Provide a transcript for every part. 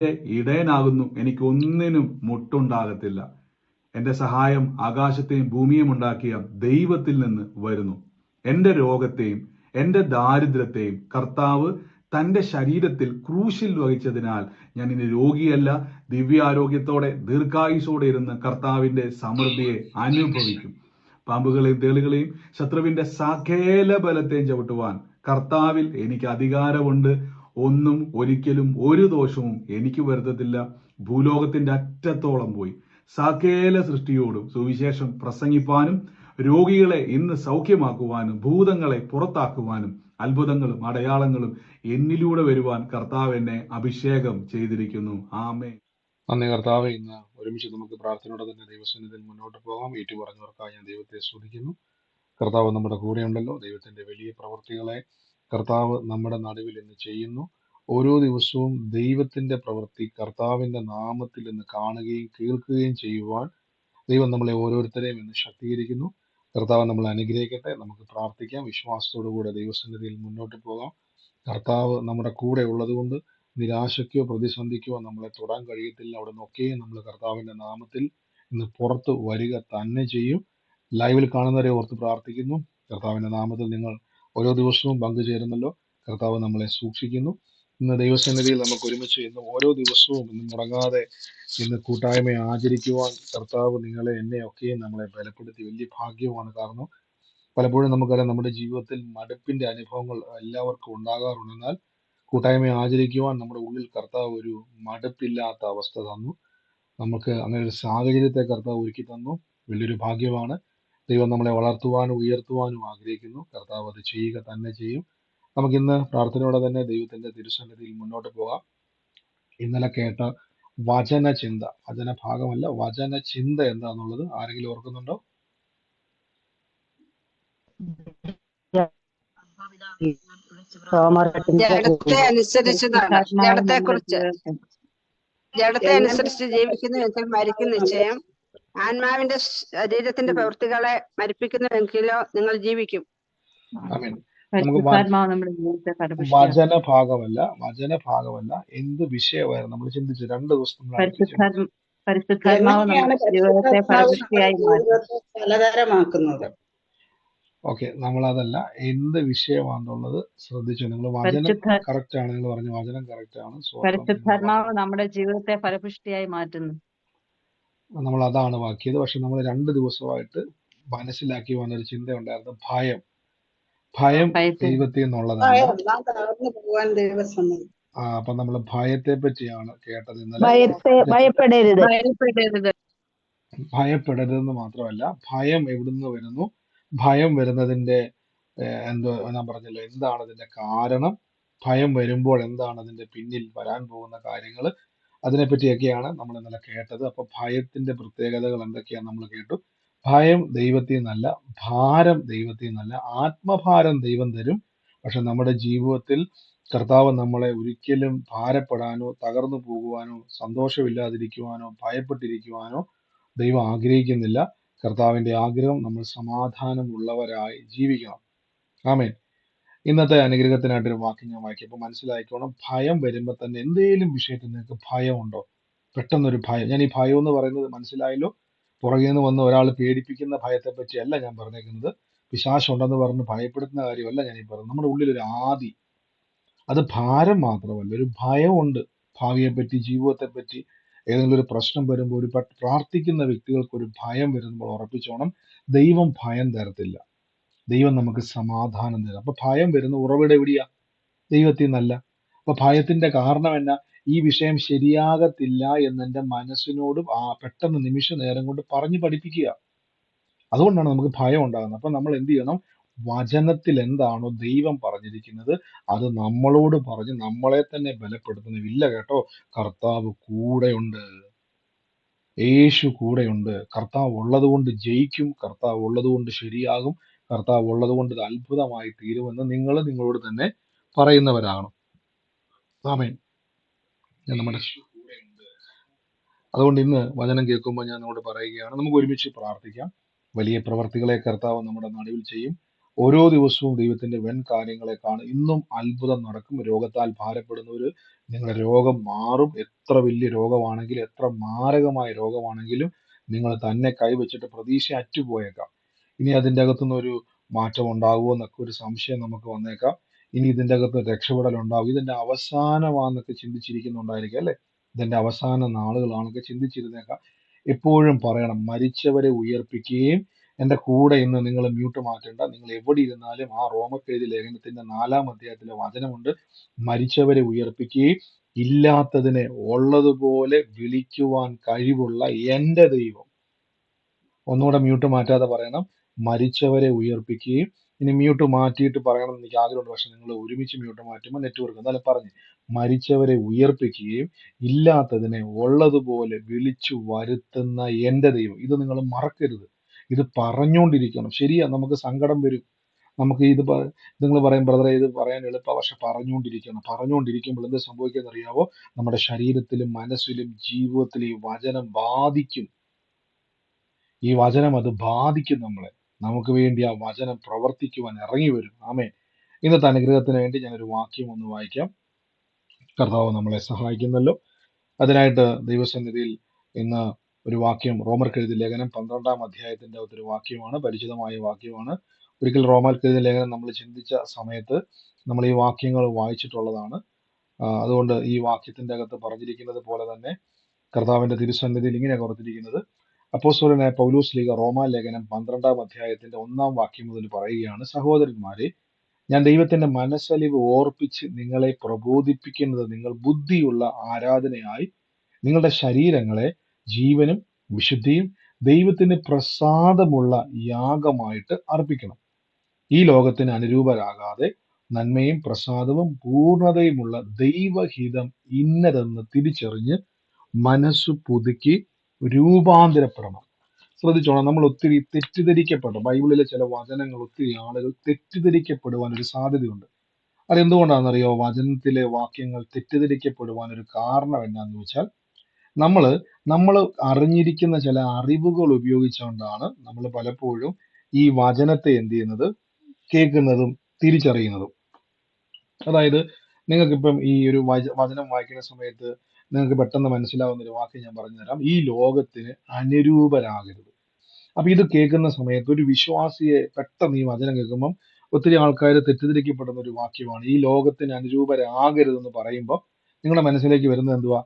ഇടയനാകുന്നു, എനിക്ക് ഒന്നിനും മുട്ടുണ്ടാകത്തില്ല. എന്റെ സഹായം ആകാശത്തെയും ഭൂമിയും ഉണ്ടാക്കിയ ദൈവത്തിൽ നിന്ന് വരുന്നു. എന്റെ രോഗത്തെയും എന്റെ ദാരിദ്ര്യത്തെയും കർത്താവ് തന്റെ ശരീരത്തിൽ ക്രൂശിൽ വഹിച്ചതിനാൽ ഞാൻ ഇനി രോഗിയല്ല, ദിവ്യാരോഗ്യത്തോടെ ദീർഘായുസോടെ ഇരുന്ന് കർത്താവിന്റെ സമൃദ്ധിയെ അനുഭവിക്കും. പാമ്പുകളെയും തേളുകളെയും ശത്രുവിന്റെ സകല ബലത്തെയും ചവിട്ടുവാൻ കർത്താവിൽ എനിക്ക് അധികാരമുണ്ട്. ഒന്നും ഒരിക്കലും ഒരു ദോഷവും എനിക്ക് വരുത്തത്തില്ല. ഭൂലോകത്തിന്റെ അറ്റത്തോളം പോയി സകല സൃഷ്ടിയോടും സുവിശേഷം പ്രസംഗിപ്പാനും രോഗികളെ ഇന്ന് സൗഖ്യമാക്കുവാനും ഭൂതങ്ങളെ പുറത്താക്കുവാനും അത്ഭുതങ്ങളും അടയാളങ്ങളും എന്നിലൂടെ വരുവാൻ കർത്താവ് എന്നെ അഭിഷേകം ചെയ്തിരിക്കുന്നു. ആമേൻ. നന്ദി കർത്താവെ. ഇന്ന് ഒരുമിച്ച് നമുക്ക് പ്രാർത്ഥനയോടെ തന്നെ ദൈവസന്നിധിയിൽ മുന്നോട്ട് പോകാം. പറഞ്ഞവർക്കായി ഞാൻ ദൈവത്തെ സ്തുതിക്കുന്നു. കർത്താവ് നമ്മുടെ കൂടെയുണ്ടല്ലോ. ദൈവത്തിന്റെ വലിയ പ്രവൃത്തികളെ കർത്താവ് നമ്മുടെ നടുവിൽ ഇന്ന് ചെയ്യുന്നു. ഓരോ ദിവസവും ദൈവത്തിന്റെ പ്രവൃത്തി കർത്താവിന്റെ നാമത്തിൽ ഇന്ന് കാണുകയും കേൾക്കുകയും ചെയ്യുവാൻ ദൈവം നമ്മളെ ഓരോരുത്തരെയും ഇന്ന് ശക്തീകരിക്കുന്നു. കർത്താവ് നമ്മളെ അനുഗ്രഹിക്കട്ടെ. നമുക്ക് പ്രാർത്ഥിക്കാം. വിശ്വാസത്തോടു കൂടെ ദൈവസന്നിധിയിൽ മുന്നോട്ട് പോകാം. കർത്താവ് നമ്മുടെ കൂടെ ഉള്ളതുകൊണ്ട് നിരാശയ്ക്കോ പ്രതിസന്ധിക്കോ നമ്മളെ തൊടാൻ കഴിയത്തില്ല. അവിടെ നിന്നൊക്കെയും നമ്മൾ കർത്താവിന്റെ നാമത്തിൽ ഇന്ന് പുറത്ത് വരിക തന്നെ ചെയ്യും. ലൈവിൽ കാണുന്നവരെ ഓർത്ത് പ്രാർത്ഥിക്കുന്നു. കർത്താവിന്റെ നാമത്തിൽ നിങ്ങൾ ഓരോ ദിവസവും പങ്കുചേരുന്നല്ലോ. കർത്താവ് നമ്മളെ സൂക്ഷിക്കുന്നു. ഇന്ന് ദൈവസന്നിധിയിൽ നമുക്ക് ഒരുമിച്ച് ഇന്ന് ഓരോ ദിവസവും ഇന്ന് മുടങ്ങാതെ ഇന്ന് കൂട്ടായ്മയെ ആചരിക്കുവാൻ കർത്താവ് നിങ്ങളെ എന്നെയൊക്കെയും നമ്മളെ ബലപ്പെടുത്തി. വലിയ ഭാഗ്യമാണ്. കാരണം പലപ്പോഴും നമുക്കറിയാം നമ്മുടെ ജീവിതത്തിൽ മടുപ്പിന്റെ അനുഭവങ്ങൾ എല്ലാവർക്കും ഉണ്ടാകാറുണ്ട്. എന്നാൽ കൂട്ടായ്മയെ ആചരിക്കുവാൻ നമ്മുടെ ഉള്ളിൽ കർത്താവ് ഒരു മടുപ്പില്ലാത്ത അവസ്ഥ തന്നു. നമുക്ക് അങ്ങനെ ഒരു സാഹചര്യത്തെ കർത്താവ് ഒരുക്കി തന്നു. വലിയൊരു ഭാഗ്യമാണ്. ദൈവം നമ്മളെ വളർത്തുവാനും ഉയർത്തുവാനും ആഗ്രഹിക്കുന്നു. കർത്താവ് അത് ചെയ്യുക തന്നെ ചെയ്യും. നമുക്കിന്ന് പ്രാർത്ഥനയോടെ തന്നെ ദൈവത്തിന്റെ തിരുസന്നിധിയിൽ മുന്നോട്ട് പോകാം. ഇന്നലെ കേട്ട വചന ചിന്ത, വചന ഭാഗമല്ല, വചന ചിന്ത എന്താന്നുള്ളത് ആരെങ്കിലും ഓർക്കുന്നുണ്ടോ? ജഡത്തെ അനുസരിച്ച് ജീവിക്കുന്നു എങ്കിൽ മരിക്കും നിശ്ചയം. ആത്മാവിന്റെ ശരീരത്തിന്റെ പ്രവൃത്തികളെ മരിപ്പിക്കുന്നുവെങ്കിലോ നിങ്ങൾ ജീവിക്കും. നമുക്ക് വചന ഭാഗമല്ല എന്ത് വിഷയമായിരുന്നു നമ്മൾ ചിന്തിച്ചു? 2 ദിവസം ഓക്കെ, നമ്മളതല്ല, എന്ത് വിഷയമാണെന്നുള്ളത് ശ്രദ്ധിച്ചു. നിങ്ങൾ വചനം കറക്റ്റ് ആണ്, നിങ്ങൾ പറഞ്ഞ വചനം കറക്റ്റ് ആണ്. പരിശുദ്ധാത്മാവ് നമ്മുടെ ജീവിതത്തെ ഫലപുഷ്ടിയായി മാറ്റുന്നു. നമ്മൾ അതാണ് വാക്കിയത്. പക്ഷെ നമ്മൾ 2 ദിവസമായിട്ട് മനസ്സിലാക്കി വന്നൊരു ചിന്ത ഉണ്ടായിരുന്നു, ഭയം. ഭയം ദൈവത്തിൽ നിന്നുള്ളതല്ല. അപ്പൊ നമ്മൾ ഭയത്തെ പറ്റിയാണ് കേട്ടത് ഇന്നലെ. ഭയപ്പെടരുതെന്ന് മാത്രമല്ല, ഭയം എവിടുന്ന് വരുന്നു, ഭയം വരുന്നതിന്റെ ഞാൻ പറഞ്ഞല്ലോ, എന്താണ് അതിന്റെ കാരണം, ഭയം വരുമ്പോൾ എന്താണ് അതിന്റെ പിന്നിൽ വരാൻ പോകുന്ന കാര്യങ്ങൾ, അതിനെപ്പറ്റിയൊക്കെയാണ് നമ്മൾ ഇന്നലെ കേട്ടത്. അപ്പൊ ഭയത്തിന്റെ പ്രത്യേകതകൾ എന്തൊക്കെയാന്ന് നമ്മൾ കേട്ടു. ഭയം ദൈവത്തിൽ നിന്നല്ല, ഭാരം ദൈവത്തിൽ നിന്നല്ല. ആത്മഭാരം ദൈവം തരും. പക്ഷെ നമ്മുടെ ജീവിതത്തിൽ കർത്താവ് നമ്മളെ ഒരിക്കലും ഭാരപ്പെടാനോ തകർന്നു പോകുവാനോ സന്തോഷമില്ലാതിരിക്കുവാനോ ഭയപ്പെട്ടിരിക്കുവാനോ ദൈവം ആഗ്രഹിക്കുന്നില്ല. കർത്താവിന്റെ ആഗ്രഹം നമ്മൾ സമാധാനമുള്ളവരായി ജീവിക്കണം. ആമേൻ. ഇന്നത്തെ അനുഗ്രഹത്തിനായിട്ടൊരു വാക്യം ഞാൻ വായിക്കും. മനസ്സിലാക്കിക്കോണം, ഭയം വരുമ്പോൾ തന്നെ എന്തെങ്കിലും വിഷയത്തിൽ നിങ്ങൾക്ക് ഭയമുണ്ടോ? പെട്ടെന്നൊരു ഭയം. ഞാൻ ഈ ഭയം എന്ന് പറയുന്നത് മനസ്സിലായല്ലോ, പുറകെ നിന്ന് വന്ന് ഒരാൾ പേടിപ്പിക്കുന്ന ഭയത്തെ പറ്റിയല്ല ഞാൻ പറഞ്ഞേക്കുന്നത്. പിശാചുണ്ടെന്ന് പറഞ്ഞ് ഭയപ്പെടുത്തുന്ന കാര്യമല്ല ഞാൻ ഈ പറയുന്നത്. നമ്മുടെ ഉള്ളിൽ ഒരു ആദി, അത് ഭാരം മാത്രമല്ല, ഒരു ഭയമുണ്ട്. ഭാവിയെ പറ്റി, ജീവിതത്തെ പറ്റി, ഏതെങ്കിലും ഒരു പ്രശ്നം വരുമ്പോൾ ഒരു പ്രാർത്ഥിക്കുന്ന വ്യക്തികൾക്ക് ഒരു ഭയം വരുമ്പോൾ ഉറപ്പിച്ചോണം, ദൈവം ഭയം തരത്തില്ല. ദൈവം നമുക്ക് സമാധാനം തരും. അപ്പൊ ഭയം വരുന്ന ഉറവിടം എവിടെയാ? ദൈവത്തിൽ നിന്നല്ല. അപ്പൊ ഭയത്തിന്റെ കാരണം എന്നാ? ഈ വിഷയം ശരിയാകത്തില്ല എന്നെന്റെ മനസ്സിനോട് പെട്ടെന്ന് നിമിഷ നേരം കൊണ്ട് പറഞ്ഞു പഠിപ്പിക്കുക. അതുകൊണ്ടാണ് നമുക്ക് ഭയം ഉണ്ടാകുന്നത്. അപ്പൊ നമ്മൾ എന്ത് ചെയ്യണം? വചനത്തിൽ എന്താണോ ദൈവം പറഞ്ഞിരിക്കുന്നത് അത് നമ്മളോട് പറഞ്ഞ് നമ്മളെ തന്നെ ബലപ്പെടുത്തുന്നു. ഇല്ല കേട്ടോ, കർത്താവ് കൂടെയുണ്ട്, യേശു കൂടെയുണ്ട്, കർത്താവ് ഉള്ളത് കൊണ്ട് ജയിക്കും, കർത്താവ് ഉള്ളത് കൊണ്ട് ശരിയാകും, കർത്താവ് ഉള്ളത് കൊണ്ട് ഇത് അത്ഭുതമായി തീരുമെന്ന് നിങ്ങൾ നിങ്ങളോട് തന്നെ പറയുന്നവരാകണം. ആമേൻ. നമ്മുടെ അതുകൊണ്ട് ഇന്ന് വചനം കേൾക്കുമ്പോൾ ഞാൻ നിങ്ങളോട് പറയുകയാണ്, നമുക്ക് ഒരുമിച്ച് പ്രാർത്ഥിക്കാം. വലിയ പ്രവർത്തികളെ കർത്താവ് നമ്മുടെ നടുവിൽ ചെയ്യും. ഓരോ ദിവസവും ദൈവത്തിന്റെ വൻ കാര്യങ്ങളെ കാണും. ഇന്നും അത്ഭുതം നടക്കും. രോഗത്താൽ ഭാരപ്പെടുന്നവര്, നിങ്ങളുടെ രോഗം മാറും. എത്ര വലിയ രോഗമാണെങ്കിലും, എത്ര മാരകമായ രോഗമാണെങ്കിലും നിങ്ങൾ തന്നെ കൈവച്ചിട്ട് പ്രതീക്ഷ അറ്റുപോയേക്കാം. ഇനി അതിൻ്റെ അകത്തുനിന്ന് ഒരു മാറ്റം ഉണ്ടാകുമോ എന്നൊക്കെ ഒരു സംശയം നമുക്ക് വന്നേക്കാം. ഇനി ഇതിൻ്റെ അകത്ത് രക്ഷപ്പെടൽ ഉണ്ടാവും, ഇതിന്റെ അവസാനമാണെന്നൊക്കെ ചിന്തിച്ചിരിക്കുന്നുണ്ടായിരിക്കും അല്ലെ? ഇതിന്റെ അവസാന നാളുകളാണൊക്കെ ചിന്തിച്ചിരുന്നേക്കാം. എപ്പോഴും പറയണം, മരിച്ചവരെ ഉയർപ്പിക്കുകയും. എന്റെ കൂടെ ഇന്ന് നിങ്ങൾ മ്യൂട്ട് മാറ്റേണ്ട, നിങ്ങൾ എവിടെ ഇരുന്നാലും ആ റോമക്കെഴുതിയ ലേഖനത്തിന്റെ 4-ാം അധ്യായത്തിലെ വചനമുണ്ട്. മരിച്ചവരെ ഉയർപ്പിക്കുകയും ഇല്ലാത്തതിനെ ഉള്ളതുപോലെ വിളിക്കുവാൻ കഴിവുള്ള എന്റെ ദൈവം. ഒന്നുകൂടെ മ്യൂട്ട് മാറ്റാതെ പറയണം, മരിച്ചവരെ ഉയർപ്പിക്കുകയും. ഇനി മ്യൂട്ട് മാറ്റിയിട്ട് പറയണം എന്ന് എനിക്ക് ആഗ്രഹമുണ്ട്, പക്ഷെ നിങ്ങൾ ഒരുമിച്ച് മ്യൂട്ട് മാറ്റുമ്പോൾ നെറ്റ്വർക്ക് എന്നാലും പറഞ്ഞു. മരിച്ചവരെ ഉയർപ്പിക്കുകയും ഇല്ലാത്തതിനെ ഉള്ളതുപോലെ വിളിച്ചു വരുത്തുന്ന എന്റെ ദൈവം. ഇത് നിങ്ങൾ മറക്കരുത്. ഇത് പറഞ്ഞുകൊണ്ടിരിക്കണം. ശരിയാ, നമുക്ക് സങ്കടം വരും. നമുക്ക് നിങ്ങൾ പറയും, ബ്രദറെ ഇത് പറയാൻ എളുപ്പമാണ്, പക്ഷെ പറഞ്ഞുകൊണ്ടിരിക്കുമ്പോൾ എന്ത് സംഭവിക്കുന്നത് അറിയാവോ? നമ്മുടെ ശരീരത്തിലും മനസ്സിലും ജീവിതത്തിലും ഈ വചനം ബാധിക്കും. ഈ വചനം അത് ബാധിക്കും നമ്മളെ. നമുക്ക് വേണ്ടി ആ വചനം പ്രവർത്തിക്കുവാൻ ഇറങ്ങി വരും. ആമേൻ. ഇന്നത്തെ അനുഗ്രഹത്തിന് വേണ്ടി ഞാനൊരു വാക്യം ഒന്ന് വായിക്കാം. കർത്താവ് നമ്മളെ സഹായിക്കുന്നല്ലോ. അതിനായിട്ട് ദൈവസന്നിധിയിൽ ഇന്ന് ഒരു വാക്യം, റോമർക്കെഴുതിയ ലേഖനം 12-ാം അധ്യായത്തിന്റെ ഒരു വാക്യമാണ്, പരിചിതമായ വാക്യമാണ്. ഒരിക്കൽ റോമർക്കെഴുതിയ ലേഖനം നമ്മൾ ചിന്തിച്ച സമയത്ത് നമ്മൾ ഈ വാക്യങ്ങൾ വായിച്ചിട്ടുള്ളതാണ്. അതുകൊണ്ട് ഈ വാക്യത്തിന്റെ അകത്ത് പറഞ്ഞിരിക്കുന്നത് പോലെ തന്നെ കർത്താവിന്റെ തിരുസന്നിധിയിൽ ഇങ്ങനെ ഓർത്തിരിക്കുന്നത്, അപ്പോസ്തലനായ പൗലോസ് ശ്ലീഹ റോമാ ലേഖനം 12-ാം അധ്യായത്തിന്റെ 1-ാം വാക്യം മുതൽ പറയുകയാണ്, സഹോദരന്മാരെ, ഞാൻ ദൈവത്തിന്റെ മനസ്സലിവ് ഓർപ്പിച്ച് നിങ്ങളെ പ്രബോധിപ്പിക്കുന്നത്, നിങ്ങൾ ബുദ്ധിയുള്ള ആരാധനയായി നിങ്ങളുടെ ശരീരങ്ങളെ ജീവനും വിശുദ്ധിയും ദൈവത്തിന് പ്രസാദമുള്ള യാഗമായിട്ട് അർപ്പിക്കണം. ഈ ലോകത്തിന് അനുരൂപരാകാതെ നന്മയും പ്രസാദവും പൂർണ്ണതയുമുള്ള ദൈവഹിതം ഇന്നതെന്ന് തിരിച്ചറിഞ്ഞ് മനസ്സു പുതുക്കി രൂപാന്തരപ്പെടണം. ശ്രദ്ധിച്ചോണം, നമ്മൾ ഒത്തിരി തെറ്റിദ്ധരിക്കപ്പെട്ടു. ബൈബിളിലെ ചില വചനങ്ങൾ ഒത്തിരി ആളുകൾ തെറ്റിദ്ധരിക്കപ്പെടുവാൻ ഒരു സാധ്യതയുണ്ട്. അതെന്തുകൊണ്ടാണെന്നറിയോ? വചനത്തിലെ വാക്യങ്ങൾ തെറ്റിദ്ധരിക്കപ്പെടുവാൻ ഒരു കാരണം എന്താണെന്ന് വെച്ചാൽ, നമ്മൾ അറിഞ്ഞിരിക്കുന്ന ചില അറിവുകൾ ഉപയോഗിച്ചുകൊണ്ടാണ് നമ്മൾ പലപ്പോഴും ഈ വചനത്തെ എന്ത് ചെയ്യുന്നത്, കേൾക്കുന്നതും തിരിച്ചറിയുന്നതും. അതായത് നിങ്ങൾക്കിപ്പം ഈ ഒരു വചനം വായിക്കുന്ന സമയത്ത് നിങ്ങൾക്ക് പെട്ടെന്ന് മനസ്സിലാവുന്ന ഒരു വാക്യം ഞാൻ പറഞ്ഞുതരാം. ഈ ലോകത്തിന് അനുരൂപരാകരുത്. അപ്പൊ ഇത് കേൾക്കുന്ന സമയത്ത് ഒരു വിശ്വാസിയെ പെട്ടെന്ന് ഈ വചനം കേൾക്കുമ്പം ഒത്തിരി ആൾക്കാർ തെറ്റിദ്ധരിക്കപ്പെടുന്ന ഒരു വാക്യമാണ്. ഈ ലോകത്തിന് അനുരൂപരാകരുതെന്ന് പറയുമ്പോൾ നിങ്ങളുടെ മനസ്സിലേക്ക് വരുന്നത് എന്തുവാ?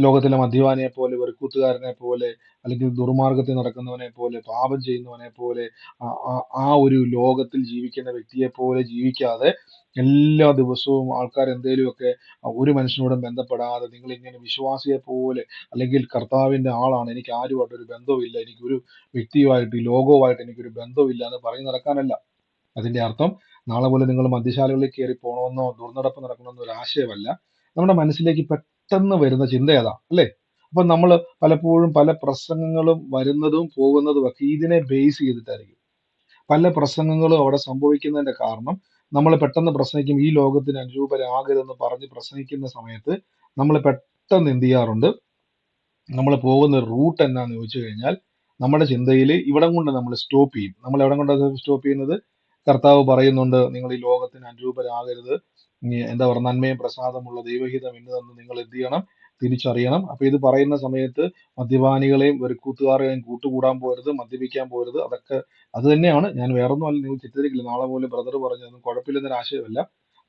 ലോകത്തിലെ മദ്യപാനിയെ പോലെ, വെറുക്കൂത്തുകാരനെ പോലെ, അല്ലെങ്കിൽ ദുർമാർഗത്തിൽ നടക്കുന്നവനെ പോലെ, പാപം ചെയ്യുന്നവനെ പോലെ, ആ ഒരു ലോകത്തിൽ ജീവിക്കുന്ന വ്യക്തിയെ പോലെ ജീവിക്കാതെ എല്ലാ ദിവസവും ആൾക്കാർ എന്തേലുമൊക്കെ ഒരു മനുഷ്യനോടും ബന്ധപ്പെടാതെ നിങ്ങൾ ഇങ്ങനെ വിശ്വാസിയെ പോലെ, അല്ലെങ്കിൽ കർത്താവിന്റെ ആളാണ്, എനിക്ക് ആരുമായിട്ടൊരു ബന്ധവുമില്ല, എനിക്കൊരു വ്യക്തിയുമായിട്ട് ഈ ലോകവുമായിട്ട് എനിക്കൊരു ബന്ധവുമില്ല എന്ന് പറഞ്ഞ് നടക്കാനല്ല. അതിന്റെ അർത്ഥം നാളെ പോലെ നിങ്ങൾ മദ്യശാലകളിൽ കയറി പോകണമെന്നോ ദുർനടപ്പ് നടക്കണമെന്നോ ഒരു ആശയമല്ല. നമ്മുടെ മനസ്സിലേക്ക് പെട്ടെന്ന് വരുന്ന ചിന്ത ഏതാ, അല്ലേ? അപ്പൊ നമ്മൾ പലപ്പോഴും പല പ്രസംഗങ്ങളും വരുന്നതും പോകുന്നതും ഒക്കെ ഇതിനെ ബേസ് ചെയ്തിട്ടായിരിക്കും. പല പ്രസംഗങ്ങളും അവിടെ സംഭവിക്കുന്നതിന്റെ കാരണം, നമ്മൾ പെട്ടെന്ന് പ്രസംഗിക്കും ഈ ലോകത്തിന് അനുരൂപരാകരുതെന്ന് പറഞ്ഞ് പ്രസംഗിക്കുന്ന സമയത്ത് നമ്മൾ പെട്ടെന്ന് എന്ത് ചെയ്യാറുണ്ട്, നമ്മൾ പോകുന്ന റൂട്ട് എന്നാന്ന് ചോദിച്ചു കഴിഞ്ഞാൽ, നമ്മുടെ ചിന്തയിൽ ഇവിടം കൊണ്ട് നമ്മൾ സ്റ്റോപ്പ് ചെയ്യും. നമ്മൾ എവിടെ കൊണ്ടാണ് സ്റ്റോപ്പ് ചെയ്യുന്നത്? കർത്താവ് പറയുന്നുണ്ട്, നിങ്ങൾ ഈ ലോകത്തിന് അനുരൂപരാകരുത്, എന്താ പറയുക, നന്മയും പ്രസാദമുള്ള ദൈവഹിതം ഇന്നതെന്ന് നിങ്ങൾ എന്ത് ചെയ്യണം, തിരിച്ചറിയണം. അപ്പൊ ഇത് പറയുന്ന സമയത്ത് മദ്യപാനികളെയും വെറുക്കൂത്തുകാരെയും കൂട്ടുകൂടാൻ പോരുത്, മദ്യപിക്കാൻ പോരുത്, അതൊക്കെ അത് തന്നെയാണ്. ഞാൻ വേറൊന്നും അല്ല, നിങ്ങൾ തെറ്റിദ്ധരിക്കില്ല. നാളെ പോലും ബ്രദർ പറഞ്ഞതൊന്നും കുഴപ്പമില്ലെന്നൊരു ആശയമല്ല.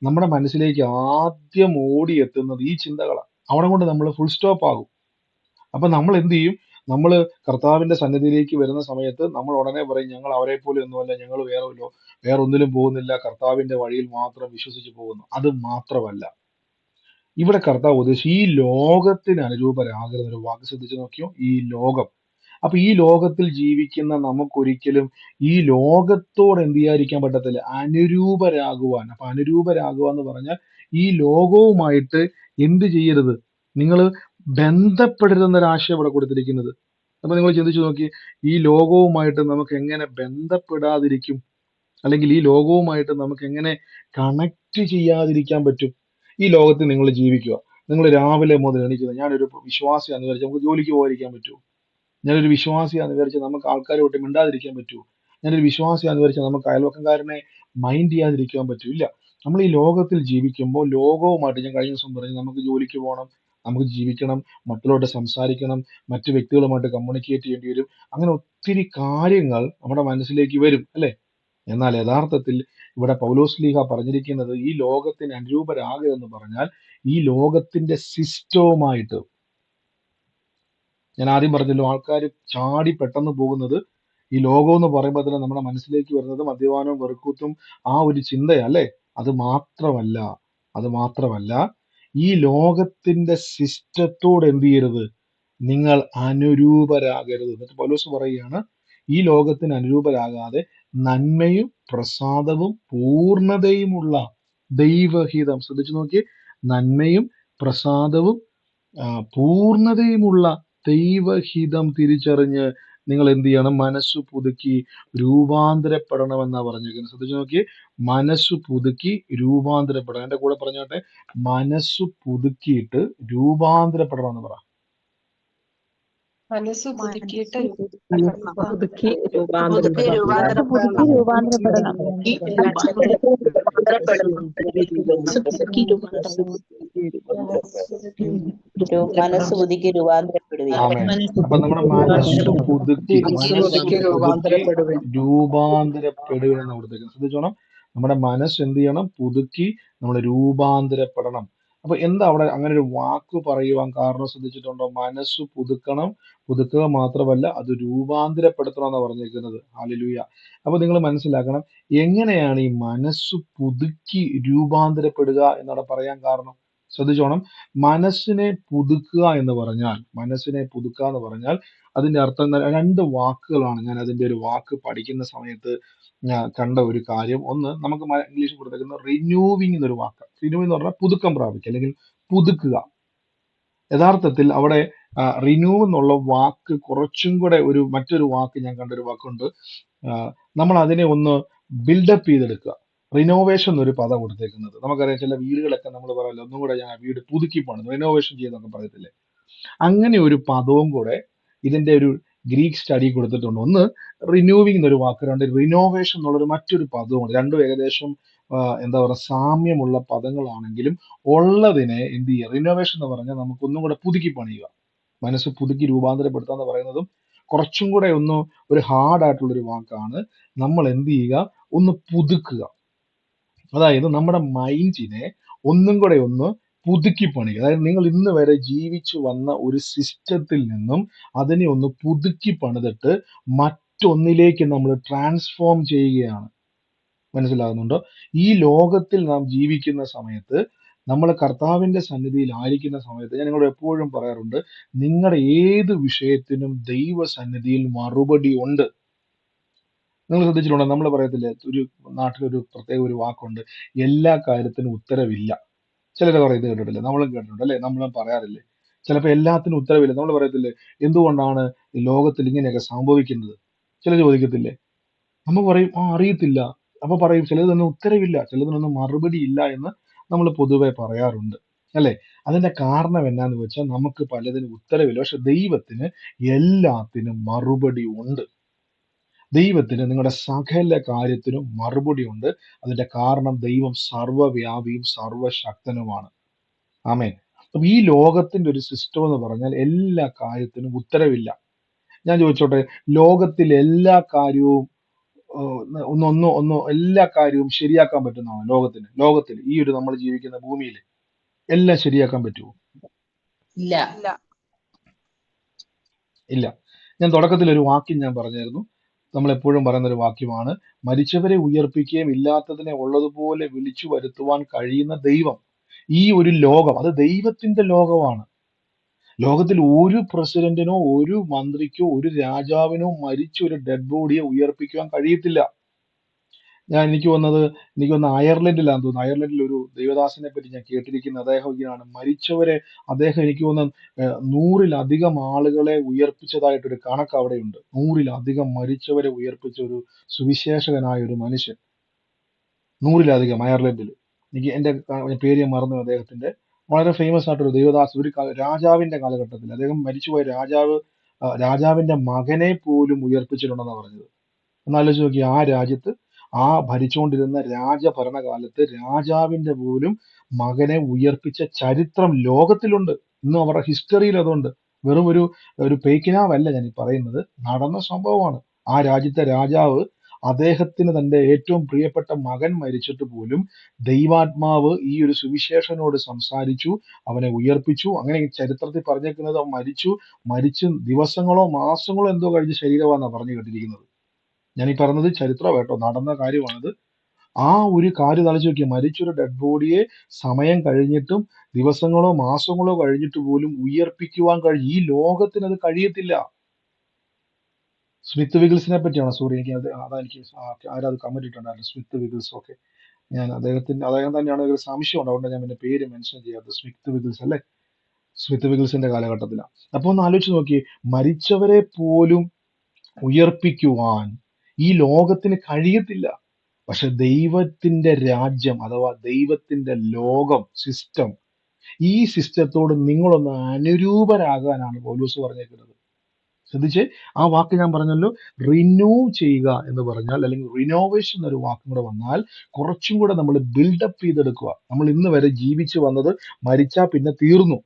നമ്മുടെ മനസ്സിലേക്ക് ആദ്യം ഓടിയെത്തുന്നത് ഈ ചിന്തകളാണ്. അവിടെ കൊണ്ട് നമ്മൾ ഫുൾ സ്റ്റോപ്പ് ആകും. അപ്പൊ നമ്മൾ എന്ത് ചെയ്യും? നമ്മൾ കർത്താവിന്റെ സന്നിധിയിലേക്ക് വരുന്ന സമയത്ത് നമ്മൾ ഉടനെ പറയും, ഞങ്ങൾ അവരെ പോലെ ഒന്നുമല്ല, ഞങ്ങൾ വേറെ ഒന്നിലും പോകുന്നില്ല, കർത്താവിന്റെ വഴിയിൽ മാത്രം വിശ്വസിച്ച് പോകുന്നു. അത് മാത്രമല്ല, ഇവിടെ കർത്താവ് ഉദ്ദേശിച്ച് ഈ ലോകത്തിന് അനുരൂപരാകരുന്ന ഒരു വാക്ക് ശ്രദ്ധിച്ചു നോക്കിയോ, ഈ ലോകം. അപ്പൊ ഈ ലോകത്തിൽ ജീവിക്കുന്ന നമുക്കൊരിക്കലും ഈ ലോകത്തോട് എന്ത് ചെയ്യാതിരിക്കാൻ പറ്റത്തില്ല, അനുരൂപരാകുവാൻ. അപ്പൊ അനുരൂപരാകുക എന്ന് പറഞ്ഞാൽ ഈ ലോകവുമായിട്ട് എന്ത് ചെയ്യരുത്, നിങ്ങൾ ബന്ധപ്പെടരുതെന്നൊരാശയം ഇവിടെ കൊടുത്തിരിക്കുന്നത്. അപ്പൊ നിങ്ങൾ ചിന്തിച്ചു നോക്കി, ഈ ലോകവുമായിട്ട് നമുക്ക് എങ്ങനെ ബന്ധപ്പെടാതിരിക്കും, അല്ലെങ്കിൽ ഈ ലോകവുമായിട്ട് നമുക്ക് എങ്ങനെ കണക്ട് ചെയ്യാതിരിക്കാൻ പറ്റും? ഈ ലോകത്തിൽ നിങ്ങൾ ജീവിക്കുക, നിങ്ങൾ രാവിലെ മുതൽ എണീക്കുന്നത്, ഞാനൊരു വിശ്വാസിയാന്ന് വിചാരിച്ച് നമുക്ക് ജോലിക്ക് പോകാതിരിക്കാൻ പറ്റുമോ? ഞാനൊരു വിശ്വാസിയാന്ന് വിചാരിച്ച് നമുക്ക് ആൾക്കാരുമായിട്ട് മിണ്ടാതിരിക്കാൻ പറ്റുമോ? ഞാനൊരു വിശ്വാസിയാന്ന് വിചാരിച്ചാൽ നമുക്ക് അയൽവക്കക്കാരനെ മൈൻഡ് ചെയ്യാതിരിക്കാൻ പറ്റില്ല. നമ്മൾ ഈ ലോകത്തിൽ ജീവിക്കുമ്പോൾ ലോകവുമായിട്ട്, ഞാൻ കഴിഞ്ഞ ദിവസം പറഞ്ഞു, നമുക്ക് ജോലിക്ക് പോകണം, നമുക്ക് ജീവിക്കണം, മറ്റുള്ളവരോട് സംസാരിക്കണം, മറ്റു വ്യക്തികളുമായിട്ട് കമ്മ്യൂണിക്കേറ്റ് ചെയ്യേണ്ടി വരും. അങ്ങനെ ഒത്തിരി കാര്യങ്ങൾ നമ്മുടെ മനസ്സിലേക്ക് വരും, അല്ലെ? എന്നാൽ യഥാർത്ഥത്തിൽ ഇവിടെ പൗലോസ്ലീഹ പറഞ്ഞിരിക്കുന്നത് ഈ ലോകത്തിന് അനുരൂപരാകരുതെന്ന് പറഞ്ഞാൽ ഈ ലോകത്തിന്റെ സിസ്റ്റവുമായിട്ട്, ഞാൻ ആദ്യം പറഞ്ഞല്ലോ, ആൾക്കാർ ചാടി പെട്ടെന്ന് പോകുന്നത് ഈ ലോകം എന്ന് പറയുമ്പോൾ തന്നെ നമ്മുടെ മനസ്സിലേക്ക് വരുന്നത് മദ്യപാനവും വെറുക്കൂത്തും ആ ഒരു ചിന്തയല്ലേ. അത് മാത്രമല്ല, അത് മാത്രമല്ല ഈ ലോകത്തിന്റെ സിസ്റ്റത്തോട് എന്ത് ചെയ്യരുത്, നിങ്ങൾ അനുരൂപരാകരുത്. എന്നിട്ട് പൗലോസ് പറയുകയാണ്, ഈ ലോകത്തിന് അനുരൂപരാകാതെ നന്മയും പ്രസാദവും പൂർണ്ണതയുമുള്ള ദൈവഹിതം, ശ്രദ്ധിച്ചു നോക്കിയേ, നന്മയും പ്രസാദവും പൂർണ്ണതയുമുള്ള ദൈവഹിതം തിരിച്ചറിഞ്ഞ് നിങ്ങൾ എന്ത് ചെയ്യണം, മനസ്സ് പുതുക്കി രൂപാന്തരപ്പെടണമെന്നാ പറഞ്ഞിരിക്കുന്നത്. ശ്രദ്ധിച്ചു നോക്കിയേ, മനസ്സ് പുതുക്കി രൂപാന്തരപ്പെടണം. എന്റെ കൂടെ പറഞ്ഞോട്ടെ, മനസ്സ് പുതുക്കിയിട്ട് രൂപാന്തരപ്പെടണം എന്ന് പറ. മനസ്സ് പുതുക്കിയിട്ട് പുതുക്കി രൂപാന്തരപ്പെടണം. രൂപാന്തരപ്പെടണം. മനസ്സ് പുതുക്കി രൂപാന്തരപ്പെടുകയും. ആമേൻ. അപ്പൊ നമ്മുടെ മനസ്സ് പുതുക്കി രൂപാന്തരപ്പെടുകയെന്ന് കൊടുത്തേക്കുന്നത്. ശ്രദ്ധിച്ചോണം, നമ്മുടെ മനസ്സ് എന്ത് ചെയ്യണം, പുതുക്കി നമ്മൾ രൂപാന്തരപ്പെടണം. അപ്പൊ എന്താ അവിടെ അങ്ങനെ ഒരു വാക്ക് പറയുവാൻ കാരണം ശ്രദ്ധിച്ചിട്ടുണ്ടോ? മനസ്സ് പുതുക്കണം, പുതുക്കുക മാത്രമല്ല അത് രൂപാന്തരപ്പെടുത്തണം എന്നാണ് പറഞ്ഞിരിക്കുന്നത്. ഹല്ലേലൂയ. അപ്പൊ നിങ്ങൾ മനസ്സിലാക്കണം, എങ്ങനെയാണ് ഈ മനസ്സ് പുതുക്കി രൂപാന്തരപ്പെടുക എന്നവിടെ പറയാൻ കാരണം. ശ്രദ്ധിച്ചോണം, മനസ്സിനെ പുതുക്കുക എന്ന് പറഞ്ഞാൽ, മനസ്സിനെ പുതുക്കുക എന്ന് പറഞ്ഞാൽ അതിന്റെ അർത്ഥം രണ്ട് വാക്കുകളാണ്. ഞാൻ അതിന്റെ ഒരു വാക്ക് പഠിക്കുന്ന സമയത്ത് ഞാൻ കണ്ട ഒരു കാര്യം. ഒന്ന്, നമുക്ക് ഇംഗ്ലീഷിൽ കൊടുത്തേക്കുന്ന റിന്യൂവിങ് എന്നൊരു വാക്ക്. റിന്യൂ എന്ന് പറഞ്ഞാൽ പുതുക്കം പ്രാപിക്കുക അല്ലെങ്കിൽ പുതുക്കുക. യഥാർത്ഥത്തിൽ അവിടെ റിന്യൂ എന്നുള്ള വാക്ക് കുറച്ചും കൂടെ മറ്റൊരു വാക്ക് ഞാൻ കണ്ടൊരു വാക്കുണ്ട്. നമ്മൾ അതിനെ ഒന്ന് ബിൽഡപ്പ് ചെയ്തെടുക്കുക. റിനോവേഷൻ എന്നൊരു പദം കൊടുത്തേക്കുന്നത്. നമുക്കറിയാം, ചില വീടുകളൊക്കെ നമ്മൾ പറയല്ലോ, ഒന്നും കൂടെ ഞാൻ വീട് പുതുക്കി പണിതു, റിനോവേഷൻ ചെയ്തെന്നൊക്കെ പറയത്തില്ലേ. അങ്ങനെ ഒരു പദവും കൂടെ ഇതിന്റെ ഒരു ഗ്രീക്ക് സ്റ്റഡി കൊടുത്തിട്ടുണ്ട്. ഒന്ന് റിന്യൂവിങ് എന്നൊരു വാക്ക്, രണ്ട് റിനോവേഷൻ എന്നുള്ളൊരു മറ്റൊരു പദവുമുണ്ട്. രണ്ടും ഏകദേശം എന്താ പറയുക, സാമ്യമുള്ള പദങ്ങളാണെങ്കിലും ഉള്ളതിനെ എന്ത് ചെയ്യുക, റിനോവേഷൻ എന്ന് പറഞ്ഞാൽ നമുക്കൊന്നും കൂടെ പുതുക്കി പണിയുക, മനസ്സ് പുതുക്കി രൂപാന്തരപ്പെടുത്തുക എന്ന് പറയുന്നതും കുറച്ചും കൂടെ ഒരു ഹാർഡ് ആയിട്ടുള്ളൊരു വാക്കാണ്. നമ്മൾ എന്ത് ചെയ്യുക, ഒന്ന് പുതുക്കുക. അതായത് നമ്മുടെ മൈൻഡിനെ ഒന്നും കൂടെ ഒന്ന് പുതുക്കി പണിയുക. അതായത് നിങ്ങൾ ഇന്ന് വരെ ജീവിച്ചു വന്ന ഒരു സിസ്റ്റത്തിൽ നിന്നും അതിനെ ഒന്ന് പുതുക്കി പണിതിട്ട് മറ്റൊന്നിലേക്ക് നമ്മൾ ട്രാൻസ്ഫോം ചെയ്യുകയാണ്. മനസ്സിലാകുന്നുണ്ടോ? ഈ ലോകത്തിൽ നാം ജീവിക്കുന്ന സമയത്ത്, നമ്മൾ കർത്താവിന്റെ സന്നിധിയിൽ ആയിരിക്കുന്ന സമയത്ത്, ഞാൻ നിങ്ങളോട് എപ്പോഴും പറയാറുണ്ട്, നിങ്ങളുടെ ഏത് വിഷയത്തിനും ദൈവസന്നിധിയിൽ മറുപടി ഉണ്ട്. നിങ്ങൾ ശ്രദ്ധിച്ചിട്ടുണ്ടോ? നമ്മൾ പറയത്തില്ലേ, ഒരു നാട്ടിലൊരു പ്രത്യേക ഒരു വാക്കുണ്ട്, എല്ലാ കാര്യത്തിനും ഉത്തരവില്ല. ചിലരെ പറയുന്നത് കേട്ടിട്ടില്ലേ? നമ്മളും കേട്ടിട്ടുണ്ട്, അല്ലെ? നമ്മളും പറയാറില്ലേ? ചിലപ്പോൾ എല്ലാത്തിനും ഉത്തരവില്ല. നമ്മൾ പറയത്തില്ലേ, എന്തുകൊണ്ടാണ് ഈ ലോകത്തിൽ ഇങ്ങനെയൊക്കെ സംഭവിക്കുന്നത്? ചിലർ ചോദിക്കത്തില്ലേ, നമ്മൾ പറയും, അറിയത്തില്ല. അപ്പൊ പറയും, ചിലതൊന്നും ഉത്തരവില്ല, ചിലതിനൊന്നും മറുപടി ഇല്ല എന്ന് നമ്മൾ പൊതുവെ പറയാറുണ്ട്, അല്ലെ? അതിന്റെ കാരണം എന്നാന്ന് വെച്ചാൽ നമുക്ക് പലതിനും ഉത്തരവില്ല. പക്ഷെ ദൈവത്തിന് എല്ലാത്തിനും മറുപടി ഉണ്ട്. ദൈവത്തിന് നിങ്ങളുടെ സകല കാര്യത്തിനും മറുപടി ഉണ്ട്. അതിന്റെ കാരണം ദൈവം സർവ്വവ്യാപിയും സർവശക്തനുമാണ്. ആമേൻ. അപ്പൊ ഈ ലോകത്തിന്റെ ഒരു സിസ്റ്റം എന്ന് പറഞ്ഞാൽ എല്ലാ കാര്യത്തിനും ഉത്തരവില്ല. ഞാൻ ചോദിച്ചോട്ടെ, ലോകത്തിൽ എല്ലാ കാര്യവും എല്ലാ കാര്യവും ശരിയാക്കാൻ പറ്റുന്നതാണ് ലോകത്തിൽ ഈ ഒരു നമ്മൾ ജീവിക്കുന്ന ഭൂമിയിൽ എല്ലാം ശരിയാക്കാൻ പറ്റുമോ? ഇല്ല. ഇല്ല. ഞാൻ തുടക്കത്തിൽ ഒരു വാക്യം ഞാൻ പറഞ്ഞായിരുന്നു. നമ്മൾ എപ്പോഴും പറയുന്ന ഒരു വാക്യമാണ്, മരിച്ചവരെ ഉയർപ്പിക്കുകയും ഇല്ലാത്തതിനെ ഉള്ളതുപോലെ വിളിച്ചു വരുത്തുവാൻ കഴിയുന്ന ദൈവം. ഈ ഒരു ലോകം, അത് ദൈവത്തിന്റെ ലോകമാണ്. ലോകത്തിൽ ഒരു പ്രസിഡന്റിനോ ഒരു മന്ത്രിക്കോ ഒരു രാജാവിനോ മരിച്ച ഒരു ഡെഡ് ബോഡിയെ ഉയർപ്പിക്കുവാൻ കഴിയത്തില്ല. എനിക്ക് വന്ന് അയർലൻഡിലാന്ന് തോന്നുന്നു. അയർലൻഡിൽ ഒരു ദൈവദാസനെ പറ്റി ഞാൻ കേട്ടിരിക്കുന്നത്, അദ്ദേഹം ഇങ്ങനെയാണ്, മരിച്ചവരെ അദ്ദേഹം എനിക്ക് തോന്നുന്നു 100-ലധികം ആളുകളെ ഉയർപ്പിച്ചതായിട്ടൊരു കണക്ക് അവിടെയുണ്ട്. 100-ലധികം മരിച്ചവരെ ഉയർപ്പിച്ച ഒരു സുവിശേഷകനായ ഒരു മനുഷ്യൻ, 100-ലധികം, അയർലൻഡിൽ. എന്റെ പേര് ഞാൻ മറന്നു. അദ്ദേഹത്തിന്റെ വളരെ ഫേമസ് ആയിട്ടൊരു ദൈവദാസ്, ഒരു രാജാവിന്റെ കാലഘട്ടത്തിൽ അദ്ദേഹം മരിച്ചുപോയ രാജാവിന്റെ മകനെ പോലും ഉയർപ്പിച്ചിട്ടുണ്ടെന്നാണ് പറഞ്ഞത്. എന്നാലോചിച്ച് നോക്കി, ആ രാജ്യത്ത് ആ ഭരിച്ചുകൊണ്ടിരുന്ന രാജഭരണകാലത്ത് രാജാവിന്റെ പോലും മകനെ ഉയർപ്പിച്ച ചരിത്രം ലോകത്തിലുണ്ട്. ഇന്നും അവരുടെ ഹിസ്റ്ററിയിൽ അതുണ്ട്. വെറും ഒരു പേക്കിനാവല്ല ഞാൻ ഈ പറയുന്നത്, നടന്ന സംഭവമാണ്. ആ രാജ്യത്തെ രാജാവ് അദ്ദേഹത്തിന് തന്റെ ഏറ്റവും പ്രിയപ്പെട്ട മകൻ മരിച്ചിട്ട് പോലും ദൈവാത്മാവ് ഈ ഒരു സുവിശേഷനോട് സംസാരിച്ചു, അവനെ ഉയർപ്പിച്ചു. അങ്ങനെ ഈ ചരിത്രത്തിൽ പറഞ്ഞേക്കുന്നത് അവൻ മരിച്ച് ദിവസങ്ങളോ മാസങ്ങളോ എന്തോ കഴിഞ്ഞ് ശരീരമാണെന്നാണ് പറഞ്ഞു കേട്ടിരിക്കുന്നത്. ഞാൻ ഈ പറഞ്ഞത് ചരിത്രം കേട്ടോ, നടന്ന കാര്യമാണിത്. ആ ഒരു കാര്യം തലച്ചു നോക്കിയാൽ, മരിച്ചൊരു ഡെഡ് ബോഡിയെ സമയം കഴിഞ്ഞിട്ടും ദിവസങ്ങളോ മാസങ്ങളോ കഴിഞ്ഞിട്ട് പോലും ഉയർപ്പിക്കുവാൻ ഈ ലോകത്തിന് അത് കഴിയത്തില്ല. സ്മിത്ത് വിഗിൽസിനെ പറ്റിയാണ്, സോറി, എനിക്ക് അതെനിക്ക് ആരാത് കമന്റ് ഇട്ടുണ്ടായിരുന്നു, സ്മിത്ത് വിഗിൽസ്. ഓക്കെ, ഞാൻ അദ്ദേഹം തന്നെയാണ്, ഒരു സംശയമുണ്ട്, അതുകൊണ്ട് ഞാൻ പിന്നെ പേര് മെൻഷൻ ചെയ്യാത്തത്. സ്മിത്ത് വിഗിൽസ് അല്ലേ, സ്മിത്ത് വിഗിൽസിന്റെ കാലഘട്ടത്തിലാണ്. അപ്പൊ ഒന്ന് ആലോചിച്ച് നോക്കി, മരിച്ചവരെ പോലും ഉയർപ്പിക്കുവാൻ ഈ ലോകത്തിന് കഴിയത്തില്ല. പക്ഷെ ദൈവത്തിന്റെ രാജ്യം അഥവാ ദൈവത്തിന്റെ ലോകം, സിസ്റ്റം, ഈ സിസ്റ്റത്തോട് നിങ്ങളൊന്ന് അനുരൂപരാകാനാണ് പൗലോസ് പറഞ്ഞേക്കുന്നത്. ശ്രദ്ധിച്ച്, ആ വാക്ക് ഞാൻ പറഞ്ഞല്ലോ, റിന്യൂ ചെയ്യുക എന്ന് പറഞ്ഞാൽ, അല്ലെങ്കിൽ റിനോവേഷൻ എന്നൊരു വാക്കും കൂടെ വന്നാൽ കുറച്ചും കൂടെ നമ്മൾ ബിൽഡപ്പ് ചെയ്തെടുക്കുക. നമ്മൾ ഇന്ന് വരെ ജീവിച്ചു വന്നത് മരിച്ചാൽ പിന്നെ തീർന്നു.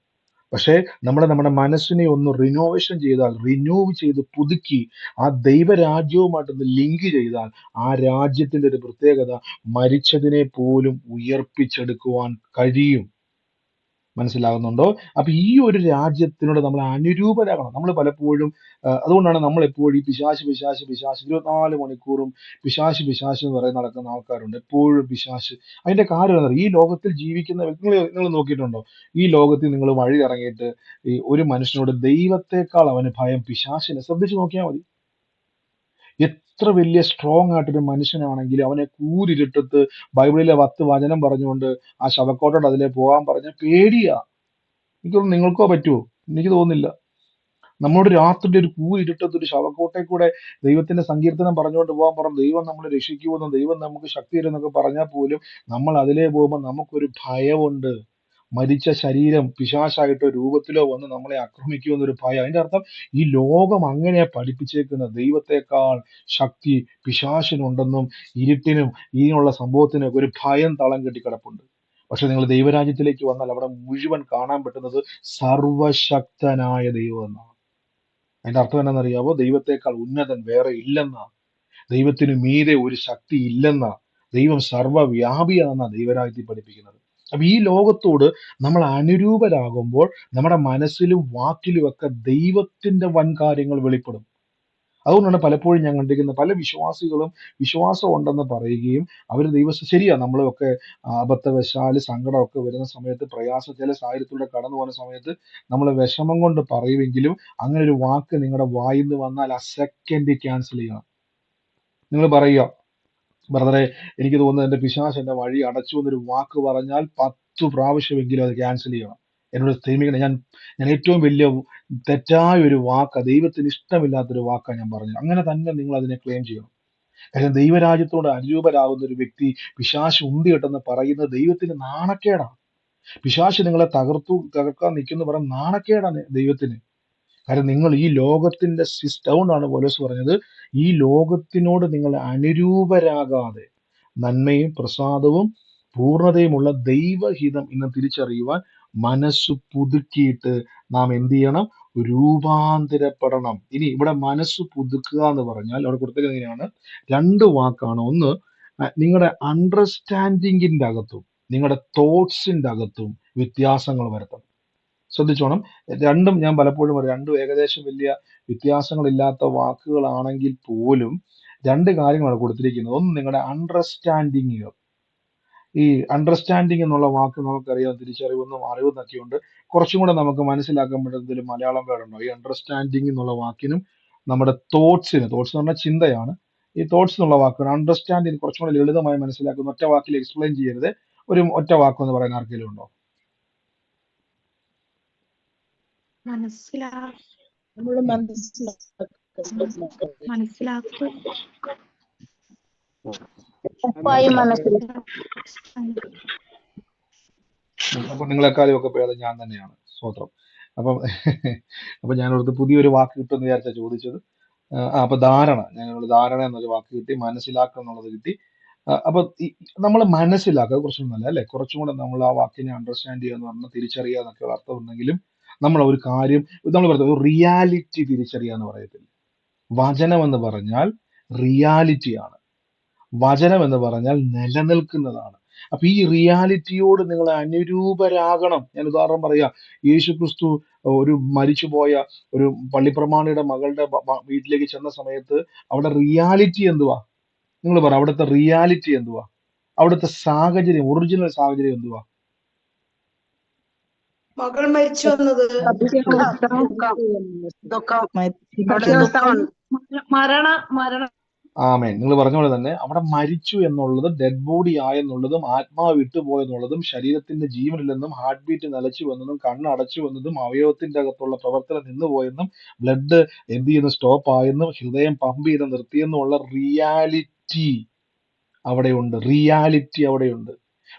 പക്ഷേ നമ്മുടെ മനസ്സിനെ ഒന്ന് റിനോവേഷൻ ചെയ്താൽ, റിന്യൂവ് ചെയ്ത് പുതുക്കി ആ ദൈവരാജ്യവുമായിട്ടൊന്ന് ലിങ്ക് ചെയ്താൽ, ആ രാജ്യത്തിന്റെ ഒരു പ്രത്യേകത മരിച്ചതിനെ പോലും ഉയർപ്പിച്ചെടുക്കുവാൻ കഴിയും. മനസ്സിലാകുന്നുണ്ടോ? അപ്പൊ ഈ ഒരു രാജ്യത്തിനോട് നമ്മൾ അനുരൂപരാകണം. നമ്മൾ പലപ്പോഴും അതുകൊണ്ടാണ് നമ്മൾ എപ്പോഴും ഈ പിശാശ് 24 മണിക്കൂറും പിശാശ് എന്ന് പറയുന്ന നടക്കുന്ന ആൾക്കാരുണ്ട്. എപ്പോഴും പിശാശ്. അതിന്റെ കാര്യം എന്താ? ഈ ലോകത്തിൽ ജീവിക്കുന്ന നിങ്ങൾ നോക്കിയിട്ടുണ്ടോ? ഈ ലോകത്തിൽ നിങ്ങൾ വഴി ഇറങ്ങിയിട്ട് ഈ ഒരു മനുഷ്യനോട് ദൈവത്തെക്കാൾ അവന് ഭയം പിശാശിനെ. ശ്രദ്ധിച്ചു നോക്കിയാൽ മതി. എത്ര വലിയ സ്ട്രോങ് ആയിട്ടൊരു മനുഷ്യനാണെങ്കിലും അവനെ കൂരിരുട്ടത്ത് ബൈബിളിലെ 10 വചനം പറഞ്ഞുകൊണ്ട് ആ ശവക്കോട്ടോട് അതിലെ പോകാൻ പറഞ്ഞ പേടിയാ. എനിക്കൊന്നും നിങ്ങൾക്കോ പറ്റുമോ? എനിക്ക് തോന്നുന്നില്ല. നമ്മളോട് രാത്രിയുടെ ഒരു കൂരിരുട്ടത്ത് ഒരു ശവക്കോട്ടയിൽ കൂടെ ദൈവത്തിന്റെ സങ്കീർത്തനം പറഞ്ഞുകൊണ്ട് പോകാൻ പറഞ്ഞു, ദൈവം നമ്മളെ രക്ഷിക്കുമെന്നും ദൈവം നമുക്ക് ശക്തി തരുമെന്നൊക്കെ പറഞ്ഞാൽ പോലും നമ്മൾ അതിലേ പോകുമ്പോൾ നമുക്കൊരു ഭയമുണ്ട്. മരിച്ച ശരീരം പിശാചായിട്ടോ രൂപത്തിലോ വന്ന് നമ്മളെ ആക്രമിക്കുമെന്നൊരു ഭയം. അതിന്റെ അർത്ഥം ഈ ലോകം അങ്ങനെയാ പഠിപ്പിച്ചേക്കുന്ന, ദൈവത്തെക്കാൾ ശക്തി പിശാചിനുണ്ടെന്നും ഇരുട്ടിനും ഇതിനുള്ള സംഭവത്തിനൊക്കെ ഒരു ഭയം തളം കെട്ടി കിടപ്പുണ്ട്. പക്ഷെ നിങ്ങൾ ദൈവരാജ്യത്തിലേക്ക് വന്നാൽ അവിടെ മുഴുവൻ കാണാൻ പറ്റുന്നത് സർവശക്തനായ ദൈവം എന്നാണ്. അതിന്റെ അർത്ഥം എന്താണെന്നറിയാവോ? ദൈവത്തെക്കാൾ ഉന്നതൻ വേറെ ഇല്ലെന്നാ, ദൈവത്തിന് മീതെ ഒരു ശക്തി ഇല്ലെന്നാ, ദൈവം സർവ്വവ്യാപിയാണെന്നാ ദൈവരാജ്യത്തിൽ പഠിപ്പിക്കുന്നത്. അപ്പൊ ഈ ലോകത്തോട് നമ്മൾ അനുരൂപരാകുമ്പോൾ നമ്മുടെ മനസ്സിലും വാക്കിലും ഒക്കെ ദൈവത്തിന്റെ വൻ കാര്യങ്ങൾ വെളിപ്പെടും. അതുകൊണ്ടാണ് പലപ്പോഴും ഞാൻ കണ്ടിരിക്കുന്ന പല വിശ്വാസികളും വിശ്വാസം ഉണ്ടെന്ന് പറയുകയും അവർ ശരിയാ, നമ്മളൊക്കെ അബദ്ധവശാല് സങ്കടമൊക്കെ വരുന്ന സമയത്ത്, പ്രയാസം ചില സാഹചര്യത്തിലൂടെ കടന്നു പോകുന്ന സമയത്ത് നമ്മൾ വിഷമം കൊണ്ട് പറയുമെങ്കിലും അങ്ങനെ ഒരു വാക്ക് നിങ്ങളുടെ വായിൽ നിന്ന് വന്നാൽ ആ സെക്കൻഡ് ക്യാൻസൽ ചെയ്യണം. നിങ്ങൾ പറയുക, ബ്രദറെ എനിക്ക് തോന്നുന്നത് എന്റെ പിശാച് എന്റെ വഴി അടച്ചു എന്നൊരു വാക്ക് പറഞ്ഞാൽ 10 പ്രാവശ്യമെങ്കിലും അത് ക്യാൻസൽ ചെയ്യണം. എന്നോട് ക്ഷമിക്കണം, ഞാൻ ഏറ്റവും വലിയ തെറ്റായ ഒരു വാക്കാ, ദൈവത്തിന് ഇഷ്ടമില്ലാത്തൊരു വാക്കാണ് ഞാൻ പറഞ്ഞത്. അങ്ങനെ തന്നെ നിങ്ങൾ അതിനെ ക്ലെയിം ചെയ്യണം. കാര്യം ദൈവരാജ്യത്തോട് അനുരൂപരാകുന്ന ഒരു വ്യക്തി പിശാച് ഉന്തിയിട്ടെന്ന് പറയുന്നത് ദൈവത്തിന് നാണക്കേടാണ്. പിശാച് നിങ്ങളെ തകർക്കാൻ നിൽക്കുന്നു പറയാൻ നാണക്കേടാണ് ദൈവത്തിന്. കാര്യം നിങ്ങൾ ഈ ലോകത്തിന്റെ സിസ്റ്റം, കൊണ്ടാണ് പൗലോസ് പറഞ്ഞത്, ഈ ലോകത്തിനോട് നിങ്ങൾ അനുരൂപരാകാതെ നന്മയും പ്രസാദവും പൂർണ്ണതയുമുള്ള ദൈവഹിതം ഇന്ന് തിരിച്ചറിയുവാൻ മനസ്സ് പുതുക്കിയിട്ട് നാം എന്ത് ചെയ്യണം? രൂപാന്തരപ്പെടണം. ഇനി ഇവിടെ മനസ്സ് പുതുക്കുക എന്ന് പറഞ്ഞാൽ അവിടെ കൊടുത്തിരിക്കുന്നത് എങ്ങനെയാണ്? 2 വാക്കാണ്. ഒന്ന്, നിങ്ങളുടെ അണ്ടർസ്റ്റാൻഡിങ്ങിന്റെ അകത്തും നിങ്ങളുടെ തോട്ട്സിന്റെ അകത്തും വ്യത്യാസങ്ങൾ വരുത്തണം. ശ്രദ്ധിച്ചോണം. രണ്ടും ഞാൻ പലപ്പോഴും രണ്ടും ഏകദേശം വലിയ വ്യത്യാസങ്ങളില്ലാത്ത വാക്കുകളാണെങ്കിൽ പോലും 2 കാര്യങ്ങളാണ് കൊടുത്തിരിക്കുന്നത്. ഒന്ന്, നിങ്ങളുടെ അണ്ടർസ്റ്റാൻഡിങ്. ഈ അണ്ടർസ്റ്റാൻഡിങ് എന്നുള്ള വാക്ക് നമുക്കറിയാം, തിരിച്ചറിവെന്നും അറിവെന്നൊക്കെ ഉണ്ട്. കുറച്ചും കൂടെ നമുക്ക് മനസ്സിലാക്കാൻ പറ്റുന്നതിൽ മലയാളം വേർഡുണ്ടോ? ഈ അണ്ടർസ്റ്റാൻഡിങ് എന്നുള്ള വാക്കിനും നമ്മുടെ തോട്ട്സ് എന്ന് പറഞ്ഞാൽ ചിന്തയാണ്. ഈ തോട്ട്സ് എന്നുള്ള വാക്കാണ്. അണ്ടർസ്റ്റാൻഡിങ് കുറച്ചും കൂടെ ലളിതമായി മനസ്സിലാക്കുന്ന, ഒറ്റ വാക്കിൽ എക്സ്പ്ലെയിൻ ചെയ്യരുത്, ഒരു ഒറ്റ വാക്കെന്ന് പറയുന്ന ആർക്കെങ്കിലും ഉണ്ടോ? അപ്പൊ നിങ്ങളെക്കാളും ഒക്കെ പേര് ഞാൻ തന്നെയാണ്. സ്തോത്രം. അപ്പം ഞാൻ ഓർത്ത് പുതിയൊരു വാക്ക് കിട്ടുമെന്ന് വിചാരിച്ചാ ചോദിച്ചത്. അപ്പൊ ധാരണ, ഞങ്ങൾ ധാരണ എന്നൊരു വാക്ക് കിട്ടി, മനസ്സിലാക്കുക എന്നുള്ളത് കിട്ടി. അപ്പൊ നമ്മൾ മനസ്സിലാക്കുക അത് കുറച്ചൊന്നുമല്ല അല്ലെ, കുറച്ചും കൂടെ നമ്മൾ ആ വാക്കിനെ അണ്ടർസ്റ്റാൻഡ് ചെയ്യുക എന്ന് പറഞ്ഞാൽ തിരിച്ചറിയുക എന്നൊക്കെ അർത്ഥം ഉണ്ടെങ്കിലും നമ്മൾ ഒരു കാര്യം നമ്മൾ പറയുന്നത് ഒരു റിയാലിറ്റി തിരിച്ചറിയുക എന്ന് പറയത്തില്ല. വചനം എന്ന് പറഞ്ഞാൽ റിയാലിറ്റിയാണ്. വചനം എന്ന് പറഞ്ഞാൽ നിലനിൽക്കുന്നതാണ്. അപ്പൊ ഈ റിയാലിറ്റിയോട് നിങ്ങൾ അനുരൂപരാകണം. ഞാൻ ഉദാഹരണം പറയാ, യേശു ക്രിസ്തു ഒരു മരിച്ചുപോയ ഒരു പള്ളിപ്രമാണിയുടെ മകളുടെ വീട്ടിലേക്ക് ചെന്ന സമയത്ത് അവിടെ റിയാലിറ്റി എന്തുവാ? നിങ്ങൾ പറ, അവിടുത്തെ റിയാലിറ്റി എന്തുവാ? അവിടുത്തെ സാഹചര്യം, ഒറിജിനൽ സാഹചര്യം എന്തുവാ? മകൾ മരിച്ചു വന്നത് ദുഃഖം മരണ ആമേൻ. നിങ്ങൾ പറഞ്ഞ പോലെ തന്നെ അവിടെ മരിച്ചു എന്നുള്ളതും ഡെഡ് ബോഡി ആയെന്നുള്ളതും ആത്മാവ് വിട്ടുപോയെന്നുള്ളതും ശരീരത്തിന്റെ ജീവനില്ലെന്നും ഹാർട്ട് ബീറ്റ് നിലച്ചു വന്നതും കണ്ണ് അടച്ചു വന്നതും അവയവത്തിന്റെ അകത്തുള്ള പ്രവർത്തനം നിന്നുപോയെന്നും ബ്ലഡ് എന്ത് ചെയ്യുന്നു സ്റ്റോപ്പ് ആയെന്നും ഹൃദയം പമ്പ് ചെയ്ത് നിർത്തിയെന്നുള്ള റിയാലിറ്റി അവിടെയുണ്ട്. റിയാലിറ്റി അവിടെയുണ്ട്.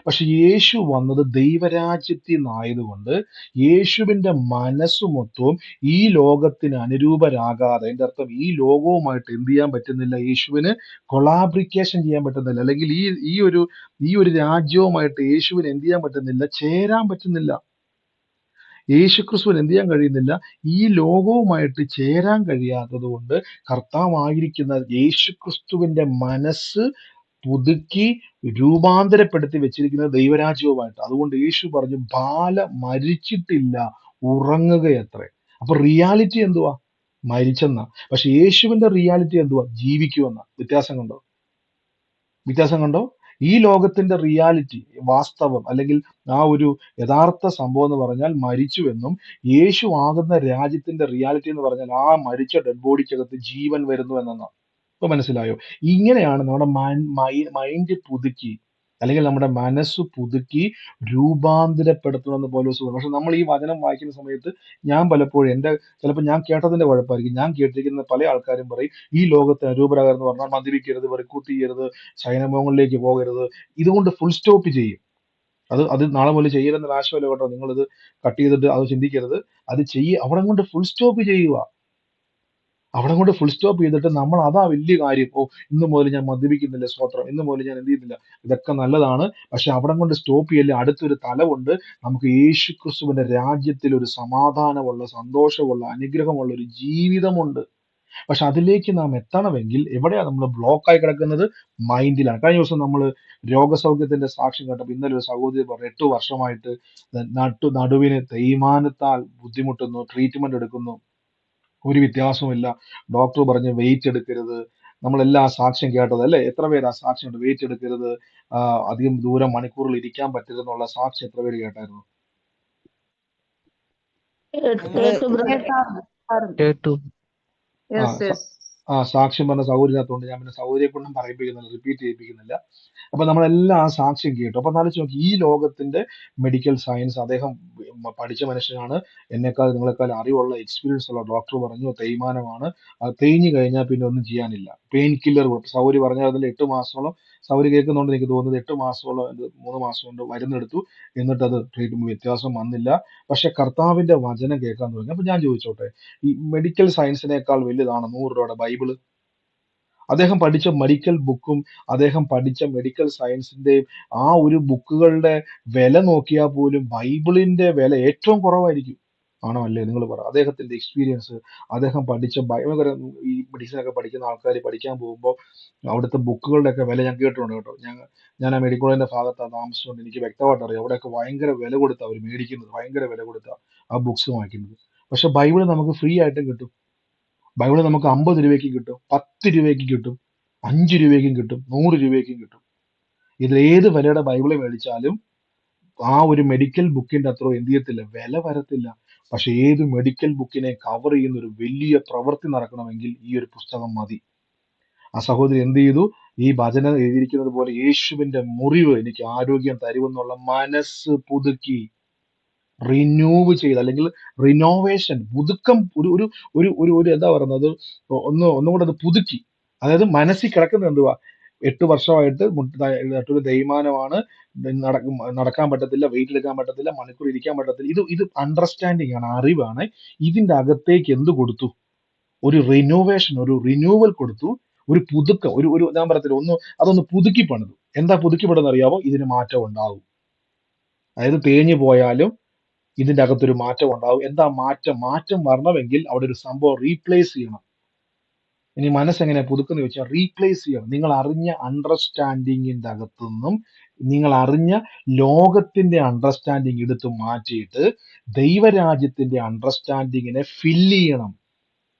പക്ഷെ യേശു വന്നത് ദൈവരാജ്യത്തിൽ നിന്നായതുകൊണ്ട് യേശുവിന്റെ മനസ്സ് മൊത്തവും ഈ ലോകത്തിന് അനുരൂപരാകാതെ, അതിന്റെ അർത്ഥം ഈ ലോകവുമായിട്ട് എന്ത് ചെയ്യാൻ പറ്റുന്നില്ല, യേശുവിന് കൊളാബ്രിക്കേഷൻ ചെയ്യാൻ പറ്റുന്നില്ല, അല്ലെങ്കിൽ ഈ ഒരു രാജ്യവുമായിട്ട് യേശുവിന് എന്ത് ചെയ്യാൻ പറ്റുന്നില്ല, ചേരാൻ പറ്റുന്നില്ല. യേശുക്രിസ്തുവിന് എന്ത് ചെയ്യാൻ കഴിയുന്നില്ല, ഈ ലോകവുമായിട്ട് ചേരാൻ കഴിയാത്തത് കൊണ്ട് കർത്താവായിരിക്കുന്ന യേശുക്രിസ്തുവിന്റെ മനസ്സ് പുതുക്കി രൂപാന്തരപ്പെടുത്തി വെച്ചിരിക്കുന്നത് ദൈവരാജ്യവുമായിട്ട്. അതുകൊണ്ട് യേശു പറഞ്ഞു, ബാല മരിച്ചിട്ടില്ല, ഉറങ്ങുകയത്രേ. അപ്പൊ റിയാലിറ്റി എന്തുവാ? മരിച്ചെന്ന. പക്ഷെ യേശുവിന്റെ റിയാലിറ്റി എന്തുവാ? ജീവിക്കുമെന്ന. വ്യത്യാസം കണ്ടോ? വ്യത്യാസം കണ്ടോ? ഈ ലോകത്തിന്റെ റിയാലിറ്റി, വാസ്തവം, അല്ലെങ്കിൽ ആ ഒരു യഥാർത്ഥ സംഭവം എന്ന് പറഞ്ഞാൽ മരിച്ചുവെന്നും, യേശു ആകുന്ന രാജ്യത്തിന്റെ റിയാലിറ്റി എന്ന് പറഞ്ഞാൽ ആ മരിച്ച ഡെഡ് ബോഡിക്കകത്ത് ജീവൻ വരുന്നു എന്നാണ്. ഇപ്പൊ മനസ്സിലായോ? ഇങ്ങനെയാണ് നമ്മുടെ മൈൻഡ് പുതുക്കി, അല്ലെങ്കിൽ നമ്മുടെ മനസ്സ് പുതുക്കി രൂപാന്തരപ്പെടുത്തണമെന്ന് പൗലോസ് പറഞ്ഞു. പക്ഷെ നമ്മൾ ഈ വചനം വായിക്കുന്ന സമയത്ത് ഞാൻ പലപ്പോഴും ചിലപ്പോൾ ഞാൻ കേട്ടതിന്റെ കുഴപ്പമായിരിക്കും, ഞാൻ കേട്ടിരിക്കുന്ന പല ആൾക്കാരും പറയും ഈ ലോകത്തെ അരൂപരാകർ എന്ന് പറഞ്ഞാൽ മദ്യപിക്കരുത്, വെറുക്കൂട്ട് ചെയ്യരുത്, ശയനഭോഗങ്ങളിലേക്ക് പോകരുത്. ഇതുകൊണ്ട് ഫുൾ സ്റ്റോപ്പ് ചെയ്യും. അത് നാളെ മുതൽ ചെയ്യരുന്ന ആശയമല്ല കേട്ടോ. നിങ്ങളിത് കട്ട് ചെയ്തിട്ട് അത് ചിന്തിക്കരുത്. അത് അവിടെ കൊണ്ട് ഫുൾ സ്റ്റോപ്പ് ചെയ്യുക. അവിടെ കൊണ്ട് ഫുൾ സ്റ്റോപ്പ് ചെയ്തിട്ട് നമ്മൾ അതാ വലിയ കാര്യം, ഇന്ന് മുതൽ ഞാൻ മദ്യപിക്കുന്നില്ല, സ്തോത്രം, ഇന്ന് മുതൽ ഞാൻ എന്ത് ചെയ്യുന്നില്ല, ഇതൊക്കെ നല്ലതാണ്. പക്ഷെ അവിടെ കൊണ്ട് സ്റ്റോപ്പ് ചെയ്യല്ലേ. അടുത്തൊരു തലമുണ്ട്. നമുക്ക് യേശു ക്രിസ്തുവിന്റെ രാജ്യത്തിൽ ഒരു സമാധാനമുള്ള, സന്തോഷമുള്ള, അനുഗ്രഹമുള്ള ഒരു ജീവിതമുണ്ട്. പക്ഷെ അതിലേക്ക് നാം എത്തണമെങ്കിൽ എവിടെയാണ് നമ്മൾ ബ്ലോക്കായി കിടക്കുന്നത്? മൈൻഡിലാണ്. കഴിഞ്ഞ ദിവസം നമ്മൾ രോഗസൗഖ്യത്തിന്റെ സാക്ഷ്യം കേട്ടപ്പോൾ ഇന്നലെ ഒരു സഹോദരി പറഞ്ഞു, 8 വർഷമായിട്ട് നടുവിന് തേയ്മാനത്താൽ ബുദ്ധിമുട്ടുന്നു, ട്രീറ്റ്മെന്റ് എടുക്കുന്നു, ഒരു വ്യത്യാസവുമില്ല. ഡോക്ടർ പറഞ്ഞ് വെയിറ്റ് എടുക്കരുത്. നമ്മളെല്ലാം ആ സാക്ഷ്യം കേട്ടത് അല്ലേ? എത്ര പേര് ആ സാക്ഷ്യം ഉണ്ട്? വെയിറ്റ് എടുക്കരുത്, അധികം ദൂരം മണിക്കൂറിൽ ഇരിക്കാൻ പറ്റരുതെന്നുള്ള സാക്ഷ്യം എത്ര പേര് കേട്ടായിരുന്നു? സാക്ഷ്യം പറഞ്ഞ സൗകര്യത്തിനകത്തുണ്ട്. ഞാൻ പിന്നെ സൗകര്യെ കൊണ്ടും പറയിപ്പിക്കുന്നില്ല, റിപ്പീറ്റ് ചെയ്യിപ്പിക്കുന്നില്ല. അപ്പൊ നമ്മളെല്ലാം ആ സാക്ഷ്യം കേട്ടു. അപ്പൊ എന്നാലും നോക്കി, ഈ ലോകത്തിന്റെ മെഡിക്കൽ സയൻസ്, അദ്ദേഹം പഠിച്ച മനുഷ്യനാണ്, എന്നെക്കാൾ നിങ്ങളെക്കാൾ അറിവുള്ള, എക്സ്പീരിയൻസ് ഉള്ള ഡോക്ടർ പറഞ്ഞു തേയ്മാനമാണ്, അത് തേഞ്ഞു കഴിഞ്ഞാൽ പിന്നെ ഒന്നും ചെയ്യാനില്ല, പെയിൻ കില്ലർ കൊടുത്തു. സൗകര്യ പറഞ്ഞാൽ അതിൽ 8 മാസത്തോളം, സൗകര്യ കേൾക്കുന്നുണ്ട് എനിക്ക് തോന്നുന്നത്, 8 മാസത്തോളം 3 മാസം കൊണ്ട് മരുന്നെടുത്തു, എന്നിട്ട് അത് ട്രീറ്റ്മെന്റ് വ്യത്യാസം വന്നില്ല. പക്ഷെ കർത്താവിന്റെ വചനം കേൾക്കാൻ തുടങ്ങി. അപ്പൊ ഞാൻ ചോദിച്ചോട്ടെ, ഈ മെഡിക്കൽ സയൻസിനേക്കാൾ വലുതാണ് 100 രൂപയുടെ ബൈബിള്? അദ്ദേഹം പഠിച്ച മെഡിക്കൽ ബുക്കും അദ്ദേഹം പഠിച്ച മെഡിക്കൽ സയൻസിന്റെയും ആ ഒരു ബുക്കുകളുടെ വില നോക്കിയാൽ പോലും ബൈബിളിന്റെ വില ഏറ്റവും കുറവായിരിക്കും. ആണോ അല്ലേ? നിങ്ങൾ പറ. അദ്ദേഹത്തിന്റെ എക്സ്പീരിയൻസ്, അദ്ദേഹം പഠിച്ച ഭയങ്കര, ഈ മെഡിസിൻ ഒക്കെ പഠിക്കുന്ന ആൾക്കാർ പഠിക്കാൻ പോകുമ്പോൾ അവിടുത്തെ ബുക്കുകളുടെ ഒക്കെ വില ഞാൻ കേട്ടിട്ടുണ്ട് കേട്ടോ. ഞാൻ ആ മെഡിക്കൽ കോളേജിന്റെ ഭാഗത്താണ് താമസിച്ചുകൊണ്ട് എനിക്ക് വ്യക്തമായിട്ട് അറിയാം. അവിടെയൊക്കെ ഭയങ്കര വില കൊടുത്താൽ അവർ മേടിക്കുന്നത്, ഭയങ്കര വില കൊടുത്താൽ ആ ബുക്സ് വാങ്ങിക്കുന്നത്. പക്ഷെ ബൈബിള് നമുക്ക് ഫ്രീ ആയിട്ടും കിട്ടും. ബൈബിള് നമുക്ക് 50 രൂപയ്ക്ക് കിട്ടും, 10 രൂപയ്ക്ക് കിട്ടും, 5 രൂപയ്ക്കും കിട്ടും, 100 രൂപയ്ക്കും കിട്ടും. ഇതിൽ ഏത് വിലയുടെ ബൈബിള് മേടിച്ചാലും ആ ഒരു മെഡിക്കൽ ബുക്കിന്റെ അത്ര എന്ത് ചെയ്യത്തില്ല, വില വരത്തില്ല. പക്ഷെ ഏത് മെഡിക്കൽ ബുക്കിനെ കവർ ചെയ്യുന്ന ഒരു വലിയ പ്രവൃത്തി നടക്കണമെങ്കിൽ ഈ ഒരു പുസ്തകം മതി. ആ സഹോദരി എന്ത് ചെയ്തു? ഈ വചനം എഴുതിയിരിക്കുന്നത് പോലെ യേശുവിന്റെ മുറിവ് എനിക്ക് ആരോഗ്യം തരുമെന്നുള്ള മനസ്സ് പുതുക്കി, റിന്യൂവ് ചെയ്ത്, അല്ലെങ്കിൽ റിനോവേഷൻ, പുതുക്കം, ഒരു ഒരു ഒരു ഒരു ഒരു എന്താ പറയുന്നത്, ഒന്നുകൂടെ അത് പുതുക്കി. അതായത് മനസ്സിൽ കിടക്കുന്നത് എന്തുവാ? 8 വർഷമായിട്ട് ഒരു തേയ്മാനമാണ്, നടക്കാൻ പറ്റത്തില്ല, വെയിറ്റ് എടുക്കാൻ പറ്റത്തില്ല, മണിക്കൂർ ഇരിക്കാൻ പറ്റത്തില്ല. ഇത് അണ്ടർസ്റ്റാൻഡിങ് ആണ്, അറിവാണ്. ഇതിന്റെ അകത്തേക്ക് എന്ത് കൊടുത്തു? ഒരു റിനോവേഷൻ, ഒരു റിന്യൂവൽ കൊടുത്തു, ഒരു പുതുക്കം, ഒരു ഞാൻ പറയത്തില്ല, അതൊന്ന് പുതുക്കി പണിതു. എന്താ പുതുക്കി പണിതെന്ന് അറിയാമോ? ഇതിന് മാറ്റം ഉണ്ടാവും. അതായത് തേഞ്ഞു പോയാലും ഇതിന്റെ അകത്തൊരു മാറ്റം ഉണ്ടാവും. എന്താ മാറ്റം? മാറ്റം വരണമെങ്കിൽ അവിടെ ഒരു സംഭവം റീപ്ലേസ് ചെയ്യണം. ഇനി മനസ്സെങ്ങനെ പുതുക്കുന്ന ചോദിച്ചാൽ റീപ്ലേസ് ചെയ്യണം. നിങ്ങൾ അറിഞ്ഞ അണ്ടർസ്റ്റാൻഡിങ്ങിന്റെ അകത്തുനിന്നും നിങ്ങൾ അറിഞ്ഞ ലോകത്തിന്റെ അണ്ടർസ്റ്റാൻഡിങ് എടുത്ത് മാറ്റിയിട്ട് ദൈവരാജ്യത്തിന്റെ അണ്ടർസ്റ്റാൻഡിങ്ങിനെ ഫില്ല് ചെയ്യണം.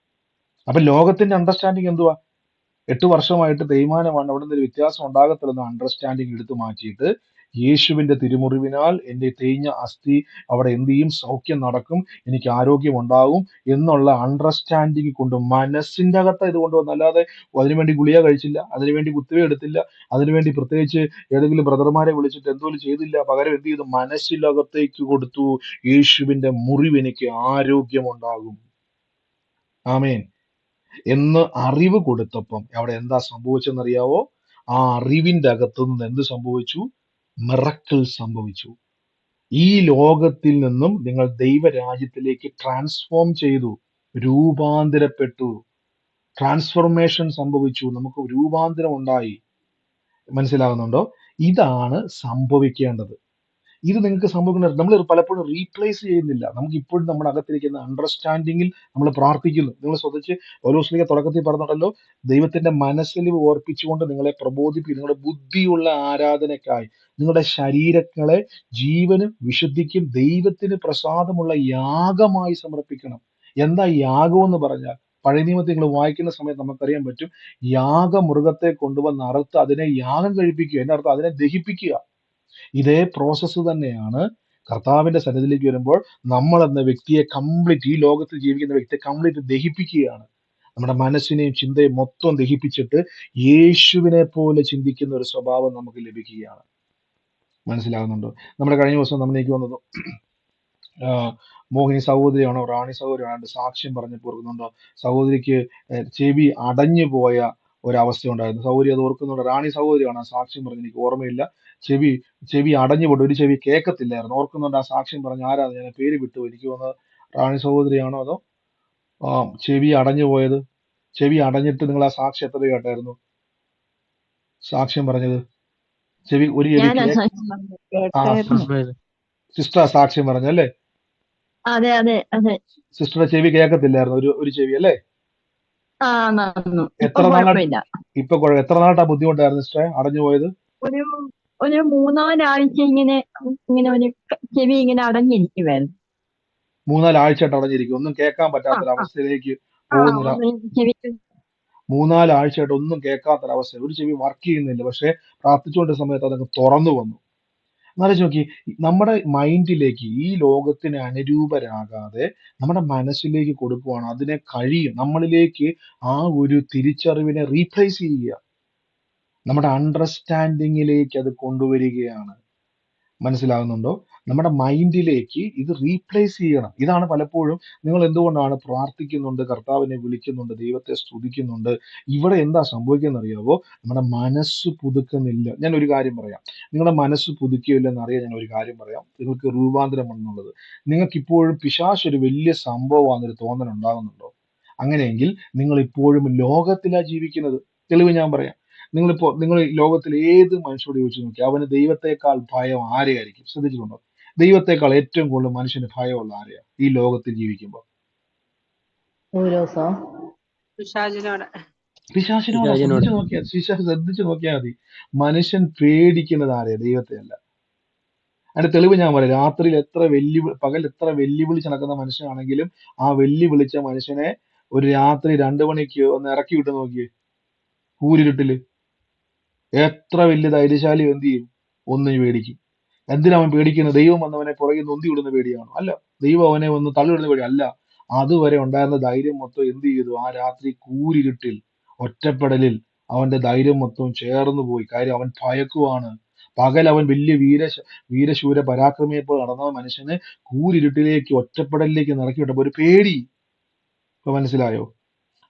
അപ്പൊ ലോകത്തിന്റെ അണ്ടർസ്റ്റാൻഡിങ് എന്തുവാ? 8 വർഷമായിട്ട് തേയ്മാനമാണ്, അവിടെ നിന്ന് ഒരു വ്യത്യാസം ഉണ്ടാകത്തില്ലെന്ന അണ്ടർസ്റ്റാൻഡിങ് എടുത്തു മാറ്റിയിട്ട് യേശുവിന്റെ തിരുമുറിവിനാൽ എന്റെ തേഞ്ഞ അസ്ഥി അവിടെ എന്ത് ചെയ്യും? സൗഖ്യം നടക്കും, എനിക്ക് ആരോഗ്യം ഉണ്ടാകും എന്നുള്ള അണ്ടർസ്റ്റാൻഡിങ് കൊണ്ട് മനസ്സിന്റെ അകത്ത് ഇത് കൊണ്ടുവന്നു. അല്ലാതെ അതിനുവേണ്ടി ഗുളിക കഴിച്ചില്ല, അതിനുവേണ്ടി കുത്തിവ എടുത്തില്ല, അതിനുവേണ്ടി പ്രത്യേകിച്ച് ഏതെങ്കിലും ബ്രദർമാരെ വിളിച്ചിട്ട് എന്തോലും ചെയ്തില്ല. പകരം എന്ത് ചെയ്തു? മനസ്സിലകത്തേക്ക് കൊടുത്തു, യേശുവിന്റെ മുറിവ് എനിക്ക് ആരോഗ്യമുണ്ടാകും, ആമേൻ എന്ന് അറിവ് കൊടുത്തപ്പം അവിടെ എന്താ സംഭവിച്ചെന്നറിയാവോ? ആ അറിവിന്റെ അകത്തുനിന്ന് എന്ത് സംഭവിച്ചു? മിറക്കിൾ സംഭവിച്ചു. ഈ ലോകത്തിൽ നിന്നും നിങ്ങൾ ദൈവരാജ്യത്തിലേക്ക് ട്രാൻസ്ഫോം ചെയ്തു, രൂപാന്തരപ്പെട്ടു, ട്രാൻസ്ഫോർമേഷൻ സംഭവിച്ചു, നമുക്ക് രൂപാന്തരം ഉണ്ടായി. മനസ്സിലാകുന്നുണ്ടോ? ഇതാണ് സംഭവിക്കേണ്ടത്. ഇത് നിങ്ങൾക്ക് സംഭവിക്കുന്നത് നമ്മൾ പലപ്പോഴും റീപ്ലേസ് ചെയ്യുന്നില്ല. നമുക്ക് ഇപ്പോഴും നമ്മുടെ അകത്തിരിക്കുന്ന അണ്ടർസ്റ്റാൻഡിങ്ങിൽ നമ്മൾ പ്രാർത്ഥിക്കുന്നു. നിങ്ങൾ ശ്രദ്ധിച്ച് പൗലോസ്ലീഹ തുടക്കത്തിൽ പറഞ്ഞല്ലോ, ദൈവത്തിന്റെ മനസ്സിൽ ഓർപ്പിച്ചുകൊണ്ട് നിങ്ങളെ പ്രബോധിപ്പിക്കും, നിങ്ങളുടെ ബുദ്ധിയുള്ള ആരാധനയ്ക്കായി നിങ്ങളുടെ ശരീരങ്ങളെ ജീവനും വിശുദ്ധിക്കും ദൈവത്തിന് പ്രസാദമുള്ള യാഗമായി സമർപ്പിക്കണം. എന്താ യാഗം എന്ന് പറഞ്ഞാൽ? പഴയ നിയമത്തിൽ നിങ്ങൾ വായിക്കുന്ന സമയത്ത് നമുക്കറിയാൻ പറ്റും, യാഗമൃഗത്തെ കൊണ്ടുവന്ന് അറുത്ത് അതിനെ യാഗം കഴിപ്പിക്കുക, എന്റെ അർത്ഥം അതിനെ ദഹിപ്പിക്കുക. ഇതേ പ്രോസസ്സ് തന്നെയാണ് കർത്താവിന്റെ സന്നിധിയിലേക്ക് വരുമ്പോൾ നമ്മൾ എന്ന വ്യക്തിയെ കംപ്ലീറ്റ്, ഈ ലോകത്തിൽ ജീവിക്കുന്ന വ്യക്തിയെ കംപ്ലീറ്റ് ദഹിപ്പിക്കുകയാണ്. നമ്മുടെ മനസ്സിനെയും ചിന്തയും മൊത്തം ദഹിപ്പിച്ചിട്ട് യേശുവിനെ പോലെ ചിന്തിക്കുന്ന ഒരു സ്വഭാവം നമുക്ക് ലഭിക്കുകയാണ്. മനസ്സിലാകുന്നുണ്ടോ? നമ്മുടെ കഴിഞ്ഞ ദിവസം നമ്മളിലേക്ക് വന്നത് മോഹിനി സഹോദരിയാണോ റാണി സഹോദരിയാണോ സാക്ഷ്യം പറഞ്ഞപ്പോൾ ഓർക്കുന്നുണ്ടോ? സഹോദരിക്ക് ചെവി അടഞ്ഞു പോയ ഒരവസ്ഥ ഉണ്ടായിരുന്നു. സഹോദരി അത് ഓർക്കുന്നുണ്ടോ? റാണി സഹോദരിയാണ് ആ സാക്ഷ്യം പറഞ്ഞ്, എനിക്ക് ഓർമ്മയില്ല. ചെവി അടഞ്ഞു പോയിട്ട് ഒരു ചെവി കേൾക്കത്തില്ലായിരുന്നു. ഓർക്കുന്നുണ്ട് ആ സാക്ഷ്യം പറഞ്ഞ ആരാ? ഞാൻ പേര് വിട്ടു. എനിക്ക് തോന്നുന്നത് റാണി സഹോദരിയാണോ അതോ ചെവി അടഞ്ഞു പോയത്? ചെവി അടഞ്ഞിട്ട് നിങ്ങൾ ആ സാക്ഷ്യം എത്ര കേട്ടായിരുന്നു സാക്ഷ്യം പറഞ്ഞത്? ചെവി ഒരു ചെവി സിസ്റ്റർ സാക്ഷ്യം പറഞ്ഞല്ലേ? അതെ അതെ അതെ. സിസ്റ്ററുടെ ചെവി കേൾക്കത്തില്ലായിരുന്നു, ഒരു ചെവി അല്ലേ? എത്ര നാളായിട്ട് ബുദ്ധിമുട്ടായിരുന്നു സിസ്റ്ററെ അടഞ്ഞു പോയത്? ഒരു 3-4 ആഴ്ച ഇങ്ങനെ ഒരു ചെവി ഇങ്ങനെ അടഞ്ഞിരിക്കുവായിരുന്നു. 3-4 ആഴ്ചയായിട്ട് അടഞ്ഞിരിക്കും, ഒന്നും കേൾക്കാൻ പറ്റാത്തൊരവസ്ഥയിലേക്ക് പോകുന്നില്ല. 3-4 ആഴ്ചയായിട്ട് ഒന്നും കേൾക്കാത്തൊരവസ്ഥ, ഒരു ചെവി വർക്ക് ചെയ്യുന്നില്ല. പക്ഷെ പ്രാർത്ഥിച്ചുകൊണ്ട സമയത്ത് അതൊക്കെ തുറന്നു വന്നു. എന്നാലും നോക്കി, നമ്മുടെ മൈൻഡിലേക്ക് ഈ ലോകത്തിന് അനുരൂപരാകാതെ നമ്മുടെ മനസ്സിലേക്ക് കൊടുക്കുവാണ്. അതിനെ കഴിയും നമ്മളിലേക്ക് ആ ഒരു തിരിച്ചറിവിനെ റീപ്ലേസ് ചെയ്യുക, നമ്മുടെ അണ്ടർസ്റ്റാൻഡിങ്ങിലേക്ക് അത് കൊണ്ടുവരികയാണ്. മനസ്സിലാകുന്നുണ്ടോ? നമ്മുടെ മൈൻഡിലേക്ക് ഇത് റീപ്ലേസ് ചെയ്യണം. ഇതാണ് പലപ്പോഴും നിങ്ങൾ എന്തുകൊണ്ടാണ് പ്രാർത്ഥിക്കുന്നുണ്ട്, കർത്താവിനെ വിളിക്കുന്നുണ്ട്, ദൈവത്തെ സ്തുതിക്കുന്നുണ്ട്, ഇവിടെ എന്താ സംഭവിക്കുന്നത് അറിയാവോ? നമ്മുടെ മനസ്സ് പുതുക്കുന്നില്ല. ഞാൻ ഒരു കാര്യം പറയാം, നിങ്ങളുടെ മനസ്സ് പുതുക്കിയില്ലെന്ന് അറിയാൻ ഞാൻ ഒരു കാര്യം പറയാം. നിങ്ങൾക്ക് രൂപാന്തരം എന്നുള്ളത് നിങ്ങൾക്ക് ഇപ്പോഴും പിശാച് ഒരു വലിയ സംഭവമാണെന്നൊരു തോന്നൽ ഉണ്ടാകുന്നുണ്ടോ? അങ്ങനെയെങ്കിൽ നിങ്ങൾ ഇപ്പോഴും ലോകത്തിലാണ് ജീവിക്കുന്നത്. തെളിവ് ഞാൻ പറയാം. നിങ്ങൾ ലോകത്തിൽ ഏത് മനുഷ്യരോട് ചോദിച്ചു നോക്കി, അവന് ദൈവത്തെക്കാൾ ഭയം ആരെയായിരിക്കും? ശ്രദ്ധിച്ചിട്ടുണ്ടോ? ദൈവത്തെക്കാൾ ഏറ്റവും കൂടുതൽ മനുഷ്യന് ഭയമുള്ള ആരെയാ ഈ ലോകത്തിൽ ജീവിക്കുമ്പോൾ? പിശാചിനോട്. ശ്രദ്ധിച്ചു നോക്കിയാൽ മതി. മനുഷ്യൻ പേടിക്കുന്നത് ആരെയാ? ദൈവത്തെ അല്ല. അതിന്റെ തെളിവ് ഞാൻ പറയാം. രാത്രിയിൽ പകൽ എത്ര വെല്ലുവിളിച്ച് നടക്കുന്ന മനുഷ്യനാണെങ്കിലും ആ വെല്ലുവിളിച്ച മനുഷ്യനെ ഒരു രാത്രി 2 മണിക്ക് ഒന്ന് ഇറക്കി വിട്ട് നോക്കിയേ, കൂരിരുട്ടില്. എത്ര വലിയ ധൈര്യശാലി എന്ത് ചെയ്യും? ഒന്നിന് പേടിക്കും. എന്തിനാ അവൻ പേടിക്കുന്നത്? ദൈവം വന്നവനെ പുറകെ നൊന്തി വിടുന്ന പേടിയാണോ? അല്ല. ദൈവം അവനെ വന്ന് തള്ളിവിടുന്ന പേടി അല്ല. അതുവരെ ഉണ്ടായിരുന്ന ധൈര്യം മൊത്തം എന്ത് ചെയ്തു? ആ രാത്രി കൂരിരുട്ടിൽ, ഒറ്റപ്പെടലിൽ അവന്റെ ധൈര്യം മൊത്തം ചേർന്ന് പോയി. കാര്യം അവൻ ഭയക്കുവാണ്. പകൽ അവൻ വലിയ വീരശൂര പരാക്രമിയപ്പോൾ നടന്ന മനുഷ്യന് കൂരിരുട്ടിലേക്ക്, ഒറ്റപ്പെടലിലേക്ക് നിറക്കി വിട്ടപ്പോ ഒരു പേടി. ഇപ്പൊ മനസ്സിലായോ?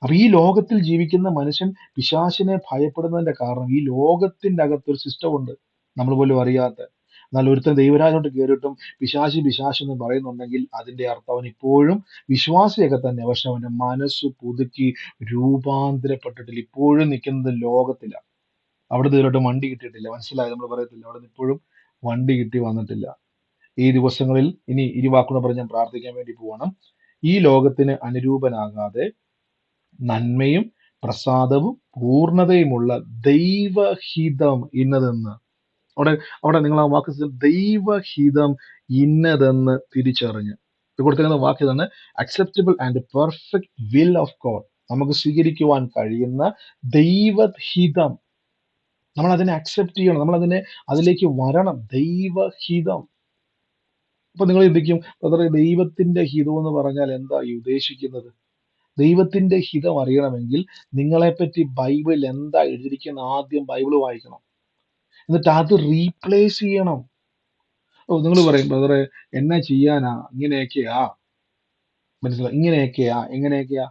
അപ്പൊ ഈ ലോകത്തിൽ ജീവിക്കുന്ന മനുഷ്യൻ പിശാചിനെ ഭയപ്പെടുന്നതിന്റെ കാരണം ഈ ലോകത്തിന്റെ അകത്തൊരു സിസ്റ്റം ഉണ്ട്, നമ്മൾ പോലും അറിയാത്ത. എന്നാൽ ഒരുത്തൻ ദൈവരാജോട്ട് കയറിയിട്ടും പിശാശ് എന്ന് പറയുന്നുണ്ടെങ്കിൽ അതിന്റെ അർത്ഥം അവൻ ഇപ്പോഴും വിശ്വാസിയൊക്കെ തന്നെ, പക്ഷെ അവന്റെ മനസ്സ് പുതുക്കി രൂപാന്തരപ്പെട്ടിട്ടില്ല, ഇപ്പോഴും നിൽക്കുന്നത് ലോകത്തിലാണ്. അവിടെ ഇതിലോട്ട് വണ്ടി കിട്ടിയിട്ടില്ല. മനസ്സിലായി? നമ്മൾ പറയത്തില്ല, അവിടെ നിന്ന് ഇപ്പോഴും വണ്ടി കിട്ടി വന്നിട്ടില്ല. ഈ ദിവസങ്ങളിൽ ഇനി ഇരുവാക്കൂടെ പറഞ്ഞ് ഞാൻ പ്രാർത്ഥിക്കാൻ വേണ്ടി പോകണം. ഈ ലോകത്തിന് അനുരൂപനാകാതെ നന്മയും പ്രസാദവും പൂർണ്ണതയുമുള്ള ദൈവഹിതം ഇന്നതെന്ന്, അവിടെ അവിടെ നിങ്ങൾ ആ വാക്ക് ശ്രദ്ധിച്ചാൽ ദൈവഹിതം ഇന്നതെന്ന് തിരിച്ചറിഞ്ഞ്, ഇത് കൊടുത്തിരിക്കുന്ന വാക്ക് ഇതാണ്, acceptable and perfect will of God. നമുക്ക് സ്വീകരിക്കുവാൻ കഴിയുന്ന ദൈവഹിതം, നമ്മൾ അതിനെ അക്സെപ്റ്റ് ചെയ്യണം, നമ്മൾ അതിലേക്ക് വരണം. ദൈവഹിതം. അപ്പൊ നിങ്ങൾ ചിന്തിക്കും, ബ്രദറെ, ദൈവത്തിന്റെ ഹിതം എന്ന് പറഞ്ഞാൽ എന്താ ഈ ഉദ്ദേശിക്കുന്നത്? ദൈവത്തിന്റെ ഹിതം അറിയണമെങ്കിൽ നിങ്ങളെപ്പറ്റി ബൈബിൾ എന്താ എഴുതിയിരിക്കുന്ന ആദ്യം ബൈബിൾ വായിക്കണം, എന്നിട്ട് അത് റീപ്ലേസ് ചെയ്യണം. ഓ, നിങ്ങൾ പറയും, ബ്രദറെ എന്നാ ചെയ്യാനാ, ഇങ്ങനെയൊക്കെയാ, മനസ്സിലായി, ഇങ്ങനെയൊക്കെയാ, എങ്ങനെയൊക്കെയാ,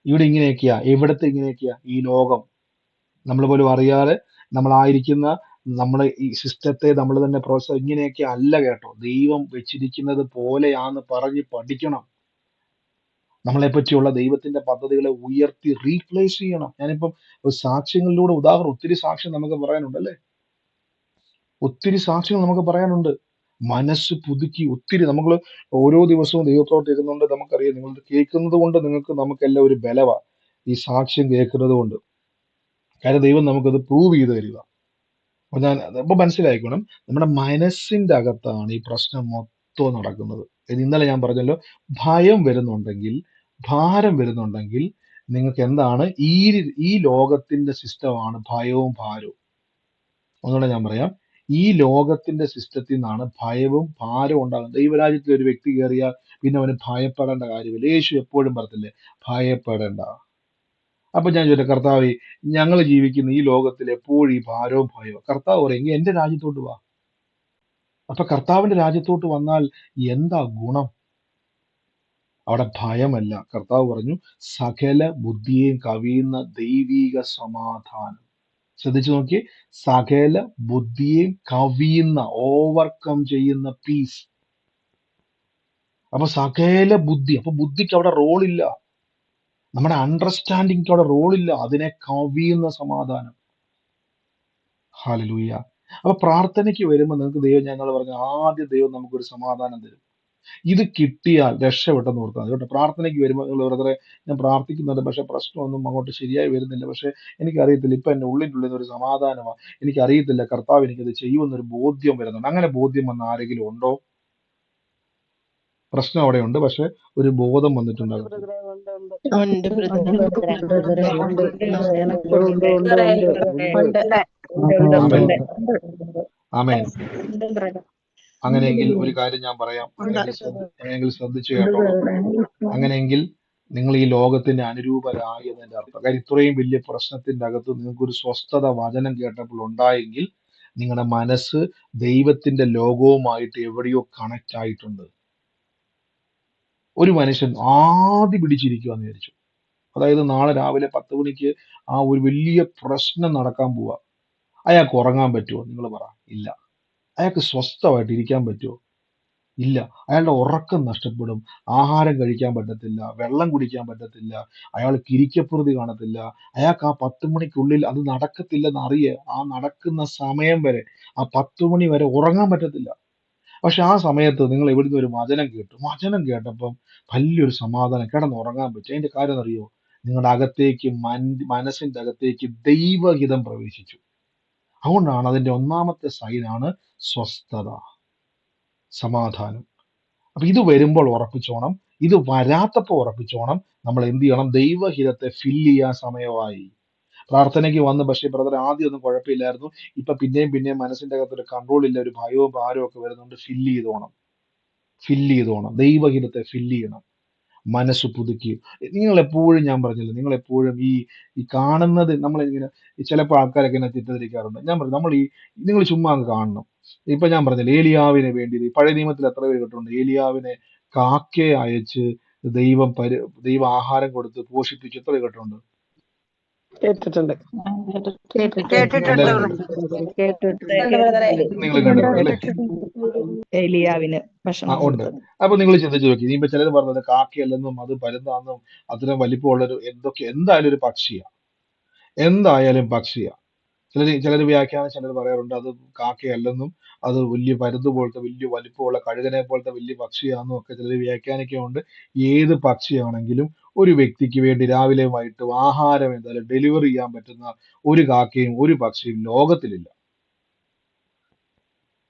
ഇവിടെ ഇങ്ങനെയൊക്കെയാ, എവിടത്തെ ഇങ്ങനെയൊക്കെയാ, ഈ ലോകം നമ്മൾ പോലും അറിയാതെ നമ്മളായിരിക്കുന്ന നമ്മളെ ഈ സിസ്റ്റത്തെ നമ്മൾ തന്നെ ഇങ്ങനെയൊക്കെ അല്ല കേട്ടോ, ദൈവം വെച്ചിരിക്കുന്നത് പോലെയാന്ന് പറഞ്ഞ് പഠിക്കണം. നമ്മളെ പറ്റിയുള്ള ദൈവത്തിന്റെ പദ്ധതികളെ ഉയർത്തി റീപ്ലേസ് ചെയ്യണം. ഞാനിപ്പം സാക്ഷ്യങ്ങളിലൂടെ ഉദാഹരണം, ഒത്തിരി സാക്ഷ്യം നമുക്ക് പറയാനുണ്ട് അല്ലേ, ഒത്തിരി സാക്ഷ്യങ്ങൾ നമുക്ക് പറയാനുണ്ട്. മനസ്സ് പുതുക്കി ഒത്തിരി നമ്മൾ ഓരോ ദിവസവും ദൈവപ്രവർത്തി കേൾക്കുന്നുണ്ട്. നമുക്കറിയാം, നിങ്ങൾ കേൾക്കുന്നത് കൊണ്ട് നമുക്കെല്ലാം ഒരു ബലവാ ഈ സാക്ഷ്യം കേൾക്കുന്നത് കൊണ്ട്. കാര്യം ദൈവം നമുക്കത് പ്രൂവ് ചെയ്ത് തരിക. അപ്പൊ അപ്പൊ മനസ്സിലായിക്കണം, നമ്മുടെ മനസ്സിന്റെ അകത്താണ് ഈ പ്രശ്നം മൊത്തം നടക്കുന്നത്. ഇന്നലെ ഞാൻ പറഞ്ഞല്ലോ, ഭയം വരുന്നുണ്ടെങ്കിൽ, ഭാരം വരുന്നുണ്ടെങ്കിൽ നിങ്ങൾക്ക് എന്താണ് ഈ ലോകത്തിന്റെ സിസ്റ്റമാണ് ഭയവും ഭാരവും. ഒന്നുകൂടെ ഞാൻ പറയാം, ഈ ലോകത്തിന്റെ സിസ്റ്റത്തിൽ നിന്നാണ് ഭയവും ഭാരവും ഉണ്ടാകുന്നത്. ദൈവരാജ്യത്തിൽ ഒരു വ്യക്തി കയറിയാൽ പിന്നെ അവന് ഭയപ്പെടേണ്ട കാര്യമില്ല. യേശു എപ്പോഴും പറയത്തില്ലേ, ഭയപ്പെടേണ്ട. അപ്പൊ ഞാൻ ചോദിച്ചു, കർത്താവ്, ഞങ്ങൾ ജീവിക്കുന്ന ഈ ലോകത്തിൽ എപ്പോഴും ഈ ഭാരവും ഭയവും. കർത്താവ് പറയും, എന്റെ രാജ്യത്തോട്ട് വാ. അപ്പൊ കർത്താവിന്റെ രാജ്യത്തോട്ട് വന്നാൽ എന്താ ഗുണം? അവിടെ ഭയമല്ല. കർത്താവ് പറഞ്ഞു, സകല ബുദ്ധിയെയും കവിയുന്ന ദൈവീക സമാധാനം. ശ്രദ്ധിച്ചു നോക്കി, സകല ബുദ്ധിയെയും കവിയുന്ന, ഓവർകം ചെയ്യുന്ന പീസ്. അപ്പൊ സകല ബുദ്ധി, അപ്പൊ ബുദ്ധിക്ക് അവിടെ റോളില്ല, നമ്മുടെ അണ്ടർസ്റ്റാൻഡിങ് അവിടെ റോളില്ല, അതിനെ കവിയുന്ന സമാധാനം. ഹല്ലേലൂയ. അപ്പൊ പ്രാർത്ഥനയ്ക്ക് വരുമ്പോൾ നിങ്ങൾക്ക് ദൈവം, ഞങ്ങൾ പറഞ്ഞു, ആദ്യം ദൈവം നമുക്കൊരു സമാധാനം തരും. ഇത് കിട്ടിയാൽ രക്ഷപ്പെട്ടെന്ന് ഓർത്താൽ കേട്ടോ. പ്രാർത്ഥനയ്ക്ക് വരുമ്പോൾ നിങ്ങൾ വെറുതെ, ഞാൻ പ്രാർത്ഥിക്കുന്നുണ്ട് പക്ഷെ പ്രശ്നമൊന്നും അങ്ങോട്ട് ശരിയായി വരുന്നില്ല, പക്ഷെ എനിക്കറിയത്തില്ല, ഇപ്പൊ എന്റെ ഉള്ളിൽ ഒരു സമാധാനമാണ്, എനിക്കറിയത്തില്ല കർത്താവ് എനിക്കത് ചെയ്യുമെന്നൊരു ബോധ്യം വരുന്നുണ്ട്. അങ്ങനെ ബോധ്യം വന്ന ആരെങ്കിലും ഉണ്ടോ? പ്രശ്നം അവിടെ ഉണ്ട്, പക്ഷെ ഒരു ബോധം വന്നിട്ടുണ്ടാകും. ഉണ്ട് ബ്രദറെ. ആമേൻ. അങ്ങനെയെങ്കിൽ ഒരു കാര്യം ഞാൻ പറയാം, അങ്ങനെയെങ്കിൽ ശ്രദ്ധിച്ചു കേട്ടോളൂ. അങ്ങനെയെങ്കിൽ നിങ്ങൾ ഈ ലോകത്തിന് അനുരൂപരായി എന്നതിന്റെ അർത്ഥം. കാര്യം ഇത്രയും വലിയ പ്രശ്നത്തിന്റെ അകത്ത് നിങ്ങൾക്കൊരു സ്വസ്ഥത വചനം കേട്ടപ്പോൾ ഉണ്ടായെങ്കിൽ നിങ്ങളുടെ മനസ്സ് ദൈവത്തിന്റെ ലോകവുമായിട്ട് എവിടെയോ കണക്ട് ആയിട്ടുണ്ട്. ഒരു മനുഷ്യൻ ആദ്യം പിടിച്ചിരിക്കുവാന്ന് വിചാരിച്ചു, അതായത് നാളെ രാവിലെ 10 മണിക്ക് ആ ഒരു വലിയ പ്രശ്നം നടക്കാൻ പോവാ, അയാൾക്ക് ഉറങ്ങാൻ പറ്റുമോ? നിങ്ങൾ പറ. ഇല്ല. അയാൾക്ക് സ്വസ്ഥമായിട്ട് ഇരിക്കാൻ പറ്റുമോ? ഇല്ല. അയാളുടെ ഉറക്കം നഷ്ടപ്പെടും, ആഹാരം കഴിക്കാൻ പറ്റത്തില്ല, വെള്ളം കുടിക്കാൻ പറ്റത്തില്ല, അയാൾക്ക് ഇരിക്കപ്പുറതി കാണത്തില്ല. അയാൾക്ക് ആ 10 മണിക്കുള്ളിൽ അത് നടക്കത്തില്ലെന്ന് ആ നടക്കുന്ന സമയം വരെ, ആ 10 മണി വരെ ഉറങ്ങാൻ പറ്റത്തില്ല. പക്ഷെ ആ സമയത്ത് നിങ്ങൾ ഇവിടുന്ന് ഒരു വചനം കേട്ടു, വചനം കേട്ടപ്പം വലിയൊരു സമാധാനം, കിടന്നുറങ്ങാൻ പറ്റും. അതിന്റെ കാര്യം എന്നറിയോ? നിങ്ങളുടെ അകത്തേക്ക്, മനസ്സിന്റെ അകത്തേക്ക് ദൈവഹിതം പ്രവേശിച്ചു. അതുകൊണ്ടാണ് അതിന്റെ ഒന്നാമത്തെ സൈനാണ് സ്വസ്ഥത, സമാധാനം. അപ്പൊ ഇത് വരുമ്പോൾ ഉറപ്പിച്ചോണം, ഇത് വരാത്തപ്പോൾ ഉറപ്പിച്ചോണം, നമ്മൾ എന്ത് ചെയ്യണം? ദൈവഹിതത്തെ ഫില്ല് ചെയ്യാൻ സമയമായി. പ്രാർത്ഥനയ്ക്ക് വന്ന്, പക്ഷേ ബ്രദർ ആദ്യം ഒന്നും കുഴപ്പമില്ലായിരുന്നു, ഇപ്പൊ പിന്നെയും മനസ്സിന്റെ അകത്തൊരു കൺട്രോൾ ഇല്ല, ഒരു ഭയവും ഭാരവും ഒക്കെ വരുന്നുണ്ട്. ഫില്ല് ചെയ്തോണം, ദൈവഹിതത്തെ ഫില്ല് ചെയ്യണം. മനസ്സ് പുതുക്കി. നിങ്ങൾ എപ്പോഴും, ഞാൻ പറഞ്ഞില്ല, നിങ്ങൾ എപ്പോഴും ഈ കാണുന്നത്, നമ്മളിങ്ങനെ ചിലപ്പോൾ ആൾക്കാരൊക്കെ എന്നെ തെറ്റിദ്ധരിക്കാറുണ്ട്. ഞാൻ പറഞ്ഞു, നിങ്ങൾ ചുമ്മാ അങ്ങ് കാണണം. ഇപ്പൊ ഞാൻ പറഞ്ഞില്ല, ഏലിയാവിനെ വേണ്ടി പഴയ നിയമത്തിൽ എത്ര പേര് കേട്ടിട്ടുണ്ട്? ഏലിയാവിനെ കാക്കയെ അയച്ച് ദൈവം ആഹാരം കൊടുത്ത് പോഷിപ്പിച്ചു, എത്ര കേട്ടിട്ടുണ്ട്? കേട്ടിട്ടുണ്ട്. കേട്ടിട്ടുണ്ട് എല്ലാരും ബ്രദറെ. കേട്ടിട്ടുണ്ട്. നിങ്ങൾ കേട്ടിട്ടുണ്ട്. കേട്ടിട്ടുണ്ട് അല്ലേ? ഏലിയാവിന് ഭക്ഷണം ഉണ്ട്. കൊടുത്തത്. അപ്പൊ നിങ്ങൾ ചിന്തിച്ചു നോക്കി, ഇനിയിപ്പോ ചിലർ പറഞ്ഞത് കാക്കയല്ലെന്നും അത് പരുന്താന്നും അത്രയും വലിപ്പമുള്ളൊരു എന്തായാലും ഒരു പക്ഷിയാ, എന്തായാലും പക്ഷിയാ. ചിലർ വ്യാഖ്യാനം ചിലർ പറയാറുണ്ട് അത് കാക്കയല്ലെന്നും അത് വലിയ പരുന്ത് പോലത്തെ വലിയ വലിപ്പമുള്ള കഴുകനെ പോലത്തെ വലിയ പക്ഷിയാണെന്നും ഒക്കെ ചിലർ വ്യാഖ്യാനിക്കുന്നുണ്ട്. ഏത് പക്ഷിയാണെങ്കിലും ഒരു വ്യക്തിക്ക് വേണ്ടി രാവിലെ വൈകിട്ടും ആഹാരം എന്തായാലും ഡെലിവറി ചെയ്യാൻ പറ്റുന്ന ഒരു കാക്കയും ഒരു പക്ഷിയും ലോകത്തിലില്ല.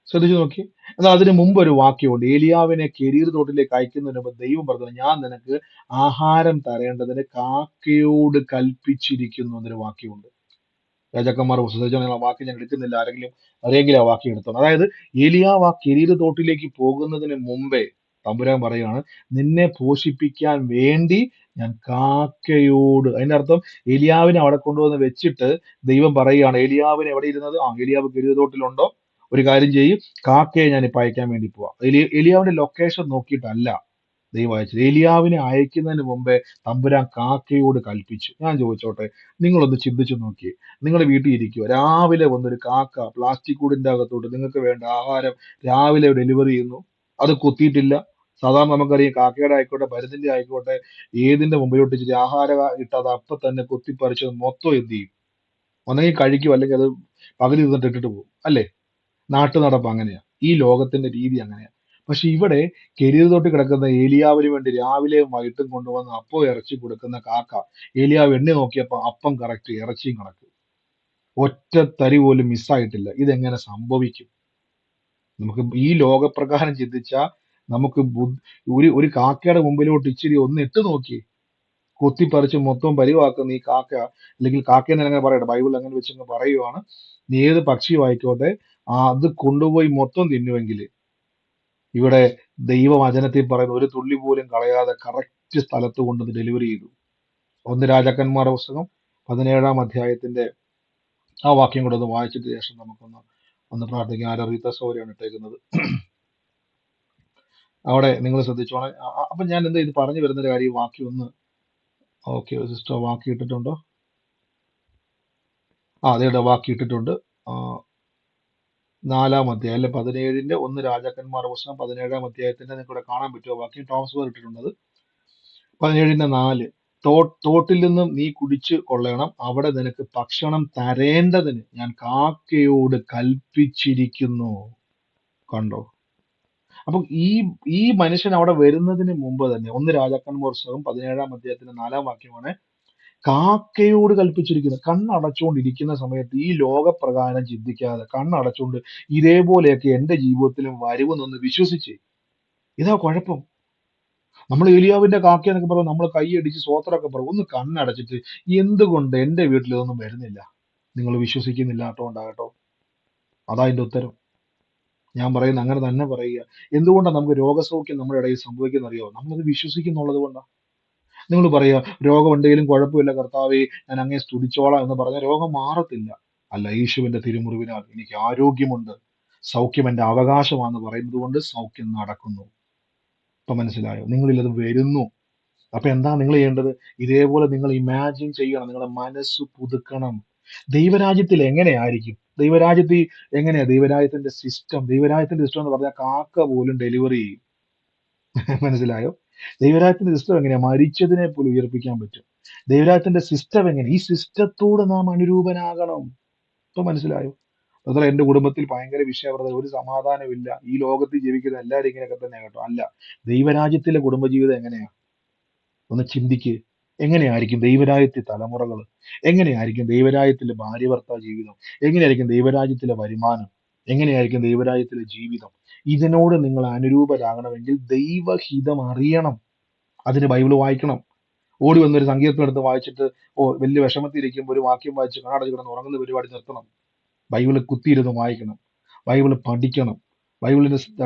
ശ്രദ്ധിച്ചു നോക്കി. എന്നാൽ അതിന് മുമ്പ് ഒരു വാക്യമുണ്ട്, ഏലിയാവിനെ കെരീർ തോട്ടിലേക്ക് അയക്കുന്നതിന് മുമ്പ് ദൈവം പറഞ്ഞു, ഞാൻ നിനക്ക് ആഹാരം തരേണ്ടതിന് കാക്കയോട് കൽപ്പിച്ചിരിക്കുന്നു എന്നൊരു വാക്യമുണ്ട്. രാജാക്കന്മാർ പുസ്തകത്തിൽ ആ വാക്യം ഞാൻ എടുക്കുന്നില്ല, ആരെങ്കിലും ആ വാക്യം എടുത്തോണം. അതായത് ഏലിയാവ് ആ കെരീർ തോട്ടിലേക്ക് പോകുന്നതിന് മുമ്പേ തമ്പുരാൻ പറയാണ്, നിന്നെ പോഷിപ്പിക്കാൻ വേണ്ടി ഞാൻ കാക്കയോട്. അതിന്റെ അർത്ഥം ഏലിയാവിനെ അവിടെ കൊണ്ടുവന്ന് വെച്ചിട്ട് ദൈവം പറയുകയാണ്, ഏലിയാവിനെ എവിടെ ഇരുന്നത്? ഏലിയാവ് കെരീർ തോട്ടിലുണ്ടോ? ഒരു കാര്യം ചെയ്യും, കാക്കയെ ഞാൻ ഇപ്പൊ അയക്കാൻ വേണ്ടി പോവാം. ഏലിയാവിന്റെ ലൊക്കേഷൻ നോക്കിയിട്ടല്ല ദൈവം അയച്ചത്. ഏലിയാവിനെ അയക്കുന്നതിന് മുമ്പേ തമ്പുരാൻ കാക്കയോട് കൽപ്പിച്ചു. ഞാൻ ചോദിച്ചോട്ടെ, നിങ്ങളൊന്ന് ചിന്തിച്ചു നോക്കിയേ. നിങ്ങൾ വീട്ടിൽ ഇരിക്കുക, രാവിലെ വന്നൊരു കാക്ക പ്ലാസ്റ്റിക് കൂടിന്റെ അകത്തോട്ട് നിങ്ങൾക്ക് വേണ്ട ആഹാരം രാവിലെ ഡെലിവറി ചെയ്യുന്നു. അത് കൊത്തിയിട്ടില്ല. സാധാരണ നമുക്കറിയാം, കാക്കയുടെ ആയിക്കോട്ടെ പരുന്തിന്റെ ആയിക്കോട്ടെ, ഏതിന്റെ മുമ്പിലോട്ട് ഇച്ചിരി ആഹാരം ഇട്ടത് അപ്പൊ തന്നെ കൊത്തിപ്പറിച്ചത് മൊത്തം എന്ത് ചെയ്യും? ഒന്നെങ്കിൽ കഴിക്കും, അല്ലെങ്കിൽ അത് പകൽ ഇരുന്നിട്ട് ഇട്ടിട്ട് പോകും, അല്ലേ? നാട്ടു നടപ്പ് അങ്ങനെയാ, ഈ ലോകത്തിന്റെ രീതി അങ്ങനെയാ. പക്ഷെ ഇവിടെ കെരീർ തൊട്ട് കിടക്കുന്ന ഏലിയാവിന് വേണ്ടി രാവിലെയും വൈകിട്ടും കൊണ്ടുവന്ന് അപ്പം ഇറച്ചി കൊടുക്കുന്ന കാക്ക, ഏലിയാവ് എണ്ണി നോക്കിയപ്പോ അപ്പം കറക്റ്റ്, ഇറച്ചിയും കണക്ക്, ഒറ്റ തരി പോലും മിസ്സായിട്ടില്ല. ഇതെങ്ങനെ സംഭവിക്കും? നമുക്ക് ഈ ലോകപ്രകാരം ചിന്തിച്ചാൽ നമുക്ക് ഒരു കാക്കയുടെ മുമ്പിലോട്ട് ഇച്ചിരി ഒന്ന് ഇട്ട് നോക്കി, കൊത്തിപ്പറിച്ച് മൊത്തം പരിവാക്കുന്ന ഈ കാക്ക, അല്ലെങ്കിൽ കാക്കയെന്ന് അങ്ങനെ പറയട്ടെ, ബൈബിൾ അങ്ങനെ വെച്ചങ്ങ് പറയുവാണ്, നീ ഏത് പക്ഷിയും ആയിക്കോട്ടെ അത് കൊണ്ടുപോയി മൊത്തം തിന്നുമെങ്കിൽ ഇവിടെ ദൈവവചനത്തിൽ പറയുന്ന ഒരു തുള്ളി പോലും കളയാതെ കറക്റ്റ് സ്ഥലത്ത് കൊണ്ടുവന്ന് ഡെലിവറി ചെയ്തു. 1 രാജാക്കന്മാരുടെ പുസ്തകം 17-ാം അധ്യായത്തിന്റെ ആ വാക്യം കൂടെ ഒന്ന് വായിച്ചിട്ട് ശേഷം ഒന്ന് പ്രാർത്ഥിക്കാം. ആരറിയത്ത സൗകര്യമാണ് ഇട്ടേക്കുന്നത്. അവിടെ നിങ്ങൾ ശ്രദ്ധിച്ചോളെ. അപ്പൊ ഞാൻ എന്താ ഇത് പറഞ്ഞു വരുന്ന ഒരു കാര്യം, വാക്യം ഒന്ന് ഓക്കെ സിസ്റ്റർ വാക്യം ഇട്ടിട്ടുണ്ടോ? അതേടെ വാക്യം ഇട്ടിട്ടുണ്ട്. 4-ാം അധ്യായം അല്ലെ, 17-ന്റെ 1 രാജാക്കന്മാരുടെ പുസ്തകം 17-ാം അധ്യായത്തിന്റെ നിങ്ങൾക്ക് കാണാൻ പറ്റുമോ വാക്യം? ടോമസ് വേർ ഇട്ടിട്ടുള്ളത് 17-ന്റെ 4. തോട്ടിൽ നിന്നും നീ കുടിച്ചു കൊള്ളണം, അവിടെ നിനക്ക് ഭക്ഷണം തരേണ്ടതിന് ഞാൻ കാക്കയോട് കൽപ്പിച്ചിരിക്കുന്നു. കണ്ടോ? അപ്പൊ ഈ മനുഷ്യൻ അവിടെ വരുന്നതിന് മുമ്പ് തന്നെ 1 രാജാക്കന്മാരുടെ പുസ്തകം 17-ാം അധ്യായത്തിന്റെ 4-ാം വാക്യമാണ് കാക്കയോട് കൽപ്പിച്ചിരിക്കുന്നത്. കണ്ണടച്ചുകൊണ്ടിരിക്കുന്ന സമയത്ത് ഈ ലോകപ്രകാരം ചിന്തിക്കാതെ കണ്ണടച്ചുകൊണ്ട് ഇതേപോലെയൊക്കെ എന്റെ ജീവിതത്തിലും വരുമെന്നൊന്ന് വിശ്വസിച്ചേ. ഇതാ കുഴപ്പം. നമ്മൾ ഏലിയാവിന്റെ കാക്ക എന്നൊക്കെ പറയുമ്പോൾ നമ്മൾ കൈയടിച്ച് സ്വോത്രമൊക്കെ പറയും. ഒന്ന് കണ്ണടച്ചിട്ട് എന്തുകൊണ്ട് എന്റെ വീട്ടിൽ ഇതൊന്നും വരുന്നില്ല? നിങ്ങൾ വിശ്വസിക്കുന്നില്ല കേട്ടോ. അതാ അതിന്റെ ഉത്തരം. ഞാൻ പറയുന്നത് അങ്ങനെ തന്നെ പറയുക. എന്തുകൊണ്ടാണ് നമുക്ക് രോഗസൗഖ്യം നമ്മുടെ ഇടയിൽ സംഭവിക്കുന്ന അറിയോ? നമ്മളത് വിശ്വസിക്കുന്നുള്ളത് കൊണ്ടാണ്. നിങ്ങൾ പറയുക, രോഗം ഉണ്ടെങ്കിലും കുഴപ്പമില്ല കർത്താവേ, ഞാൻ അങ്ങേ സ്തുതിച്ചോളാം എന്ന് പറഞ്ഞാൽ രോഗം മാറത്തില്ല. അല്ല, യേശുവിന്റെ തിരുമുറിവിനാൽ എനിക്ക് ആരോഗ്യമുണ്ട്, സൗഖ്യം എന്റെ അവകാശമാണെന്ന് പറയുന്നത് കൊണ്ട് സൗഖ്യം നടക്കുന്നു. ഇപ്പൊ മനസ്സിലായോ? നിങ്ങളിൽ അത് വരുന്നു. അപ്പൊ എന്താ നിങ്ങൾ ചെയ്യേണ്ടത്? ഇതേപോലെ നിങ്ങൾ ഇമാജിൻ ചെയ്യണം, നിങ്ങളുടെ മനസ്സ് പുതുക്കണം. ദൈവരാജ്യത്തിൽ എങ്ങനെയായിരിക്കും? ദൈവരാജ്യത്തിൽ എങ്ങനെയാ? ദൈവരാജ്യത്തിന്റെ സിസ്റ്റം എന്ന് പറഞ്ഞാൽ കാക്ക പോലും ഡെലിവറി ചെയ്യും. മനസ്സിലായോ? ദൈവരാജ്യത്തിന്റെ സിസ്റ്റം എങ്ങനെയാ? മരിച്ചതിനെ പോലും ഉയർപ്പിക്കാൻ പറ്റും. ദൈവരാജ്യത്തിന്റെ സിസ്റ്റം എങ്ങനെ? ഈ സിസ്റ്റത്തോട് നാം അനുരൂപനാകണം. ഇപ്പൊ മനസ്സിലായോ? അതുപോലെ എന്റെ കുടുംബത്തിൽ ഭയങ്കര വിഷയപ്രദം, ഒരു സമാധാനമില്ല, ഈ ലോകത്തിൽ ജീവിക്കുന്ന എല്ലാവരും ഇങ്ങനെയൊക്കെ തന്നെ കേട്ടോ. അല്ല, ദൈവരാജ്യത്തിലെ കുടുംബജീവിതം എങ്ങനെയാ? ഒന്ന് ചിന്തിക്ക്. എങ്ങനെയായിരിക്കും ദൈവരാജ്യത്തിലെ തലമുറകൾ? എങ്ങനെയായിരിക്കും ദൈവരാജ്യത്തിലെ ഭാര്യ ഭർത്താവ് ജീവിതം? എങ്ങനെയായിരിക്കും ദൈവരാജ്യത്തിലെ വരുമാനം? എങ്ങനെയായിരിക്കും ദൈവരാജ്യത്തിലെ ജീവിതം? ഇതിനോട് നിങ്ങൾ അനുരൂപരാകണമെങ്കിൽ ദൈവഹിതം അറിയണം. അതിന് ബൈബിൾ വായിക്കണം. ഓടി വന്നൊരു സങ്കീർത്തനം എടുത്ത് വായിച്ചിട്ട് വലിയ വിഷമത്തിൽ ഇരിക്കുമ്പോൾ ഒരു വാക്യം വായിച്ച് കണ്ണടച്ച് കിടന്ന് ഉറങ്ങുന്ന പരിപാടി നിർത്തണം. ബൈബിള് കുത്തിയിരുന്ന് വായിക്കണം, ബൈബിള് പഠിക്കണം, ബൈബിളിന്റെ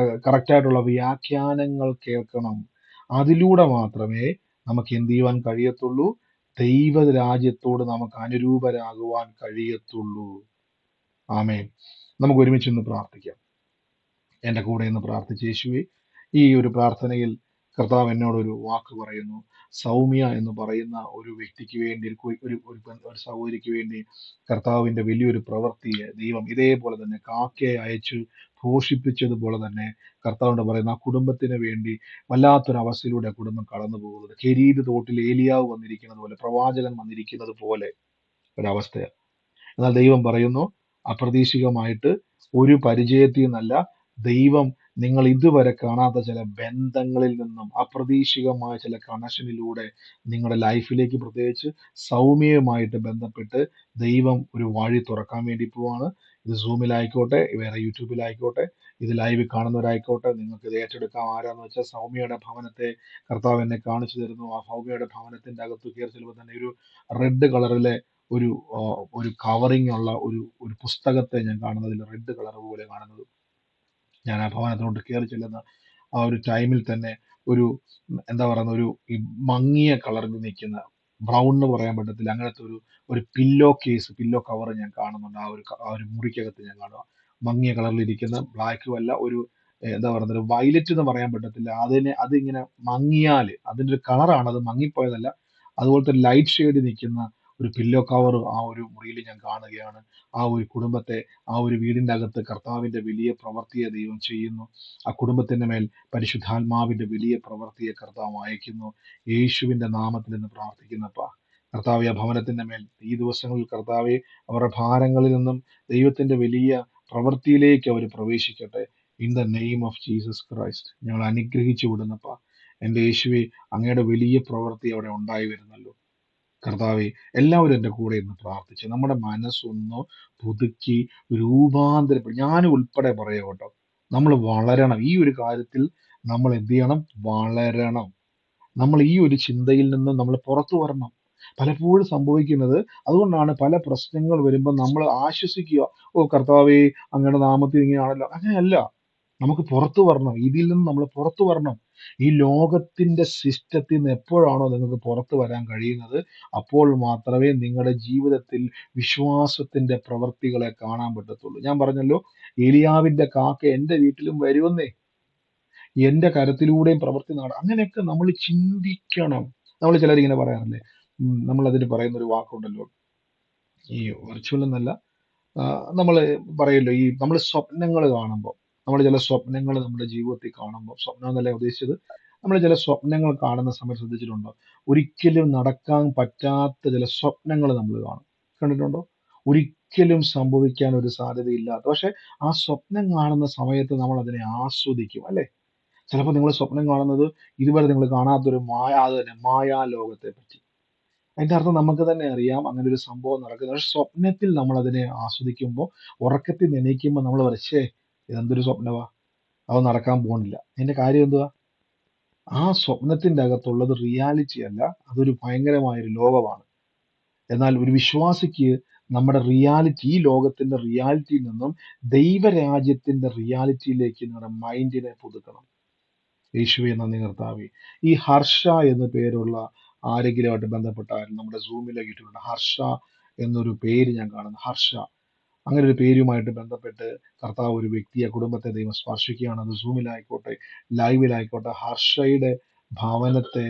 കറക്റ്റായിട്ടുള്ള വ്യാഖ്യാനങ്ങൾ കേൾക്കണം. അതിലൂടെ മാത്രമേ നമുക്ക് എന്ത് ചെയ്യുവാൻ കഴിയത്തുള്ളൂ? ദൈവരാജ്യത്തോട് നമുക്ക് അനുരൂപരാകുവാൻ കഴിയത്തുള്ളൂ. ആമേൻ. നമുക്ക് ഒരുമിച്ച് ഇന്ന് പ്രാർത്ഥിക്കാം. എന്റെ കൂടെ ഇന്ന് പ്രാർത്ഥിച്ച യേശുവേ, ഈ ഒരു പ്രാർത്ഥനയിൽ കർത്താവ് എന്നോട് ഒരു വാക്ക് പറയുന്നു. സൗമ്യ എന്ന് പറയുന്ന ഒരു വ്യക്തിക്ക് വേണ്ടി, ഒരു സഹോദരിക്ക് വേണ്ടി കർത്താവിന്റെ വലിയൊരു പ്രവൃത്തിയെ ദൈവം ഇതേപോലെ തന്നെ കാക്കയെ അയച്ചു പോഷിപ്പിച്ചതുപോലെ തന്നെ കർത്താവിനോട് പറയുന്ന ആ കുടുംബത്തിന് വേണ്ടി വല്ലാത്തൊരു അവസ്ഥയിലൂടെ ആ കുടുംബം കടന്നു പോകുന്നത്. കെരീത് തോട്ടിൽ ഏലിയാവ് വന്നിരിക്കുന്നത് പോലെ, പ്രവാചകൻ വന്നിരിക്കുന്നത് പോലെ ഒരവസ്ഥയാണ്. എന്നാൽ ദൈവം പറയുന്നു, അപ്രതീക്ഷിതമായിട്ട് ഒരു പരിചയത്തിൽ നിന്നല്ല, ദൈവം നിങ്ങൾ ഇതുവരെ കാണാത്ത ചില ബന്ധങ്ങളിൽ നിന്നും അപ്രതീക്ഷിതമായ ചില കണക്ഷനിലൂടെ നിങ്ങളുടെ ലൈഫിലേക്ക്, പ്രത്യേകിച്ച് സൗമ്യവുമായിട്ട് ബന്ധപ്പെട്ട് ദൈവം ഒരു വഴി തുറക്കാൻ വേണ്ടി പോവാണ്. ഇത് സൂമിലായിക്കോട്ടെ, വേറെ യൂട്യൂബിലായിക്കോട്ടെ, ഇത് ലൈവ് കാണുന്നവരായിക്കോട്ടെ, നിങ്ങൾക്ക് ഇത് ഏറ്റെടുക്കാം. ആരാന്ന് വെച്ചാൽ സൗമ്യയുടെ ഭവനത്തെ കർത്താവ് എന്നെ കാണിച്ചു തരുന്നു. ആ സൗമ്യയുടെ ഭവനത്തിന്റെ അകത്ത് കയറി ചെല്ലുമ്പോൾ തന്നെ ഒരു റെഡ് കളറിലെ ഒരു ഒരു കവറിങ് ഉള്ള ഒരു പുസ്തകത്തെ ഞാൻ കാണുന്നതിൽ റെഡ് കളർ പോലെ കാണുന്നത്. ഞാൻ ആ ഭവനത്തിലോട്ട് കയറി ചെല്ലുന്ന ആ ഒരു ടൈമിൽ തന്നെ ഒരു എന്താ പറയുന്ന ഈ മങ്ങിയ കളറിൽ നിൽക്കുന്ന, ബ്രൗൺ എന്ന് പറയാൻ പറ്റത്തില്ല, അങ്ങനത്തെ ഒരു പില്ലോ കവർ ഞാൻ കാണുന്നുണ്ട്. ആ ഒരു മുറിക്കകത്ത് ഞാൻ കാണുക. മങ്ങിയ കളറിൽ ഇരിക്കുന്ന, ബ്ലാക്കും അല്ല, എന്താ പറയുന്നത്, വയലറ്റ് എന്ന് പറയാൻ പറ്റത്തില്ല, അതിങ്ങനെ മങ്ങിയാൽ അതിൻ്റെ ഒരു കളറാണ്, അത് മങ്ങിപ്പോയതല്ല, അതുപോലത്തെ ലൈറ്റ് ഷെയ്ഡ് നിൽക്കുന്ന ഒരു പില്ലോ കവർ ആ ഒരു മുറിയിൽ ഞാൻ കാണുകയാണ്. ആ ഒരു കുടുംബത്തെ, ആ ഒരു വീടിൻ്റെ അകത്ത് കർത്താവിന്റെ വലിയ പ്രവൃത്തിയെ ദൈവം ചെയ്യുന്നു. ആ കുടുംബത്തിന്റെ മേൽ പരിശുദ്ധാത്മാവിന്റെ വലിയ പ്രവൃത്തിയെ കർത്താവ് അയക്കുന്നു. യേശുവിന്റെ നാമത്തിൽ നിന്ന് പ്രാർത്ഥിക്കുന്നപ്പാ, കർത്താവ് ആ ഭവനത്തിന്റെ മേൽ ഈ ദിവസങ്ങളിൽ കർത്താവെ അവരുടെ ഭാരങ്ങളിൽ നിന്നും ദൈവത്തിന്റെ വലിയ പ്രവൃത്തിയിലേക്ക് അവർ പ്രവേശിക്കട്ടെ. In the name of Jesus Christ ഞങ്ങൾ അനുഗ്രഹിച്ചു വിടുന്നപ്പാ. എൻ്റെ യേശുവെ, അങ്ങയുടെ വലിയ പ്രവൃത്തി അവിടെ ഉണ്ടായി വരുന്നല്ലോ കർത്താവെ. എല്ലാവരും എൻ്റെ കൂടെ ഇന്ന് പ്രാർത്ഥിച്ച് നമ്മുടെ മനസ്സൊന്ന് പുതുക്കി രൂപാന്തരപ്പെടും. ഞാൻ ഉൾപ്പെടെ പറയാം കേട്ടോ, നമ്മൾ വളരണം. ഈ ഒരു കാര്യത്തിൽ നമ്മൾ എന്ത് ചെയ്യണം? വളരണം. നമ്മൾ ഈ ഒരു ചിന്തയിൽ നിന്ന് നമ്മൾ പുറത്തു വരണം. പലപ്പോഴും സംഭവിക്കുന്നത് അതുകൊണ്ടാണ്, പല പ്രശ്നങ്ങൾ വരുമ്പോൾ നമ്മൾ ആശ്വസിക്കുക, ഓ കർത്താവേ അങ്ങയുടെ നാമത്തിൽ ഇങ്ങനെയാണല്ലോ. അങ്ങനെയല്ല, നമുക്ക് പുറത്തു വരണം. ഇതിൽ നിന്ന് നമ്മൾ പുറത്തു വരണം. ഈ ലോകത്തിന്റെ സിസ്റ്റത്തിൽ നിന്ന് എപ്പോഴാണോ നിങ്ങൾക്ക് പുറത്തു വരാൻ കഴിയുന്നത്, അപ്പോൾ മാത്രമേ നിങ്ങളുടെ ജീവിതത്തിൽ വിശ്വാസത്തിന്റെ പ്രവൃത്തികളെ കാണാൻ പറ്റത്തുള്ളൂ. ഞാൻ പറഞ്ഞല്ലോ, ഏലിയാവിന്റെ കാക്ക എൻ്റെ വീട്ടിലും വരുമെന്നേ, എൻ്റെ കരത്തിലൂടെയും പ്രവൃത്തി അങ്ങനെയൊക്കെ നമ്മൾ ചിന്തിക്കണം. നമ്മൾ ചിലരിങ്ങനെ പറയാറില്ലേ, നമ്മൾ അതിന് പറയുന്ന ഒരു വാക്കുണ്ടല്ലോ, ഈ വെർച്വൽ എന്നല്ല, നമ്മൾ പറയല്ലോ, ഈ നമ്മൾ സ്വപ്നങ്ങൾ കാണുമ്പോൾ, നമ്മൾ ചില സ്വപ്നങ്ങൾ നമ്മുടെ ജീവിതത്തിൽ കാണുമ്പോൾ, സ്വപ്നം എന്നല്ല ഉദ്ദേശിച്ചത്, നമ്മൾ ചില സ്വപ്നങ്ങൾ കാണുന്ന സമയത്ത് ശ്രദ്ധിച്ചിട്ടുണ്ടോ, ഒരിക്കലും നടക്കാൻ പറ്റാത്ത ചില സ്വപ്നങ്ങൾ നമ്മൾ കാണും. കണ്ടിട്ടുണ്ടോ? ഒരിക്കലും സംഭവിക്കാൻ ഒരു സാധ്യതയില്ലാത്ത, പക്ഷെ ആ സ്വപ്നം കാണുന്ന സമയത്ത് നമ്മൾ അതിനെ ആസ്വദിക്കും, അല്ലെ? ചിലപ്പോൾ നിങ്ങൾ സ്വപ്നം കാണുന്നത് ഇതുവരെ നിങ്ങൾ കാണാത്തൊരു മായാലോകത്തെ പറ്റി. അതിന്റെ അർത്ഥം നമുക്ക് തന്നെ അറിയാം അങ്ങനെ ഒരു സംഭവം നടക്കുന്നത്. പക്ഷെ സ്വപ്നത്തിൽ നമ്മൾ അതിനെ ആസ്വദിക്കുമ്പോൾ, ഉറക്കത്തിൽ എണീക്കുമ്പോൾ നമ്മൾ വരച്ചേ ഇതെന്തൊരു സ്വപ്നവാ, അത് നടക്കാൻ പോകുന്നില്ല. അതിന്റെ കാര്യം എന്തുവാ? ആ സ്വപ്നത്തിന്റെ അകത്തുള്ളത് റിയാലിറ്റി അല്ല, അതൊരു ഭയങ്കരമായൊരു ലോകമാണ്. എന്നാൽ ഒരു വിശ്വാസിക്ക് നമ്മുടെ റിയാലിറ്റി, ഈ ലോകത്തിന്റെ റിയാലിറ്റിയിൽ നിന്നും ദൈവരാജ്യത്തിന്റെ റിയാലിറ്റിയിലേക്ക് നിങ്ങളുടെ മൈൻഡിനെ പുതുക്കണം. യേശുവെ നന്ദി കർത്താവേ. ഈ ഹർഷ എന്ന പേരുള്ള ആരെങ്കിലുമായിട്ട് ബന്ധപ്പെട്ടാൽ നമ്മുടെ സൂമിലെ കിട്ടിയിട്ടുണ്ട്. ഹർഷ എന്നൊരു പേര് ഞാൻ കാണുന്നു. ഹർഷ, അങ്ങനെ ഒരു പേരുമായിട്ട് ബന്ധപ്പെട്ട് കർത്താവ് ഒരു വ്യക്തിയെ, കുടുംബത്തെ ദൈവം സ്പർശിക്കുകയാണ്. അത് സൂമിലായിക്കോട്ടെ, ലൈവിലായിക്കോട്ടെ, ഹർഷയുടെ ഭവനത്തെ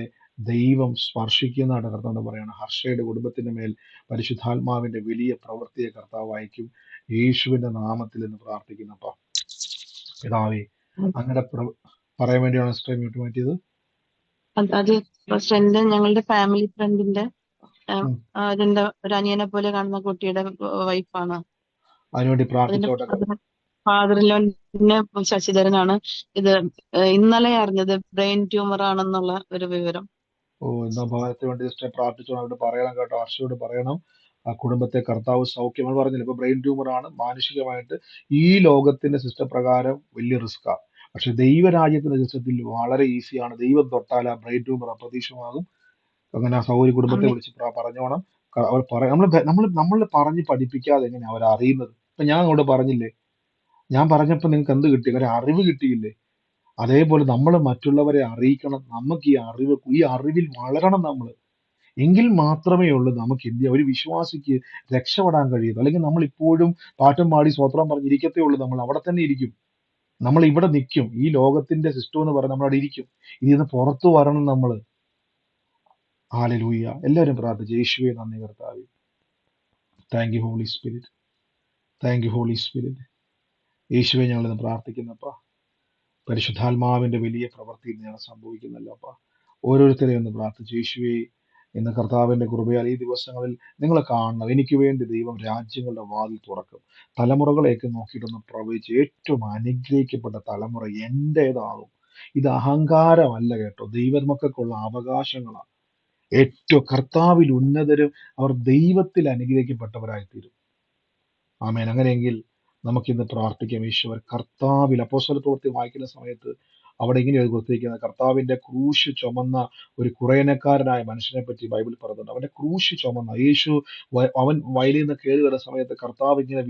ദൈവം സ്പർശിക്കുന്നതായിട്ട് കർത്താവ് പറയാണ്. ഹർഷയുടെ കുടുംബത്തിന്റെ മേൽ പരിശുദ്ധാത്മാവിന്റെ വലിയ പ്രവൃത്തിയെ കർത്താവ് അയക്കും. യേശുവിന്റെ നാമത്തിൽ എന്ന് പ്രാർത്ഥിക്കുന്നപ്പ പിതാവേ, അങ്ങനെ പറയാൻ വേണ്ടിയാണ് സിസ്റ്റർ മ്യൂട്ട് മാറ്റിയത്. അത് ഫ്രണ്ട്, ഞങ്ങളുടെ ഫാമിലി ഫ്രണ്ടിന്റെ അതിന്റെ ഒരു അനിയനെ പോലെ കാണുന്ന കുട്ടിയുടെ വൈഫാണ്. അതിനുവേണ്ടി പ്രാർത്ഥിച്ചോട്ടെ. ഫാദറിലോന്റെ ശശിധരനാണ്. ഇത് ഇന്നലെ അറിഞ്ഞത് ബ്രെയിൻ ട്യൂമർ ആണെന്നുള്ള ഒരു വിവരം. എന്നാ ഭവനത്തിന് വേണ്ടി സിസ്റ്റർ പ്രാർത്ഥിച്ചോണം. അവിടെ പറയണം കേട്ടോ, ഹർഷയോട് പറയണം. ആ കുടുംബത്തെ കർത്താവ് സൗഖ്യം. നമ്മൾ പറഞ്ഞില്ല, ഇപ്പൊ ബ്രെയിൻ ട്യൂമർ ആണ്. മാനുഷികമായിട്ട് ഈ ലോകത്തിന്റെ സിസ്റ്റം പ്രകാരം വലിയ റിസ്ക്കാണ്. പക്ഷെ ദൈവരാജ്യത്തിന്റെ സിസ്റ്റത്തിൽ വളരെ ഈസിയാണ്. ദൈവം തൊട്ടാൽ ആ ബ്രെയിൻ ട്യൂമർ അപ്രതീക്ഷിതമാകും. അങ്ങനെ ആ സൗകര്യ കുടുംബത്തെ വിളിച്ച് പറഞ്ഞോണം. അവർ നമ്മൾ പറഞ്ഞ് പഠിപ്പിക്കാതെ എങ്ങനെ അവർ അറിയുന്നത്? ഇപ്പൊ ഞാൻ അങ്ങോട്ട് പറഞ്ഞില്ലേ, ഞാൻ പറഞ്ഞപ്പോൾ നിങ്ങൾക്ക് എന്ത് കിട്ടി? ഒരു അറിവ് കിട്ടിയില്ലേ? അതേപോലെ നമ്മൾ മറ്റുള്ളവരെ അറിയിക്കണം. നമുക്ക് ഈ അറിവിൽ വളരണം നമ്മൾ. എങ്കിൽ മാത്രമേ ഉള്ളൂ നമുക്ക് ഇന്ത്യ ഒരു വിശ്വാസിക്ക് രക്ഷപ്പെടാൻ കഴിയുള്ളൂ. അല്ലെങ്കിൽ നമ്മൾ ഇപ്പോഴും പാട്ടും പാടി സ്വത്രം പറഞ്ഞിരിക്കത്തേ ഉള്ളൂ. നമ്മൾ അവിടെ തന്നെ ഇരിക്കും. നമ്മൾ ഇവിടെ നിൽക്കും, ഈ ലോകത്തിന്റെ സിസ്റ്റം എന്ന് പറഞ്ഞ് നമ്മൾ അവിടെ ഇരിക്കും. ഇതിന്ന് പുറത്തു വരണം നമ്മൾ. ഹല്ലേലൂയ. എല്ലാവരും പ്രാർത്ഥിച്ചു. യേശുവേ നന്ദി കർത്താവേ. Thank you Holy Spirit. Thank you Holy Spirit. യേശുവെ ഞങ്ങൾ ഇന്ന് പ്രാർത്ഥിക്കുന്നപ്പാ, പരിശുദ്ധാത്മാവിന്റെ വലിയ പ്രവൃത്തി ഞങ്ങൾ സംഭവിക്കുന്നല്ലപ്പാ. ഓരോരുത്തരെയും ഒന്ന് പ്രാർത്ഥിച്ചു. യേശുവേ, ഇന്ന് കർത്താവിന്റെ കൃപയാൽ ഈ ദിവസങ്ങളിൽ നിങ്ങളെ കാണണം. എനിക്ക് വേണ്ടി ദൈവം രാജ്യങ്ങളുടെ വാതിൽ തുറക്കും. തലമുറകളെയൊക്കെ നോക്കിയിട്ടൊന്ന് പ്രവചിച്ച്, ഏറ്റവും അനുഗ്രഹിക്കപ്പെട്ട തലമുറ എന്റേതാകും. ഇത് അഹങ്കാരമല്ല കേട്ടോ, ദൈവമക്കൾക്കുള്ള അവകാശങ്ങളാണ്. ഏറ്റവും കർത്താവിൽ ഉന്നതരും അവർ ദൈവത്തിൽ അനുഗ്രഹിക്കപ്പെട്ടവരായിത്തീരും. ആമേൻ. അങ്ങനെയെങ്കിൽ നമുക്കിന്ന് പ്രാർത്ഥിക്കാം. ഈശ്വർ കർത്താവിൽ, അപ്പോസ്തല പ്രവൃത്തി വായിക്കുന്ന സമയത്ത് അവിടെ ഇങ്ങനെ കൊടുത്തിരിക്കുന്നത്, കർത്താവിന്റെ ക്രൂശ് ചുമന്ന ഒരു കുറേനക്കാരനായ മനുഷ്യനെ പറ്റി ബൈബിൾ പറയുന്നുണ്ട്. അവന്റെ ക്രൂശ് ചുമന്ന യേശു അവൻ വയലിൽ നിന്ന് കയറി വരുന്ന സമയത്ത് കർത്താവ് ഇങ്ങനെ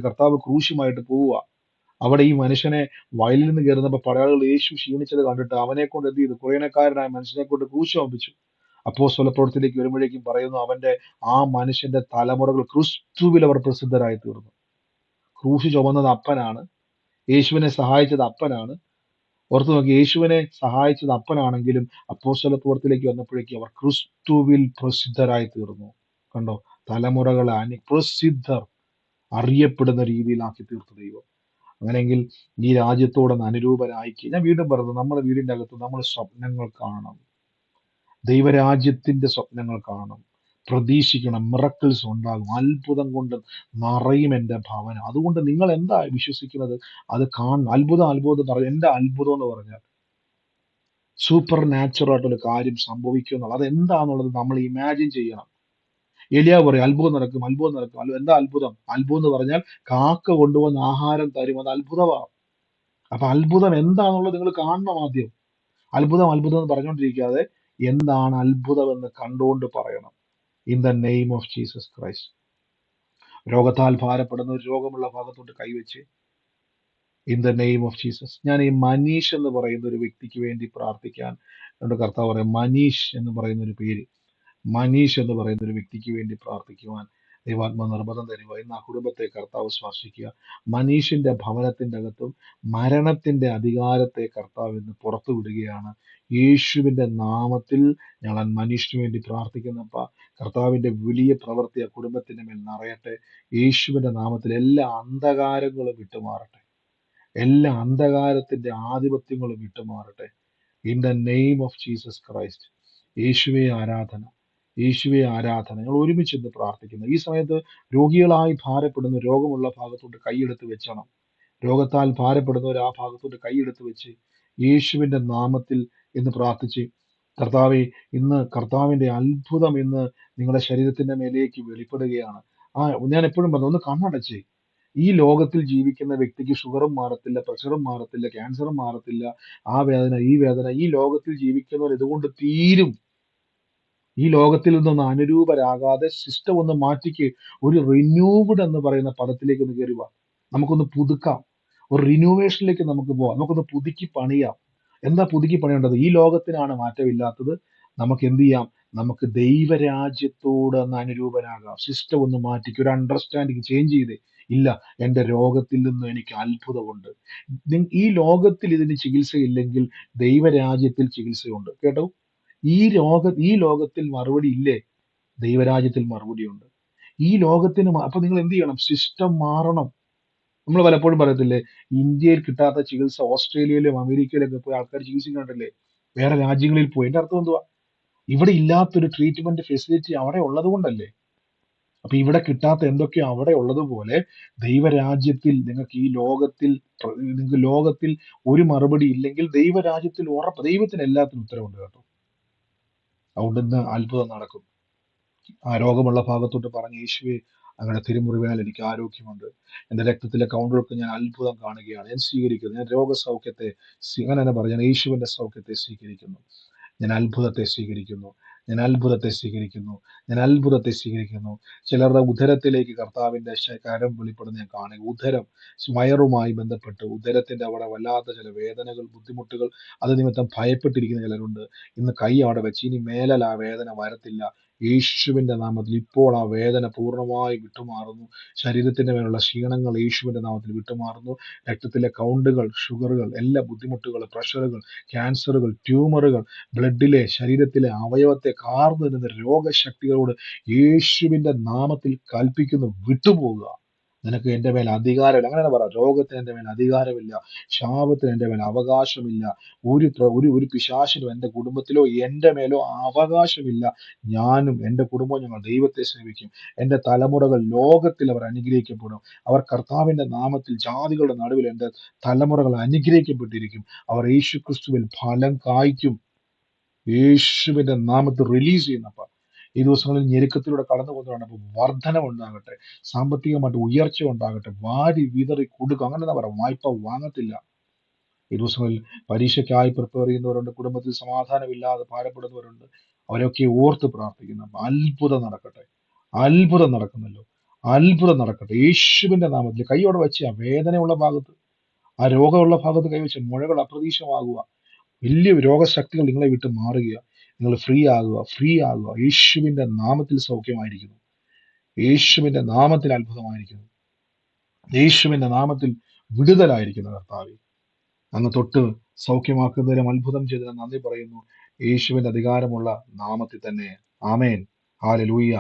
കർത്താവ് ക്രൂശുമായിട്ട് പോവുക. അവിടെ ഈ മനുഷ്യനെ വയലിൽ നിന്ന് കയറുന്നപ്പോൾ പടയാളികൾ യേശു ക്ഷീണിച്ചത് കണ്ടിട്ട് അവനെ കൊണ്ട് എന്ത് ചെയ്തു? കുറേനക്കാരനായ മനുഷ്യനെ കൊണ്ട് ക്രൂശ് ചുമപ്പിച്ചു. അപ്പോസ്തല പ്രവൃത്തിയിലേക്ക് വരുമ്പോഴേക്കും പറയുന്നു, അവന്റെ ആ മനുഷ്യന്റെ തലമുറകൾ ക്രിസ്തുവിൽ അവർ പ്രസിദ്ധരായി തീർന്നു. ക്രൂശ് ചുമന്നത് അപ്പനാണ്, യേശുവിനെ സഹായിച്ചത് അപ്പനാണ്. ഓർത്തു നോക്കി, യേശുവിനെ സഹായിച്ചത് അപ്പനാണെങ്കിലും അപ്പോസ്തല പ്രവൃത്തിയിലേക്ക് വന്നപ്പോഴേക്കും അവർ ക്രിസ്തുവിൽ പ്രസിദ്ധരായി തീർന്നു. കണ്ടോ, തലമുറകളെ പ്രസിദ്ധർ, അറിയപ്പെടുന്ന രീതിയിലാക്കി തീർത്തു ദൈവം. അങ്ങനെയെങ്കിൽ ഈ രാജ്യത്തോടൊന്ന് അനുരൂപരായിക്ക്. ഞാൻ വീണ്ടും പറഞ്ഞു, നമ്മുടെ വീടിന്റെ അകത്ത് നമ്മൾ സ്വപ്നങ്ങൾ കാണണം, ദൈവരാജ്യത്തിന്റെ സ്വപ്നങ്ങൾ കാണണം, പ്രതീക്ഷിക്കണം. മിറക്കിൾസ് ഉണ്ടാകും, അത്ഭുതം കൊണ്ട് നിറയും എൻ്റെ ഭവനം. അതുകൊണ്ട് നിങ്ങൾ എന്താ വിശ്വസിക്കുന്നത് അത് കാണണം. അത്ഭുതം പറയും. എൻ്റെ അത്ഭുതം എന്ന് പറഞ്ഞാൽ സൂപ്പർ നാച്ചുറൽ ആയിട്ടൊരു കാര്യം സംഭവിക്കും എന്നുള്ളത്, അതെന്താന്നുള്ളത് നമ്മൾ ഇമാജിൻ ചെയ്യണം. എലിയാവ് പറയും അത്ഭുതം നടക്കും. എന്താ അത്ഭുതം? അത്ഭുതം എന്ന് പറഞ്ഞാൽ കാക്ക കൊണ്ടുവന്ന് ആഹാരം തരും, അത് അത്ഭുതമാണ്. അപ്പൊ അത്ഭുതം എന്താണെന്നുള്ളത് നിങ്ങൾ കാണണം ആദ്യം. അത്ഭുതം എന്ന് പറഞ്ഞുകൊണ്ടിരിക്കാതെ എന്താണ് അത്ഭുതം എന്ന് കണ്ടുകൊണ്ട് പറയണം. In the name of Jesus Christ. രോഗത്താൽ ഭാരപ്പെടുന്ന ഒരു രോഗമുള്ള ഭാഗത്തോട്ട് കൈവച്ച്, in the name of Jesus. ഞാൻ ഈ മനീഷ് എന്ന് പറയുന്ന ഒരു വ്യക്തിക്ക് വേണ്ടി പ്രാർത്ഥിക്കാൻ എൻ്റെ കർത്താവ് പറയാം. മനീഷ് എന്ന് പറയുന്ന ഒരു പേര്, മനീഷ് എന്ന് പറയുന്ന ഒരു വ്യക്തിക്ക് വേണ്ടി പ്രാർത്ഥിക്കുവാൻ ദൈവാത്മ നിർബന്ധം തരുക. ഇന്ന് ആ കുടുംബത്തെ കർത്താവ് സ്പർശിക്കുക. മനീഷിന്റെ ഭവനത്തിന്റെ അകത്തും മരണത്തിന്റെ അധികാരത്തെ കർത്താവ് ഇന്ന് പുറത്തു വിടുകയാണ്. യേശുവിന്റെ നാമത്തിൽ ഞങ്ങൾ മനീഷിന് വേണ്ടി പ്രാർത്ഥിക്കുന്നപ്പ, കർത്താവിന്റെ വലിയ പ്രവൃത്തി ആ കുടുംബത്തിന്റെ മേൽ നിറയട്ടെ. യേശുവിന്റെ നാമത്തിൽ എല്ലാ അന്ധകാരങ്ങളും വിട്ടുമാറട്ടെ, എല്ലാ അന്ധകാരത്തിന്റെ ആധിപത്യങ്ങളും വിട്ടുമാറട്ടെ. In the name of Jesus Christ. യേശുവേ ആരാധന, യേശുവേ ആരാധന. ഞങ്ങൾ ഒരുമിച്ച് ഇന്ന് പ്രാർത്ഥിക്കുന്നു. ഈ സമയത്ത് രോഗികളായി ഭാരപ്പെടുന്ന, രോഗമുള്ള ഭാഗത്തോട്ട് കൈയെടുത്ത് വെച്ചണം. രോഗത്താൽ ഭാരപ്പെടുന്നവർ ആ ഭാഗത്തോട്ട് കൈയെടുത്ത് വെച്ച് യേശുവിന്റെ നാമത്തിൽ ഇന്ന് പ്രാർത്ഥിച്ച്, കർത്താവെ, ഇന്ന് കർത്താവിന്റെ അത്ഭുതം ഇന്ന് നിങ്ങളുടെ ശരീരത്തിന്റെ മേലേക്ക് വെളിപ്പെടുകയാണ്. ഞാൻ എപ്പോഴും പറഞ്ഞു, ഒന്ന് കണ്ണടച്ച്. ഈ ലോകത്തിൽ ജീവിക്കുന്ന വ്യക്തിക്ക് ഷുഗറും മാറത്തില്ല, പ്രഷറും മാറത്തില്ല, ക്യാൻസറും മാറത്തില്ല, ആ വേദന ഈ വേദന. ഈ ലോകത്തിൽ ജീവിക്കുന്നവർ ഇതുകൊണ്ട് തീരും. ഈ ലോകത്തിൽ നിന്നൊന്ന് അനുരൂപരാകാതെ സിസ്റ്റം ഒന്ന് മാറ്റിക്ക്. ഒരു റിന്യൂവ്ഡ് എന്ന് പറയുന്ന പദത്തിലേക്ക് ഒന്ന് കയറുക. നമുക്കൊന്ന് പുതുക്കാം, ഒരു റിന്യൂവേഷനിലേക്ക് നമുക്ക് പോവാം. നമുക്കൊന്ന് പുതുക്കി പണിയാം. എന്താ പുതുക്കി പണിയേണ്ടത്? ഈ ലോകത്തിനാണ് മാറ്റമില്ലാത്തത്. നമുക്ക് എന്ത് ചെയ്യാം? നമുക്ക് ദൈവരാജ്യത്തോട് ഒന്ന് അനുരൂപരാകാം. സിസ്റ്റം ഒന്ന് മാറ്റിക്ക്, ഒരു അണ്ടർസ്റ്റാൻഡിങ് ചേഞ്ച് ചെയ്തേ. ഇല്ല, എൻ്റെ രോഗത്തിൽ നിന്ന് എനിക്ക് അത്ഭുതമുണ്ട്. ഈ ലോകത്തിൽ ഇതിന് ചികിത്സയില്ലെങ്കിൽ ദൈവരാജ്യത്തിൽ ചികിത്സയുണ്ട്. കേട്ടോ, ഈ ലോകത്തിൽ മറുപടി ഇല്ലേ? ദൈവരാജ്യത്തിൽ മറുപടിയുണ്ട്. ഈ ലോകത്തിന് അപ്പൊ നിങ്ങൾ എന്ത് ചെയ്യണം? സിസ്റ്റം മാറണം. നമ്മൾ പലപ്പോഴും പറയത്തില്ലേ, ഇന്ത്യയിൽ കിട്ടാത്ത ചികിത്സ ഓസ്ട്രേലിയയിലും അമേരിക്കയിലും ഒക്കെ പോയി ആൾക്കാർ ചികിത്സിക്കുന്നുണ്ടല്ലേ, വേറെ രാജ്യങ്ങളിൽ പോയി. എന്റെ അർത്ഥം എന്തുവാ? ഇവിടെ ഇല്ലാത്തൊരു ട്രീറ്റ്മെന്റ് ഫെസിലിറ്റി അവിടെ ഉള്ളത് കൊണ്ടല്ലേ. അപ്പൊ ഇവിടെ കിട്ടാത്ത എന്തൊക്കെയോ അവിടെ ഉള്ളതുപോലെ ദൈവരാജ്യത്തിൽ നിങ്ങൾക്ക് നിങ്ങൾക്ക് ലോകത്തിൽ ഒരു മറുപടി ഇല്ലെങ്കിൽ ദൈവരാജ്യത്തിൽ ഉറപ്പ്. ദൈവത്തിന് എല്ലാത്തിനും ഉത്തരവുണ്ട് കേട്ടോ. അതുകൊണ്ട് ഇന്ന് അത്ഭുതം നടക്കും. ആ രോഗമുള്ള ഭാഗത്തോട്ട് പറഞ്ഞ, യേശുവെ, അങ്ങനെ തിരുമുറിവിനാൽ എനിക്ക് ആരോഗ്യമുണ്ട്. എൻ്റെ രക്തത്തിലെ കൗണ്ടുകൾക്ക് ഞാൻ അത്ഭുതം കാണുകയാണ്. ഞാൻ സ്വീകരിക്കുന്നു. ഞാൻ രോഗസൗഖ്യത്തെ അങ്ങനെ തന്നെ പറഞ്ഞു, ഞാൻ യേശുവിന്റെ സൗഖ്യത്തെ സ്വീകരിക്കുന്നു. ഞാൻ അത്ഭുതത്തെ സ്വീകരിക്കുന്നു. ഞാൻ അത്ഭുതത്തെ സ്വീകരിക്കുന്നു. ഞാൻ അത്ഭുതത്തെ സ്വീകരിക്കുന്നു. ചിലരുടെ ഉദരത്തിലേക്ക് കർത്താവിന്റെ കരം വെളിപ്പെടുന്ന ഞാൻ കാണുക. ഉദരം, വയറുമായി ബന്ധപ്പെട്ട് ഉദരത്തിന്റെ അവിടെ വല്ലാത്ത ചില വേദനകൾ, ബുദ്ധിമുട്ടുകൾ, അത് നിമിത്തം ഭയപ്പെട്ടിരിക്കുന്ന ചിലരുണ്ട്. ഇന്ന് കൈ അവിടെ വെച്ച്, ഇനി മേലൽ ആ വേദന വരത്തില്ല. യേശുവിന്റെ നാമത്തിൽ ഇപ്പോൾ ആ വേദന പൂർണ്ണമായി വിട്ടുമാറുന്നു. ശരീരത്തിന്റെ മേലുള്ള ക്ഷീണങ്ങൾ യേശുവിന്റെ നാമത്തിൽ വിട്ടുമാറുന്നു. രക്തത്തിലെ കൗണ്ടുകൾ, ഷുഗറുകൾ, എല്ലാ ബുദ്ധിമുട്ടുകൾ, പ്രഷറുകൾ, ക്യാൻസറുകൾ, ട്യൂമറുകൾ, ബ്ലഡിലെ ശരീരത്തിലെ അവയവത്തെ കാർന്നു വരുന്ന രോഗശക്തികളോട് യേശുവിന്റെ നാമത്തിൽ കൽപ്പിക്കുന്നു, വിട്ടുപോകുക. നിനക്ക് എന്റെ മേൽ അധികാരമില്ല. അങ്ങനെ പറ, രോഗത്തിന് എന്റെ മേൽ അധികാരമില്ല, ശാപത്തിന് എന്റെ മേൽ അവകാശമില്ല, ഒരു പിശാചിനും എന്റെ കുടുംബത്തിലോ എന്റെ മേലോ അവകാശമില്ല. ഞാനും എന്റെ കുടുംബവും ഞങ്ങൾ ദൈവത്തെ സേവിക്കും. എന്റെ തലമുറകൾ ലോകത്തിൽ അവർ അനുഗ്രഹിക്കപ്പെടും. അവർ കർത്താവിന്റെ നാമത്തിൽ ജാതികളുടെ നടുവിൽ എന്റെ തലമുറകൾ അനുഗ്രഹിക്കപ്പെട്ടിരിക്കും. അവർ യേശു ക്രിസ്തുവിൽ ഫലം കായ്ക്കും. യേശുവിന്റെ നാമത്തിൽ റിലീസ് ചെയ്യുന്നപ്പ ഈ ദിവസങ്ങളിൽ ഞെരുക്കത്തിലൂടെ കടന്നു പോകുന്നതാണ്. അപ്പൊ വർധനം ഉണ്ടാകട്ടെ, സാമ്പത്തികമായിട്ട് ഉയർച്ച ഉണ്ടാകട്ടെ, വാരി വിതറി കൊടുക്കുക. അങ്ങനെ എന്താ പറയാ, വായ്പ വാങ്ങത്തില്ല. ഈ ദിവസങ്ങളിൽ പരീക്ഷയ്ക്കായി പ്രിപ്പയർ ചെയ്യുന്നവരുണ്ട്, കുടുംബത്തിൽ സമാധാനമില്ലാതെ ഭാരപ്പെടുന്നവരുണ്ട്. അവരൊക്കെ ഓർത്ത് പ്രാർത്ഥിക്കുന്നു. അപ്പൊ അത്ഭുതം നടക്കട്ടെ. അത്ഭുതം നടക്കുന്നല്ലോ, അത്ഭുതം നടക്കട്ടെ യേശുവിന്റെ നാമത്തിൽ. കൈയോടെ വെച്ച ആ വേദനയുള്ള ഭാഗത്ത്, ആ രോഗമുള്ള ഭാഗത്ത് കൈവച്ച് മുഴകൾ അപ്രതീക്ഷമാകുക. വലിയ രോഗശക്തികൾ നിങ്ങളെ വിട്ട് മാറുക. നിങ്ങൾ ഫ്രീ ആകുക, ഫ്രീ ആകുക. യേശുവിന്റെ നാമത്തിൽ സൗഖ്യമായിരിക്കുന്നു. യേശുവിന്റെ നാമത്തിൽ അത്ഭുതമായിരിക്കുന്നു. യേശുവിന്റെ നാമത്തിൽ വിടുതലായിരിക്കുന്നു. കർത്താവെ, അങ്ങ് തൊട്ട് സൗഖ്യമാക്കുന്നതിനും അത്ഭുതം ചെയ്തതിന് നന്ദി പറയുന്നു. യേശുവിന്റെ അധികാരമുള്ള നാമത്തിൽ തന്നെ. ആമേൻ. ഹല്ലേലൂയ.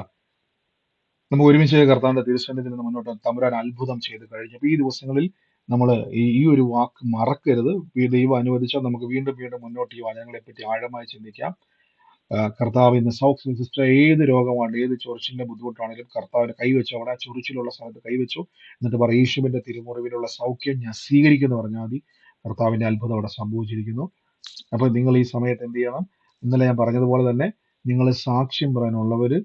നമുക്ക് ഒരുമിച്ച് കർത്താവിന്റെ തിരുസന്നിധിയിൽ നിന്ന് മുന്നോട്ട് തമ്പുരാൻ അത്ഭുതം ചെയ്ത് കഴിഞ്ഞു. അപ്പൊ ഈ ദിവസങ്ങളിൽ നമ്മൾ ഈ ഒരു വാക്ക് മറക്കരുത്. ദൈവം അനുവദിച്ചാൽ നമുക്ക് വീണ്ടും വീണ്ടും മുന്നോട്ട് ഈ വചനങ്ങളെ പറ്റി ആഴമായി ചിന്തിക്കാം. കർത്താവ് ഇന്ന് സൗഖ്യം, സിസ്റ്റർ ഏത് രോഗമാണ്, ഏത് ചൊറിച്ചിലിന്റെ ബുദ്ധിമുട്ടാണെങ്കിലും കർത്താവിന് കൈവച്ചു. അവിടെ ആ ചൊറിച്ചിലുള്ള സ്ഥലത്ത് കൈവച്ചു. എന്നിട്ട് പറ, യേശുവിന്റെ തിരുമുറിവിലുള്ള സൗഖ്യം ഞാൻ സ്വീകരിക്കുന്നു പറഞ്ഞാൽ മതി. കർത്താവിന്റെ അത്ഭുതം അവിടെ സംഭവിച്ചിരിക്കുന്നു. അപ്പൊ നിങ്ങൾ ഈ സമയത്ത് എന്ത് ചെയ്യണം? ഇന്നലെ ഞാൻ പറഞ്ഞതുപോലെ തന്നെ നിങ്ങൾ സാക്ഷ്യം പറയാനുള്ളവര്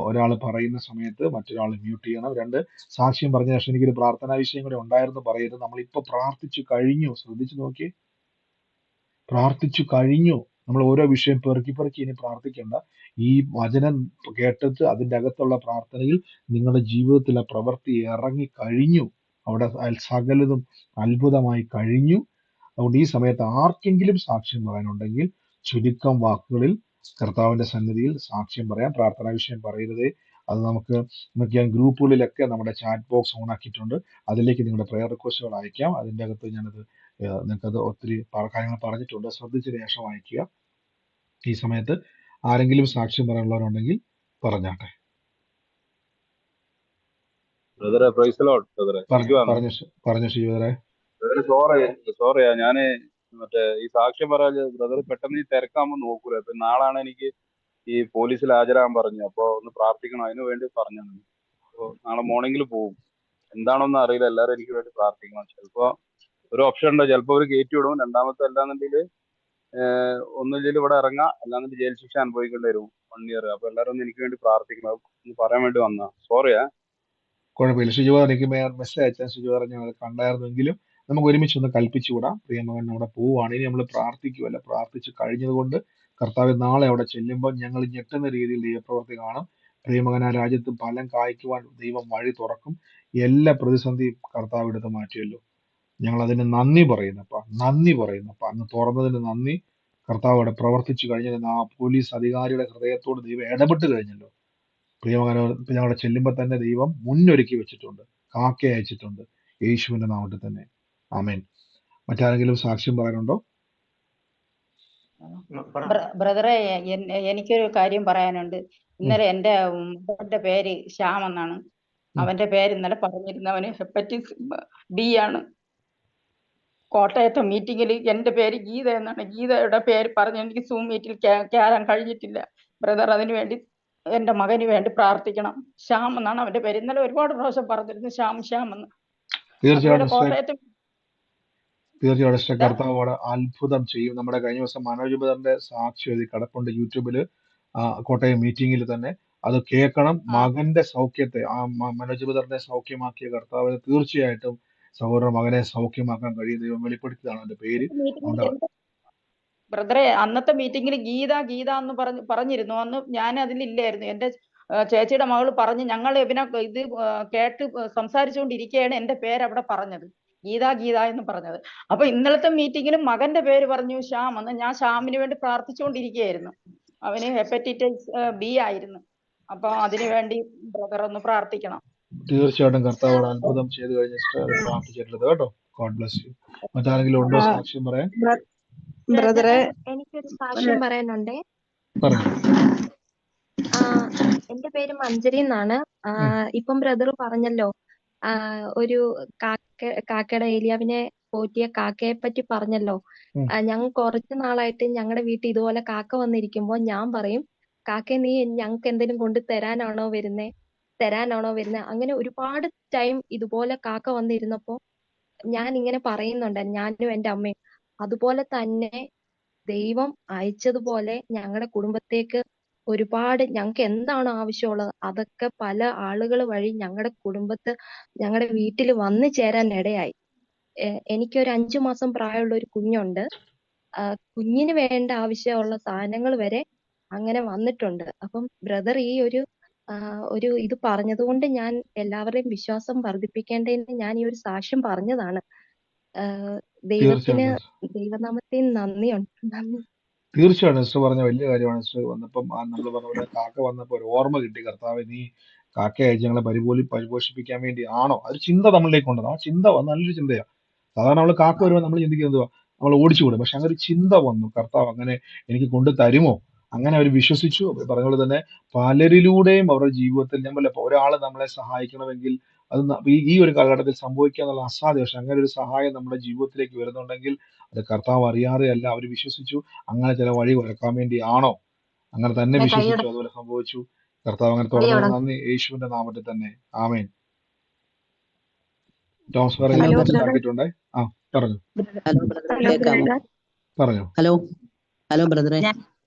ഒരാൾ പറയുന്ന സമയത്ത് മറ്റൊരാൾ മ്യൂട്ട് ചെയ്യണം. രണ്ട്, സാക്ഷ്യം പറഞ്ഞ ശേഷം എനിക്കൊരു പ്രാർത്ഥനാ വിഷയം കൂടെ ഉണ്ടായിരുന്നു പറയരുത്. നമ്മളിപ്പോ പ്രാർത്ഥിച്ചു കഴിഞ്ഞു. ശ്രദ്ധിച്ചു നോക്കി, പ്രാർത്ഥിച്ചു കഴിഞ്ഞു. നമ്മൾ ഓരോ വിഷയം പെറുക്കി പെറുക്കി ഇനി പ്രാർത്ഥിക്കേണ്ട. ഈ വചനം കേട്ടിട്ട് അതിന്റെ അകത്തുള്ള പ്രാർത്ഥനയിൽ നിങ്ങളുടെ ജീവിതത്തിലെ പ്രവൃത്തി ഇറങ്ങി കഴിഞ്ഞു. അവിടെ സകലതും അത്ഭുതമായി കഴിഞ്ഞു. അതുകൊണ്ട് ഈ സമയത്ത് ആർക്കെങ്കിലും സാക്ഷ്യം പറയാനുണ്ടെങ്കിൽ ചുരുക്കം വാക്കുകളിൽ കർത്താവിന്റെ സന്നിധിയിൽ സാക്ഷ്യം പറയാം. പ്രാർത്ഥനാ വിഷയം പറയരുതേ. അത് നമുക്ക് ഞാൻ ഗ്രൂപ്പുകളിലൊക്കെ നമ്മുടെ ചാറ്റ് ബോക്സ് ഓൺ ആക്കിയിട്ടുണ്ട്. അതിലേക്ക് നിങ്ങളുടെ പ്രയർ റിക്വസ്റ്റുകൾ അയക്കാം. അതിൻ്റെ അകത്ത് ഞാനത് നിങ്ങൾക്കത് ഒത്തിരി കാര്യങ്ങൾ പറഞ്ഞിട്ടുണ്ട്. ശ്രദ്ധിച്ചതിന് ശേഷം അയക്കുക. ഈ സമയത്ത് ആരെങ്കിലും സാക്ഷ്യം പറയാനുള്ളവരുണ്ടെങ്കിൽ പറഞ്ഞാട്ടെ. ബ്രദറെ, പ്രൈസ് ദി ലോർഡ്. ബ്രദറെ, പറഞ്ഞു ശിവരെ. സോറിയാ, ഞാന് മറ്റേ ഈ സാക്ഷ്യം പറയാൻ ബ്രദർ പെട്ടെന്ന് ഈ തിരക്കാകുമ്പോൾ നോക്കൂല. ഇപ്പൊ നാളാണ് എനിക്ക് ഈ പോലീസിൽ ഹാജരാകാൻ പറഞ്ഞു. അപ്പൊ ഒന്ന് പ്രാർത്ഥിക്കണം, അതിനു വേണ്ടി പറഞ്ഞാണ്. അപ്പൊ നാളെ മോർണിംഗിൽ പോകും. എന്താണോന്ന് അറിയില്ല. എല്ലാവരും എനിക്ക് വേണ്ടി പ്രാർത്ഥിക്കണം. ചിലപ്പോ ഒരു ഓപ്ഷൻ ഉണ്ട്, ചിലപ്പോ അവർ കയറ്റി വിടും. രണ്ടാമത്തെ അല്ലാന്നുണ്ടെങ്കിൽ ഒന്നുമില്ലെങ്കിൽ ഇവിടെ ഇറങ്ങാം, അല്ലാന്നുണ്ടെങ്കിൽ ജയിൽ ശിക്ഷ അനുഭവിക്കേണ്ടി വരും 1 year. അപ്പൊ എല്ലാവരും ഒന്ന് എനിക്ക് വേണ്ടി പ്രാർത്ഥിക്കണം. ഒന്ന് പറയാൻ വേണ്ടി വന്നാ. സോറിയാ. കുഴപ്പമില്ല. ഷിജുവാർ എനിക്ക് മെസ്സേജ് അയച്ചാൽ ഷിജുവാർ ഞങ്ങൾ കണ്ടായിരുന്നെങ്കിലും നമുക്ക് ഒരുമിച്ച് ഒന്ന് കൽപ്പിച്ചു വിടാം. പ്രിയമകൻ അവിടെ പോവുകയാണ്. ഇനി നമ്മൾ പ്രാർത്ഥിക്കുമല്ല, പ്രാർത്ഥിച്ച് കഴിഞ്ഞതുകൊണ്ട് കർത്താവ് നാളെ അവിടെ ചെല്ലുമ്പോൾ ഞങ്ങൾ ഞെട്ടുന്ന രീതിയിൽ ദൈവപ്രവർത്തി കാണും. പ്രിയമകൻ ആ രാജ്യത്ത് ഫലം കായ്ക്കുവാൻ ദൈവം വഴി തുറക്കും. എല്ലാ പ്രതിസന്ധിയും കർത്താവ് എടുത്ത് മാറ്റിയല്ലോ. ഞങ്ങൾ അതിന് നന്ദി പറയുന്നപ്പ, അങ്ങ് തുറന്നതിന് നന്ദി. കർത്താവ് അവിടെ പ്രവർത്തിച്ചു കഴിഞ്ഞതിന് ആ പോലീസ് അധികാരിയുടെ ഹൃദയത്തോട് ദൈവം ഇടപെട്ട് കഴിഞ്ഞല്ലോ. പ്രിയമകൻ ഞങ്ങളുടെ ചെല്ലുമ്പോൾ തന്നെ ദൈവം മുന്നൊരുക്കി വെച്ചിട്ടുണ്ട്, കാക്ക അയച്ചിട്ടുണ്ട്. യേശുവിന്റെ നാമത്തിൽ തന്നെ. ആമേൻ. മറ്റാരെങ്കിലും സാക്ഷ്യം പറയാനുണ്ടോ? ബ്രദറെ, എനിക്കൊരു കാര്യം പറയാനുണ്ട്. ഇന്നലെ എന്റെ മകന്റെ പേര് ശ്യാം എന്നാണ്. അവന്റെ പേര് ഇന്നലെ പറഞ്ഞിരുന്നവന് ഹെപ്പറ്റൈറ്റിസ് ബി ആണ്. കോട്ടയത്തെ മീറ്റിംഗിൽ എന്റെ പേര് ഗീത എന്നാണ്. ഗീതയുടെ പേര് പറഞ്ഞ് എനിക്ക് സൂം മീറ്റിൽ കയറാൻ കഴിഞ്ഞിട്ടില്ല. ബ്രദർ, അതിനു വേണ്ടി എന്റെ മകന് വേണ്ടി പ്രാർത്ഥിക്കണം. ശ്യാം എന്നാണ് അവന്റെ പേര്. ഇന്നലെ ഒരുപാട് പ്രാവശ്യം പറഞ്ഞിരുന്നു ശ്യാം എന്ന്. തീർച്ചയായിട്ടും കർത്താവ് അവിടെ അത്ഭുതം ചെയ്യും. നമ്മുടെ കഴിഞ്ഞ ദിവസം മനോജ് ബ്രദറിന്റെ സാക്ഷി എഴുതി കിടപ്പുണ്ട് യൂട്യൂബില്, കോട്ടയം മീറ്റിംഗിൽ തന്നെ. അത് കേൾക്കണം. മകന്റെ സൗഖ്യത്തെ, ആ മനോജ് ബ്രദറിനെ സൗഖ്യമാക്കിയ കർത്താവിന് തീർച്ചയായിട്ടും സഹോദര മകനെ സൗഖ്യമാക്കാൻ കഴിയും. ദൈവം വെളിപ്പെടുത്തിയതാണ് അതിന്റെ പേര്. ബ്രദറെ, അന്നത്തെ മീറ്റിംഗിൽ ഗീത എന്ന് പറഞ്ഞിരുന്നു. അന്ന് ഞാൻ അതിലില്ലായിരുന്നു. എന്റെ ചേച്ചിയുടെ മകള് പറഞ്ഞ് ഞങ്ങൾ ഇവനെ ഇത് കേട്ട് സംസാരിച്ചുകൊണ്ടിരിക്കുകയാണ് എന്റെ പേര് അവിടെ പറഞ്ഞത്, ഗീത എന്ന് പറഞ്ഞത്. അപ്പൊ ഇന്നലത്തെ മീറ്റിംഗിലും മകന്റെ പേര് പറഞ്ഞു ശ്യാം എന്ന്. ഞാൻ ശ്യാമിന് വേണ്ടി പ്രാർത്ഥിച്ചുകൊണ്ടിരിക്കുകയായിരുന്നു. അവന് ഹെപ്പറ്റൈറ്റിസ് ബി ആയിരുന്നു. അപ്പൊ അതിനു വേണ്ടി ബ്രദർ ഒന്ന് പ്രാർത്ഥിക്കണം. തീർച്ചയായിട്ടും കർത്താവ് ഒരു അത്ഭുതം ചെയ്തു കഴിഞ്ഞിട്ട് അത് പ്രാർത്ഥിച്ചിട്ടുള്ളത് കേട്ടോ. God bless you. മറ്റാരെങ്കിലും ഉണ്ടോ സാക്ഷ്യം പറയാൻ? ബ്രദറെ എനിക്കൊരു സാക്ഷ്യം പറയാനുണ്ടേ. പറഞ്ഞു. എന്റെ പേര് മഞ്ജരി എന്നാണ്. ഇപ്പം ബ്രദർ പറഞ്ഞല്ലോ, ഒരു കാക്കയുടെ ഏലിയാവിനെ പോറ്റിയ കാക്കയെ പറ്റി പറഞ്ഞല്ലോ. ഞങ്ങൾ കുറച്ചു നാളായിട്ട് ഞങ്ങളുടെ വീട്ടിൽ ഇതുപോലെ കാക്ക വന്നിരിക്കുമ്പോൾ ഞാൻ പറയും, കാക്ക നീ ഞങ്ങൾക്ക് എന്തെങ്കിലും കൊണ്ട് തരാനാണോ വരുന്നേ. അങ്ങനെ ഒരുപാട് ടൈം ഇതുപോലെ കാക്ക വന്നിരുന്നപ്പോ ഞാൻ ഇങ്ങനെ പറയുന്നുണ്ട്, ഞാനും എന്റെ അമ്മയും. അതുപോലെ തന്നെ ദൈവം അയച്ചതുപോലെ ഞങ്ങളുടെ കുടുംബത്തേക്ക് ഒരുപാട് ഞങ്ങൾക്ക് എന്താണോ ആവശ്യമുള്ളത് അതൊക്കെ പല ആളുകൾ വഴി ഞങ്ങളുടെ വീട്ടിൽ വന്നു ചേരാൻ ഇടയായി. എനിക്കൊരു 5 മാസം പ്രായമുള്ള ഒരു കുഞ്ഞുണ്ട്. കുഞ്ഞിന് വേണ്ട ആവശ്യമുള്ള സാധനങ്ങൾ വരെ അങ്ങനെ വന്നിട്ടുണ്ട്. അപ്പം ബ്രദർ ഈ ഒരു ഇത് പറഞ്ഞതുകൊണ്ട് ഞാൻ എല്ലാവരുടെയും വിശ്വാസം വർദ്ധിപ്പിക്കേണ്ടതിന് ഞാൻ ഈ ഒരു സാക്ഷ്യം പറഞ്ഞതാണ്. ദൈവത്തിന് ദൈവനാമത്തിന് നന്ദി. തീർച്ചയായിട്ടും സിസ്റ്റർ പറഞ്ഞ വലിയ കാര്യമാണ്. സിസ്റ്റർ വന്നപ്പം നമ്മൾ പറഞ്ഞ പോലെ കാക്ക വന്നപ്പോൾ ഒരു ഓർമ്മ കിട്ടി, കർത്താവ് നീ കാക്ക അയച്ച് ഞങ്ങളെ പരിപോഷിപ്പിക്കാൻ വേണ്ടി ആണോ. ഒരു ചിന്ത നമ്മളിലേക്ക് കൊണ്ടുവന്നു. ആ ചിന്ത നല്ലൊരു ചിന്തയാണ്. സാധാരണ നമ്മൾ കാക്ക വരുമ്പോൾ നമ്മൾ ചിന്തിക്കുന്നത് നമ്മൾ ഓടിച്ചുകൂടും. പക്ഷെ അങ്ങനെ ഒരു ചിന്ത വന്നു, കർത്താവ് അങ്ങനെ എനിക്ക് കൊണ്ടു തരുമോ. അങ്ങനെ അവർ വിശ്വസിച്ചു. പറഞ്ഞ പോലെ തന്നെ പലരിലൂടെയും അവരുടെ ജീവിതത്തിൽ ഞാൻ പറയില്ല, ഒരാൾ നമ്മളെ സഹായിക്കണമെങ്കിൽ അത് ഈ ഒരു കാലഘട്ടത്തിൽ സംഭവിക്കുക എന്നുള്ള അസാധ്യം. പക്ഷെ അങ്ങനെ ഒരു സഹായം നമ്മുടെ ജീവിതത്തിലേക്ക് വരുന്നുണ്ടെങ്കിൽ അത് കർത്താവ് അറിയാതെ അല്ല, അവർ വിശ്വസിച്ചു. അങ്ങനെ ചില വഴി വരക്കാൻ വേണ്ടി ആണോ, അങ്ങനെ തന്നെ വിശ്വസിച്ചു, അതുപോലെ സംഭവിച്ചു. കർത്താവ് അങ്ങനെ തുടർന്ന് നന്ദി, യേശുവിന്റെ നാമത്തിൽ തന്നെ. ആമേൻ. ടോംസ് പറഞ്ഞിട്ടുണ്ടേ. പറഞ്ഞു. ഹലോ ബ്രദറെ,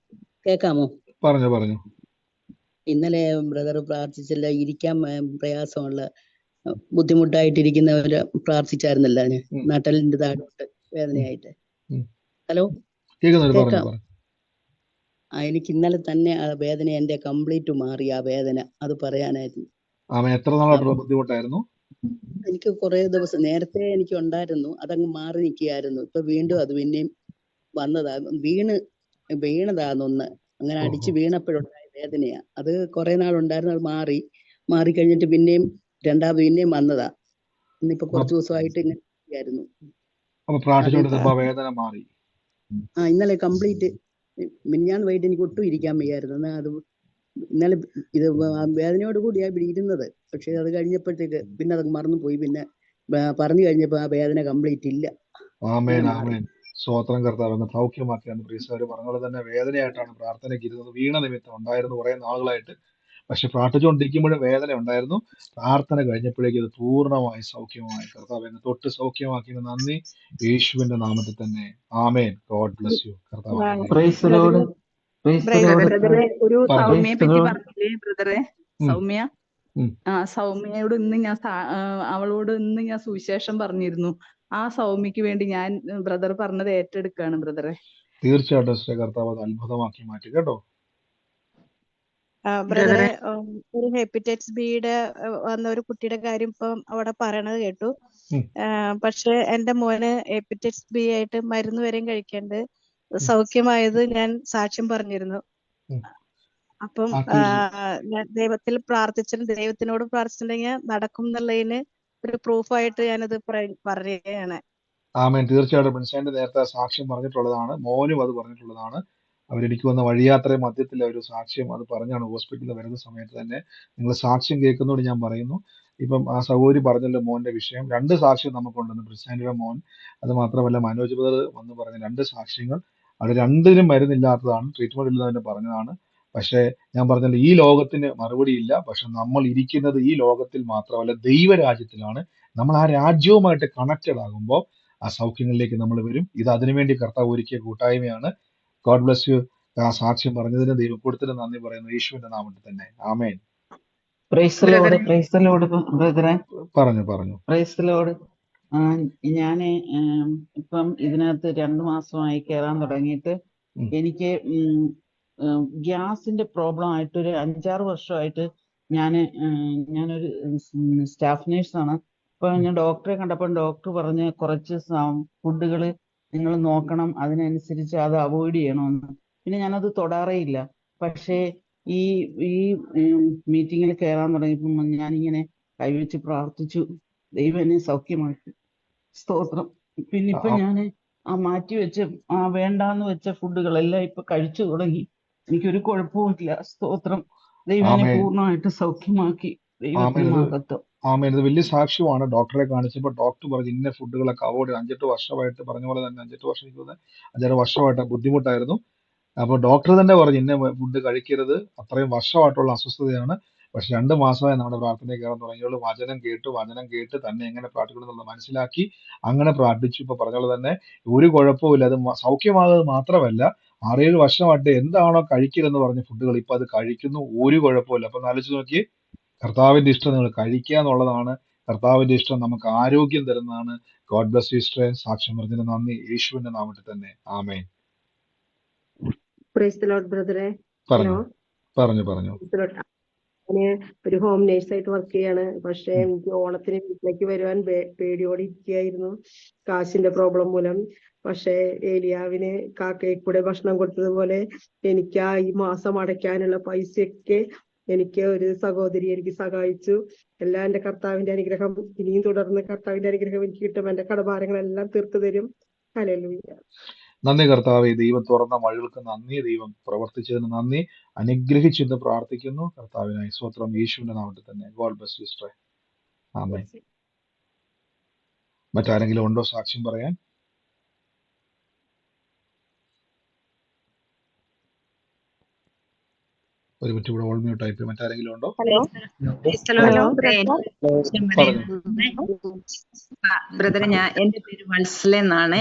കേക്കാമോ? പറഞ്ഞു. ഇന്നലെ ബ്രദർ പ്രാർത്ഥിച്ചില്ല, ഇരിക്കാൻ പ്രയാസമുള്ള ബുദ്ധിമുട്ടായിട്ടിരിക്കുന്നവര് പ്രാർത്ഥിച്ചായിരുന്നല്ലോ, നട്ടലിന്റെ താഴോട്ട് വേദനയായിട്ട്. ഹലോ, കേൾക്കാം? എനിക്ക് ഇന്നലെ തന്നെ ആ വേദന എന്റെ കംപ്ലീറ്റ് മാറി. ആ വേദന അത് പറയാനായിരുന്നു. എത്ര നാളായിട്ടുള്ള ബുദ്ധിമുട്ടായിരുന്നു? എനിക്ക് കുറെ ദിവസം നേരത്തെ എനിക്ക് ഉണ്ടായിരുന്നു, അതങ്ങ് മാറി നിൽക്കുകയായിരുന്നു. ഇപ്പൊ വീണ്ടും അത് പിന്നെയും വന്നതാ. വീണതാന്നൊന്ന് അങ്ങനെ അടിച്ച് വീണപ്പോഴുണ്ടായ വേദനയാ. അത് കുറെ നാളുണ്ടായിരുന്നു, അത് മാറി കഴിഞ്ഞിട്ട് പിന്നെയും പിന്നെയും വന്നതാ. ഇന്നിപ്പോ കുറച്ച് ദിവസമായിട്ട് ഇങ്ങനെ ആയിരുന്നു. ഇന്നലെ കംപ്ലീറ്റ് മിഞ്ഞാന്ന് വൈകിട്ട് എനിക്ക് ഒട്ടും ഇരിക്കാൻ വയ്യായിരുന്നു. അത് ഇന്നലെ ഇത് വേദനയോട് കൂടിയാ ഇവിടെ ഇരുന്നത്. പക്ഷെ അത് കഴിഞ്ഞപ്പോഴത്തേക്ക് പിന്നെ അത് മറന്നുപോയി. പിന്നെ പറഞ്ഞു കഴിഞ്ഞപ്പോ ആ വേദന കംപ്ലീറ്റ് ഇല്ല. സ്വോത്രം കർത്താവ് സൗഖ്യമാക്കിയാണ്. പ്രീസവര് പറഞ്ഞത് തന്നെ വേദനയായിട്ടാണ് പ്രാർത്ഥനയ്ക്ക് ഇരുന്നത്. വീണ നിമിത്തം ഉണ്ടായിരുന്നു കുറെ നാളുകളായിട്ട്. പക്ഷെ പ്രാർത്ഥിച്ചുകൊണ്ടിരിക്കുമ്പോഴും വേദന ഉണ്ടായിരുന്നു. പ്രാർത്ഥന കഴിഞ്ഞപ്പോഴേക്ക് അത് പൂർണ്ണമായി സൗഖ്യമായി. കർത്താവ് എന്നെ തൊട്ട് സൗഖ്യമാക്കിയത് നന്ദി, യേശുവിന്റെ നാമത്തിൽ തന്നെ. ആമേൻ. God bless you. കർത്താവ് ഒരു സൗമ്യയെ പറ്റി പറഞ്ഞില്ലേ ബ്രദറെ? സൗമ്യയോട് അവളോട് ഇന്ന് ഞാൻ സുവിശേഷം പറഞ്ഞിരുന്നു. ആ സൗമ്യക്ക് വേണ്ടി ഞാൻ ബ്രദർ പറഞ്ഞത് ഏറ്റെടുക്കാണ് ബ്രദറെ. തീർച്ചയായിട്ടും കർത്താവ് അത് അത്ഭുതമാക്കി മാറ്റി കേട്ടോ. ബ്രദറെ, ഒരു ഹെപ്പറ്റൈറ്റിസ് ബിയുടെ വന്ന ഒരു കുട്ടിയുടെ കാര്യം ഇപ്പം അവിടെ പറയണത് കേട്ടു. പക്ഷെ എന്റെ മോന് ഹെപ്പറ്റൈറ്റിസ് ബി ആയിട്ട് മരുന്ന് വരെയും കഴിക്കാണ്ട് സൗഖ്യമായത് ഞാൻ സാക്ഷ്യം പറഞ്ഞിരുന്നു. അപ്പം ഞാൻ ദൈവത്തിനോട് പ്രാർത്ഥിച്ചിട്ടുണ്ടെങ്കിൽ നടക്കും എന്നുള്ളതിന് ഒരു പ്രൂഫായിട്ട് ഞാനത് പറയുകയാണ്. ആമേൻ. തീർച്ചയായിട്ടും പ്രിൻസൈന്റെ നേരത്തെ സാക്ഷ്യം പറഞ്ഞിട്ടുള്ളതാണ്, മോനും അത് പറഞ്ഞിട്ടുള്ളതാണ്. അവരെനിക്ക് വന്ന വഴിയാത്രയും മധ്യത്തിൽ ഒരു സാക്ഷ്യം അത് പറഞ്ഞാണ് ഹോസ്പിറ്റലിൽ വരുന്ന സമയത്ത് തന്നെ. നിങ്ങൾ സാക്ഷ്യം കേൾക്കുന്നതോട് ഞാൻ പറയുന്നു. ഇപ്പം ആ സഹോദരി പറഞ്ഞല്ലോ മോന്റെ വിഷയം. 2 സാക്ഷ്യം നമുക്കുണ്ടെന്ന്. പ്രിൻസൈന്റെ മോൻ, അത് മാത്രമല്ല മനോജ് ബ്രദർ വന്ന് പറഞ്ഞ 2 സാക്ഷ്യങ്ങൾ. അത് 2നും മരുന്നില്ലാത്തതാണ്, ട്രീറ്റ്മെന്റ് ഇല്ലാതെ പറഞ്ഞതാണ്. പക്ഷെ ഞാൻ പറഞ്ഞല്ലോ, ഈ ലോകത്തിന് മറുപടിയില്ല. പക്ഷെ നമ്മൾ ഇരിക്കുന്നത് ഈ ലോകത്തിൽ മാത്രമല്ല, ദൈവരാജ്യത്തിലാണ്. നമ്മൾ ആ രാജ്യവുമായിട്ട് കണക്റ്റഡ് ആകുമ്പോൾ ആ സൗഖ്യങ്ങളിലേക്ക് നമ്മൾ വരും. ഇത് അതിനുവേണ്ടി കർത്താവ് ഒരുക്കിയ കൂട്ടായ്മയാണ്. God bless U. ആ സാക്ഷ്യം പറഞ്ഞതിന് ദൈവക്കൂടത്തിന് നന്ദി പറയുന്നു, യേശുവിന്റെ നാമത്തിൽ തന്നെ. ആമേൻ. പറഞ്ഞു. ഞാന് ഇപ്പം ഇതിനകത്ത് 2 മാസമായി കയറാൻ തുടങ്ങിയിട്ട് എനിക്ക് ഗ്യാസിന്റെ പ്രോബ്ലം ആയിട്ട് ഒരു 5-6 വർഷമായിട്ട് ഞാനൊരു സ്റ്റാഫ് നേഴ്സാണ്. അപ്പൊ ഞാൻ ഡോക്ടറെ കണ്ടപ്പോൾ ഡോക്ടർ പറഞ്ഞ് കുറച്ച് ഫുഡുകൾ നിങ്ങൾ നോക്കണം, അതിനനുസരിച്ച് അത് അവോയ്ഡ് ചെയ്യണമെന്ന്. പിന്നെ ഞാനത് തൊടാറേ ഇല്ല. പക്ഷേ ഈ ഈ മീറ്റിങ്ങിൽ കയറാൻ തുടങ്ങിയപ്പോൾ ഞാനിങ്ങനെ കൈവച്ച് പ്രാർത്ഥിച്ചു. ദൈവം എന്നെ സൗഖ്യമാക്കി. സ്തോത്രം. പിന്നെ ഇപ്പൊ ഞാൻ ആ മാറ്റി വെച്ച വേണ്ടാന്ന് വെച്ച ഫുഡുകളെല്ലാം ഇപ്പൊ കഴിച്ചു തുടങ്ങി. എനിക്കൊരു കുഴപ്പവുമില്ല. സ്തോത്രം. ദൈവം എന്നെ പൂർണ്ണമായിട്ട് സൗഖ്യമാക്കി. ദൈവത്തിന് മഹത്വം. ആമേൻ. ഇത് വലിയ സാക്ഷ്യമാണ്. ഡോക്ടറെ കാണിച്ചപ്പോൾ ഡോക്ടർ പറഞ്ഞു ഇന്ന ഫുഡുകളൊക്കെ അവോയ്ഡ് 5-8 വർഷമായിട്ട്, പറഞ്ഞ പോലെ തന്നെ 5-8 വർഷം, എനിക്ക് തോന്നുന്നത് 5-6 വർഷമായിട്ട് ബുദ്ധിമുട്ടായിരുന്നു. അപ്പോൾ ഡോക്ടർ തന്നെ പറഞ്ഞു ഇന്ന ഫുഡ് കഴിക്കരുത്, അത്രയും വർഷമായിട്ടുള്ള അസ്വസ്ഥതയാണ്. പക്ഷെ 2 മാസമായി നമ്മുടെ പ്രാർത്ഥനയിൽ കയറാൻ തുടങ്ങിയുള്ളൂ. വചനം കേട്ട് തന്നെ എങ്ങനെ പ്രാർത്ഥിക്കണം എന്നുള്ളത് മനസ്സിലാക്കി അങ്ങനെ പ്രാർത്ഥിച്ചു. ഇപ്പൊ പറഞ്ഞ പോലെ തന്നെ ഒരു കുഴപ്പമില്ല. അത് സൗഖ്യമാകുന്നത് മാത്രമല്ല, 6-7 വർഷമായിട്ട് എന്താണോ കഴിക്കരുതെന്ന് പറഞ്ഞ ഫുഡുകൾ ഇപ്പൊ അത് കഴിക്കുന്നു. ഒരു കുഴപ്പമില്ല. അപ്പൊ ആലോചിച്ച് നോക്കി, കർത്താവിന്റെ ഇഷ്ടം നിങ്ങൾ കഴിക്കുക എന്നുള്ളതാണ്. കർത്താവിന്റെ ഇഷ്ടം നമുക്ക് ആരോഗ്യം തരുന്നതാണ്. ഗോഡ് ബ്ലസ് യു സിസ്റ്ററെ. സാക്ഷ്യം പറഞ്ഞതിന് നന്ദി. യേശുവിന്റെ നാമത്തിൽ തന്നെ ആമേൻ. പ്രൈസ് ദി ലോർഡ് ബ്രദറെ. ഹലോ, പറഞ്ഞു. ഞാന് ഒരു ഹോം നേഴ്സായിട്ട് വർക്ക് ചെയ്യാണ്. പക്ഷെ എനിക്ക് ഓണത്തിന് വീട്ടിലേക്ക് വരുവാൻ പേടിയോടെ ഇരിക്കുകയായിരുന്നു, കാശിന്റെ പ്രോബ്ലം മൂലം. പക്ഷെ ഏലിയാവിന് കാക്കയെ കൂടെ ഭക്ഷണം കൊടുത്തതുപോലെ എനിക്ക് ഈ മാസം അടയ്ക്കാനുള്ള പൈസയൊക്കെ എനിക്ക് ഒരു സഹോദരി എനിക്ക് സഹായിച്ചു. എല്ലാം എന്റെ കർത്താവിന്റെ അനുഗ്രഹം. ഇനിയും തുടർന്ന് കർത്താവിന്റെ അനുഗ്രഹം എനിക്ക് കിട്ടും. എന്റെ കടഭാരങ്ങളെല്ലാം തീർത്തു തരും. ഹല്ലേലൂയ. നന്ദി കർത്താവേ. ദൈവം തുറന്ന വഴികൾക്ക് നന്ദി. ദൈവം പ്രവർത്തിച്ചതിന് നന്ദി. അനുഗ്രഹിച്ചെന്ന് പ്രാർത്ഥിക്കുന്നു. കർത്താവിനായി സ്വത്രം. യേശുവിന്റെ നാമത്തിൽ തന്നെ. ഗോഡ് ബ്ലസ് യു സിസ്റ്ററെ. ആമേൻ. മറ്റാരെങ്കിലും ഉണ്ടോ സാക്ഷ്യം പറയാൻ? ഒരു മിനിറ്റ് ഇവിടെ ഓൾ മ്യൂട്ട് ആയിട്ട്. മറ്റാരെങ്കിലും ഉണ്ടോ? ഹലോ ബ്രദറെ, എന്റെ പേര് വത്സല എന്നാണ്.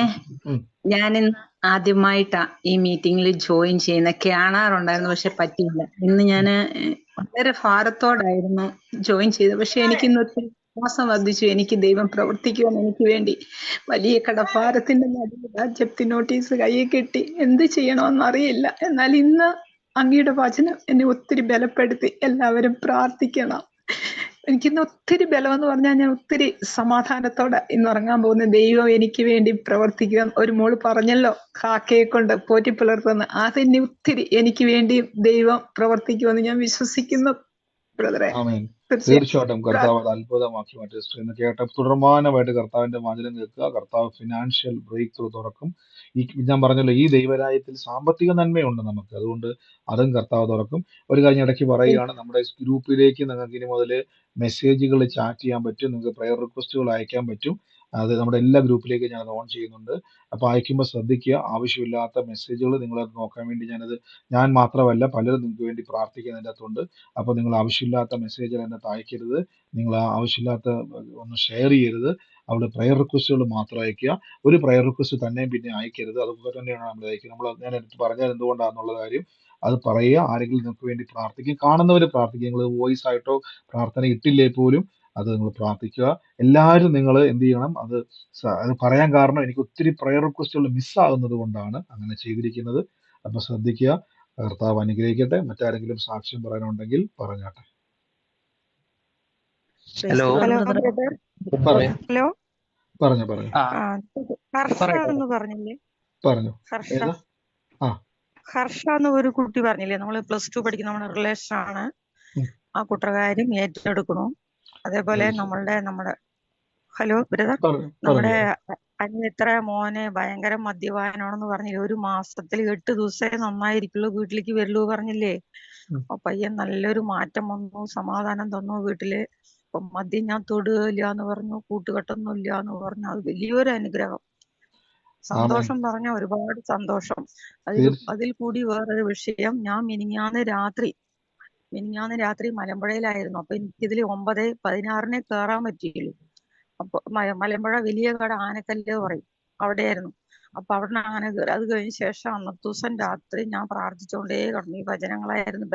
ഞാനിന്ന് ആദ്യമായിട്ടാ ഈ മീറ്റിംഗിൽ ജോയിൻ ചെയ്യുന്ന. കാണാറുണ്ടായിരുന്നു, പക്ഷെ പറ്റിയില്ല. ഇന്ന് ഞാൻ വളരെ ഭാരത്തോടായിരുന്നു ജോയിൻ ചെയ്തത്. പക്ഷെ എനിക്കിന്ന് ഒത്തിരി വിശ്വാസം വർദ്ധിച്ചു. എനിക്ക് ദൈവം പ്രവർത്തിക്കുമെന്ന്. എനിക്ക് വേണ്ടി വലിയ കടഭാരത്തിന്റെ നടുവിൽ ജപ്തി നോട്ടീസ് കയ്യിൽ കിട്ടി. എന്ത് ചെയ്യണമെന്നറിയില്ല. എന്നാൽ ഇന്ന് അങ്ങയുടെ വചനം എന്നെ ഒത്തിരി ബലപ്പെടുത്തി. എല്ലാവരും പ്രാർത്ഥിക്കണം. എനിക്കിന്ന് ഒത്തിരി ബലമെന്ന് പറഞ്ഞാൽ ഞാൻ ഒത്തിരി സമാധാനത്തോടെ ഇന്ന് ഉറങ്ങാൻ പോകുന്ന. ദൈവം എനിക്ക് വേണ്ടി പ്രവർത്തിക്കുക. ഒരു മോള് പറഞ്ഞല്ലോ കാക്കയെ കൊണ്ട് പോറ്റി പുലർത്തുന്ന, അതെന്നെ ഒത്തിരി എനിക്ക് വേണ്ടി ദൈവം പ്രവർത്തിക്കുമെന്ന് ഞാൻ വിശ്വസിക്കുന്നു ബ്രദറെ. തീർച്ചയായിട്ടും കർത്താവ് അത് അത്ഭുതമാക്കി മാറ്റി. എന്ന് കേട്ട തുടർമാനമായിട്ട് കർത്താവിന്റെ വചനം കേൾക്കുക. കർത്താവ് ഫിനാൻഷ്യൽ ബ്രേക്ക് ത്രൂ തുറക്കും. ഞാൻ പറഞ്ഞല്ലോ, ഈ ദൈവരാജ്യത്തിൽ സാമ്പത്തിക നന്മയുണ്ട് നമുക്ക്. അതുകൊണ്ട് അതും കർത്താവ് തുറക്കും. ഒരു കാര്യം ഇടയ്ക്ക് പറയുകയാണ്, നമ്മുടെ ഗ്രൂപ്പിലേക്ക് നിങ്ങൾക്ക് ഇനി മുതൽ മെസ്സേജുകൾ ചാറ്റ് ചെയ്യാൻ പറ്റും. നിങ്ങൾക്ക് പ്രയർ റിക്വസ്റ്റുകൾ അയക്കാൻ പറ്റും. അത് നമ്മുടെ എല്ലാ ഗ്രൂപ്പിലേക്കും ഞാനത് ഓൺ ചെയ്യുന്നുണ്ട്. അപ്പോൾ അയക്കുമ്പോൾ ശ്രദ്ധിക്കുക, ആവശ്യമില്ലാത്ത മെസ്സേജുകൾ നിങ്ങളത് നോക്കാൻ വേണ്ടി ഞാൻ മാത്രമല്ല പലരും നിങ്ങൾക്ക് വേണ്ടി പ്രാർത്ഥിക്കുന്നതിൻ്റെ അകത്തുണ്ട്. അപ്പോൾ നിങ്ങൾ ആവശ്യമില്ലാത്ത മെസ്സേജുകൾ അതിനകത്ത് അയക്കരുത്. നിങ്ങൾ ആവശ്യമില്ലാത്ത ഒന്നും ഷെയർ ചെയ്യരുത്. അവിടെ പ്രയർ റിക്വസ്റ്റുകൾ മാത്രം അയക്കുക. ഒരു പ്രയർ റിക്വസ്റ്റ് തന്നെയും പിന്നെ അയക്കരുത്. അതുപോലെ തന്നെയാണ് നമ്മൾ അയക്കുക. ഞാൻ എടുത്ത് പറഞ്ഞാൽ എന്തുകൊണ്ടാണെന്നുള്ള കാര്യം അത് പറയുക. ആരെങ്കിലും നിങ്ങൾക്ക് വേണ്ടി പ്രാർത്ഥിക്കും, കാണുന്നവർ പ്രാർത്ഥിക്കുക. നിങ്ങൾ വോയിസ് ആയിട്ടോ പ്രാർത്ഥന ഇട്ടില്ലേ പോലും അത് നിങ്ങൾ പ്രാർത്ഥിക്കുക. എല്ലാവരും നിങ്ങൾ എന്ത് ചെയ്യണം, അത് പറയാൻ കാരണം എനിക്ക് ഒത്തിരി പ്രയർ റിക്വസ്റ്റുകൾ മിസ്സാകുന്നത് കൊണ്ടാണ് അങ്ങനെ ചെയ്തിരിക്കുന്നത്. അപ്പൊ ശ്രദ്ധിക്കുക. കർത്താവ് അനുഗ്രഹിക്കട്ടെ. മറ്റാരെങ്കിലും സാക്ഷ്യം പറയാനുണ്ടെങ്കിൽ പറഞ്ഞാട്ടെ. ഹലോ പറഞ്ഞു ഹർഷ എന്ന് ഒരു കുട്ടി പറഞ്ഞില്ലേ, നമ്മള് +2 പഠിക്കുന്ന നമ്മുടെ റിലേഷൻ ആണ്. ആ കുട്ടകാര്യം ഏറ്റെടുക്കണു. അതേപോലെ നമ്മുടെ ഹലോ ബ്രദർ, നമ്മുടെ അനിയത്ര മോനെ ഭയങ്കര മദ്യപാനാണെന്ന് പറഞ്ഞില്ലേ. 1 മാസത്തിൽ 8 ദിവസമേ നന്നായിരിക്കുള്ളൂ, വീട്ടിലേക്ക് വരുള്ളൂ പറഞ്ഞില്ലേ. ആ പയ്യൻ നല്ലൊരു മാറ്റം വന്നു, സമാധാനം തന്നു വീട്ടില്. ഇപ്പൊ മദ്യം ഞാൻ തൊടുകയില്ല എന്ന് പറഞ്ഞു, കൂട്ടുകെട്ടൊന്നും ഇല്ല എന്ന് പറഞ്ഞു. അത് വലിയൊരു അനുഗ്രഹം. സന്തോഷം പറഞ്ഞ ഒരുപാട് സന്തോഷം. അതിൽ കൂടി വേറൊരു വിഷയം, ഞാൻ മിനിഞ്ഞാന്ന് രാത്രി മലമ്പുഴയിലായിരുന്നു. അപ്പൊ എനിക്കിതിൽ 9:16 കയറാൻ പറ്റിയുള്ളൂ. അപ്പൊ മലമ്പുഴ വലിയ കട ആനക്കല്ല് പറയും, അവിടെയായിരുന്നു. അപ്പൊ അവിടെ അങ്ങനെ കയറി. അത് കഴിഞ്ഞ ശേഷം അന്നത്തെ ദിവസം രാത്രി ഞാൻ പ്രാർത്ഥിച്ചുകൊണ്ടേ കിടന്നു. ഈ വചനങ്ങളായിരുന്നു,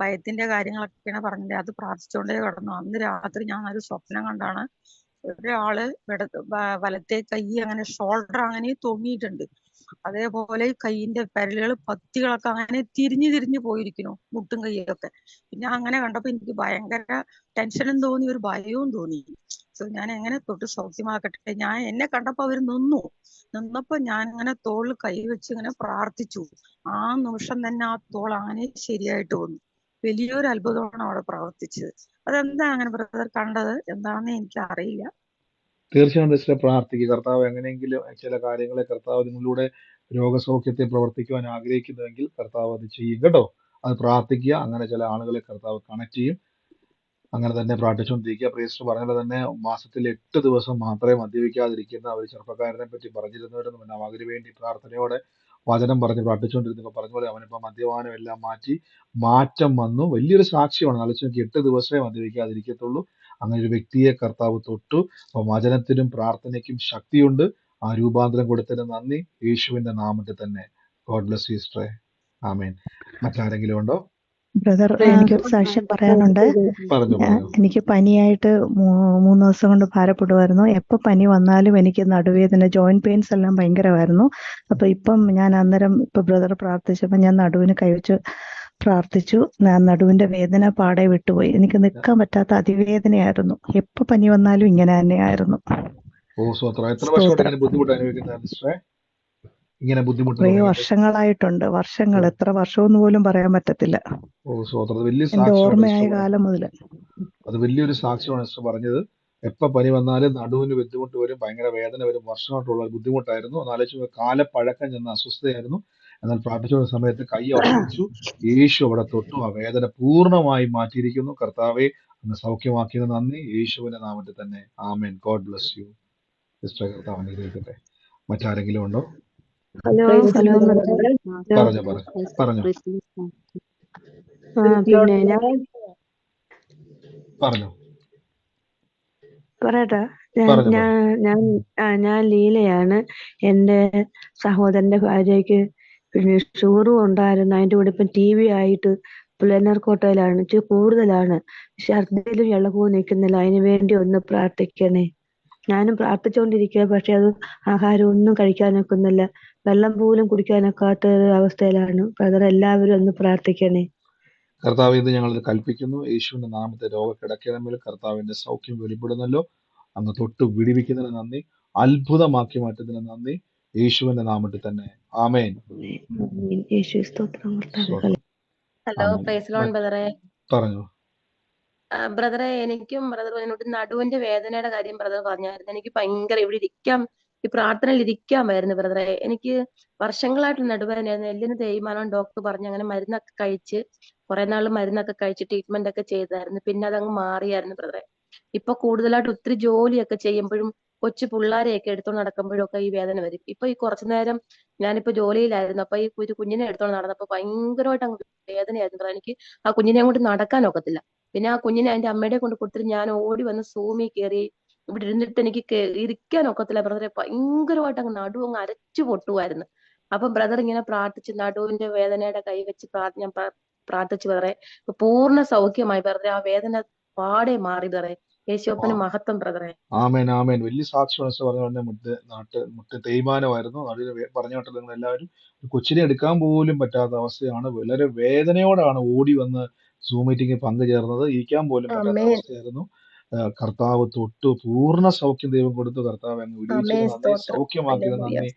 ഭയത്തിന്റെ കാര്യങ്ങളൊക്കെയാണ് പറഞ്ഞത്. അത് പ്രാർത്ഥിച്ചുകൊണ്ടേ കിടന്നു. അന്ന് രാത്രി ഞാൻ ഒരു സ്വപ്നം കണ്ടാണ്, ഒരാള് വലത്തെ കൈ അങ്ങനെ ഷോൾഡർ അങ്ങനെ തോന്നിയിട്ടുണ്ട്. അതേപോലെ കൈയിന്റെ വിരലുകൾ പത്തികളൊക്കെ അങ്ങനെ തിരിഞ്ഞു പോയിരിക്കുന്നു, മുട്ടും കൈയൊക്കെ. പിന്നെ അങ്ങനെ കണ്ടപ്പോ എനിക്ക് ഭയങ്കര ടെൻഷനും തോന്നി, ഒരു ഭയവും തോന്നി. ഞാൻ എങ്ങനെ തൊട്ട് സൗഖ്യമാക്കട്ടെ. എന്നെ കണ്ടപ്പോ അവര് നിന്നപ്പോ ഞാൻ ഇങ്ങനെ തോളിൽ കൈ വെച്ച് ഇങ്ങനെ പ്രാർത്ഥിച്ചു. ആ നിമിഷം തന്നെ ആ തോൾ അങ്ങനെ ശരിയായിട്ട് വന്നു. വലിയൊരു അത്ഭുതമാണ് അവിടെ പ്രവർത്തിച്ചത്. അതെന്താ അങ്ങനെ ബ്രദർ കണ്ടത് എന്താണെന്ന് എനിക്ക് അറിയില്ല. തീർച്ചയായും സിസ്റ്റർ പ്രാർത്ഥിക്കുക. കർത്താവ് എങ്ങനെയെങ്കിലും ചില കാര്യങ്ങളെ കർത്താവ് നിങ്ങളിലൂടെ രോഗസൗഖ്യത്തെ പ്രവർത്തിക്കുവാൻ ആഗ്രഹിക്കുന്നുവെങ്കിൽ കർത്താവ് അത് ചെയ്യും കേട്ടോ. അത് പ്രാർത്ഥിക്കുക. അങ്ങനെ ചില ആളുകളെ കർത്താവ് കണക്ട് ചെയ്യും. അങ്ങനെ തന്നെ പ്രാർത്ഥിച്ചുകൊണ്ടിരിക്കുക. പ്രീസ്റ്റർ പറഞ്ഞത് തന്നെ മാസത്തിൽ 8 ദിവസം മാത്രമേ മദ്യപിക്കാതിരിക്കുന്ന ഒരു ചെറുപ്പക്കാരനെ പറ്റി പറഞ്ഞിരുന്നവരെന്ന് പറഞ്ഞാൽ അവന് വേണ്ടി പ്രാർത്ഥനയോടെ വചനം പറഞ്ഞ് പ്രാർത്ഥിച്ചുകൊണ്ടിരുന്നപ്പോൾ പറഞ്ഞ പോലെ അവനിപ്പോൾ മദ്യപാനം എല്ലാം മാറ്റി മാറ്റം വന്നു. വലിയൊരു സാക്ഷ്യമാണ്. ആലോചിച്ച് നോക്കി, 8 ദിവസമേ മദ്യപിക്കാതിരിക്കത്തുള്ളൂ. അങ്ങനെ ഒരു വ്യക്തിയെ കർത്താവ് തൊട്ടു. അപ്പോൾ വചനത്തിനും പ്രാർത്ഥനയ്ക്കും ശക്തിയുണ്ട്. ആ രൂപാന്തരം കൊടുത്തതിന് നന്ദി. യേശുവിന്റെ നാമത്തിൽ തന്നെ. ഗോഡ് ബ്ലസ് യു സിസ്റ്ററെ. ആമേൻ. മറ്റാരെങ്കിലും ഉണ്ടോ? ബ്രദർ, എനിക്കൊരു സാക്ഷ്യം പറയാനുണ്ട്. പറഞ്ഞു പറഞ്ഞു. എനിക്ക് പനിയായിട്ട് 3 ദിവസം കൊണ്ട് ഭാരപ്പെടുമായിരുന്നു. എപ്പോൾ പനി വന്നാലും എനിക്ക് നടുവേദന, ജോയിന്റ് പെയിൻസ് എല്ലാം ഭയങ്കരമായിരുന്നു. അപ്പൊ ഇപ്പം ഞാൻ അന്നേരം ബ്രദർ പ്രാർത്ഥിച്ചപ്പോൾ ഞാൻ നടുവിന് കൈവച്ച് പ്രാർത്ഥിച്ചു. നടുവിന്റെ വേദന പാടെ വിട്ടുപോയി. എനിക്ക് നിൽക്കാൻ പറ്റാത്ത അതിവേദനയായിരുന്നു. എപ്പോ പനി വന്നാലും ഇങ്ങനെ തന്നെയായിരുന്നു. ഓ സ്വത്രം. എത്ര വർഷമായിട്ട് ഇങ്ങനെ ബുദ്ധിമുട്ട് അനുഭവിക്കുന്ന സിസ്റ്ററെ? ഇങ്ങനെ ബുദ്ധിമുട്ട് കുറേ വർഷങ്ങളായിട്ടുണ്ട്. വർഷങ്ങൾ, എത്ര വർഷമെന്ന് പോലും പറയാൻ പറ്റത്തില്ല. ഓ സ്വത്രം. അത് വലിയ എന്റെ സാക്ഷ്യമാണ് ഓർമ്മയായ സിസ്റ്റർ. കാലം മുതൽ. അത് വലിയൊരു സാക്ഷ്യമാണ് സിസ്റ്റർ പറഞ്ഞത്. എപ്പോൾ പനി വന്നാലും നടുവിന് ബുദ്ധിമുട്ട് വരും, ഭയങ്കര വേദന വരും. വർഷമായിട്ടുള്ള ബുദ്ധിമുട്ടായിരുന്നു. എന്നാലോചിച്ച് കാലപ്പഴക്കം ചെന്ന അസ്വസ്ഥയായിരുന്നു. എന്നാൽ പ്രാർത്ഥിച്ചുള്ള സമയത്ത് കൈ അവിടെ വെച്ചു. യേശു അവിടെ തൊട്ടു. ആ വേദന പൂർണ്ണമായി മാറ്റിയിരിക്കുന്നു. കർത്താവെ അങ്ങ് സൗഖ്യമാക്കിയത് നന്ദി. യേശുവിന്റെ നാമത്തിൽ തന്നെ. ആമേൻ. God bless you sister. കർത്താവ് അനുഗ്രഹിക്കട്ടെ. മറ്റാരെങ്കിലും ഉണ്ടോ? ഹലോ ഹലോ പറഞ്ഞോ പറഞ്ഞോ പിന്നെ ഞാൻ പറഞ്ഞോ പറയട്ടെ. പറഞ്ഞോ ഞാൻ ലീലയാണ്. എന്റെ സഹോദരന്റെ ഭാര്യയ്ക്ക് പിന്നെ ഷുഗറും ഉണ്ടായിരുന്നു. അതിന്റെ കൂടെ ഇപ്പം TV ആയിട്ട് പുലനർ കോട്ടയിലാണ്. ഇച്ചിരി കൂടുതലാണ്. ഛർദിയിലും വെള്ളവും നിൽക്കുന്നില്ല. അതിനു വേണ്ടി ഒന്ന് പ്രാർത്ഥിക്കണേ. ഞാനും പ്രാർത്ഥിച്ചുകൊണ്ടിരിക്കുക. പക്ഷെ അത് ആഹാരം ഒന്നും കഴിക്കാൻ ഒക്കുന്നില്ല. വെള്ളം പോലും കുടിക്കാനൊക്കാത്ത അവസ്ഥയിലാണ്. ബ്രദർ എല്ലാവരും ഒന്ന് പ്രാർത്ഥിക്കണേ. കർത്താവ് ഇത് ഞങ്ങൾ കൽപ്പിക്കുന്നു. യേശുവിന്റെ നാമത്തെ രോഗക്കിടക്കയിൽ കർത്താവിന്റെ സൗഖ്യം വെളിപ്പെടുന്നല്ലോ. അങ്ങ് തൊട്ട് വിടിവിക്കുന്നതിന് നന്ദി. അത്ഭുതമാക്കി മാറ്റുന്നതിന് നന്ദി. യേശുവിന്റെ നാമത്തിൽ തന്നെ. ആമേൻ. യേശു സ്തോത്രം. ഹലോ, പ്രൈസ് ലോൺ ബ്രദറെ. പറഞ്ഞു ബ്രദറെ, എനിക്കും ബ്രദർ എന്നോട് നടുവിന്റെ വേദനയുടെ കാര്യം ബ്രദർ പറഞ്ഞായിരുന്നു. എനിക്ക് ഭയങ്കര ഇവിടെ ഇരിക്കാം, ഈ പ്രാർത്ഥനയിൽ ഇരിക്കാമായിരുന്നു ബ്രദറെ. എനിക്ക് വർഷങ്ങളായിട്ട് നടുവേദനയായിരുന്നു. എല്ലിന് തേയ്മാനം ഡോക്ടർ പറഞ്ഞു. അങ്ങനെ മരുന്നൊക്കെ കഴിച്ച് കുറെ നാൾ മരുന്നൊക്കെ കഴിച്ച് ട്രീറ്റ്മെന്റ് ഒക്കെ ചെയ്തായിരുന്നു. പിന്നെ അതങ്ങ് മാറിയായിരുന്നു ബ്രദറെ. ഇപ്പൊ കൂടുതലായിട്ട് ഒത്തിരി ജോലിയൊക്കെ ചെയ്യുമ്പോഴും കൊച്ചു പിള്ളാരെയൊക്കെ എടുത്തോണ്ട് നടക്കുമ്പോഴും ഒക്കെ ഈ വേദന വരും. ഇപ്പൊ ഈ കുറച്ചു നേരം ഞാനിപ്പോ ജോലിയിലായിരുന്നു. അപ്പൊ ഈ ഒരു കുഞ്ഞിനെ എടുത്തോണ്ട് നടന്നപ്പോ ഭയങ്കരമായിട്ട് അങ്ങ് വേദനയായിരുന്നു ബ്രദർ. എനിക്ക് ആ കുഞ്ഞിനെ അങ്ങോട്ട് നടക്കാൻ ഒക്കത്തില്ല. പിന്നെ ആ കുഞ്ഞിനെ അതിന്റെ അമ്മയുടെ കൊണ്ട് കൊടുത്തിട്ട് ഞാൻ ഓടി വന്ന് സൂമി കയറി ഇവിടെ ഇരുന്നിട്ട് എനിക്ക് ഇരിക്കാൻ ഒക്കത്തില്ല ബ്രദറെ. ഭയങ്കരമായിട്ട് അങ്ങ് നടുവ് അങ്ങ് അരച്ചു പൊട്ടുമായിരുന്നു. അപ്പൊ ബ്രദർ ഇങ്ങനെ പ്രാർത്ഥിച്ച് നടുവിന്റെ വേദനയുടെ കൈ വെച്ച് ഞാൻ പ്രാർത്ഥിച്ചു ബ്രദറെ. ഇപ്പൊ പൂർണ്ണ സൗഖ്യമായി ബ്രദറെ. ആ വേദന പാടെ മാറി ബ്രദറെ. യേശുപ്പന് മഹത്വം ബ്രദറെ. ആമേൻ ആമേൻ. വലിയ സാക്ഷ്യം പറഞ്ഞ മുട്ട് തേയ്മാനമായിരുന്നു. അതിൽ പറഞ്ഞു കേട്ടത് നിങ്ങൾ എല്ലാവരും. കൊച്ചിനെ എടുക്കാൻ പോലും പറ്റാത്ത അവസ്ഥയാണ്. വളരെ വേദനയോടാണ് ഓടി വന്ന് സൂം മീറ്റിംഗിൽ പങ്കുചേർന്നത്. ഇരിക്കാൻ പോലും പറ്റാത്ത അവസ്ഥയായിരുന്നു. കർത്താവ് തൊട്ടു പൂർണ്ണ സൗഖ്യം ദൈവം കൊടുത്തു. കർത്താവ് അങ്ങ് വിടുവിച്ചത് നന്ദി. സൗഖ്യമാക്കിയത് നന്ദി.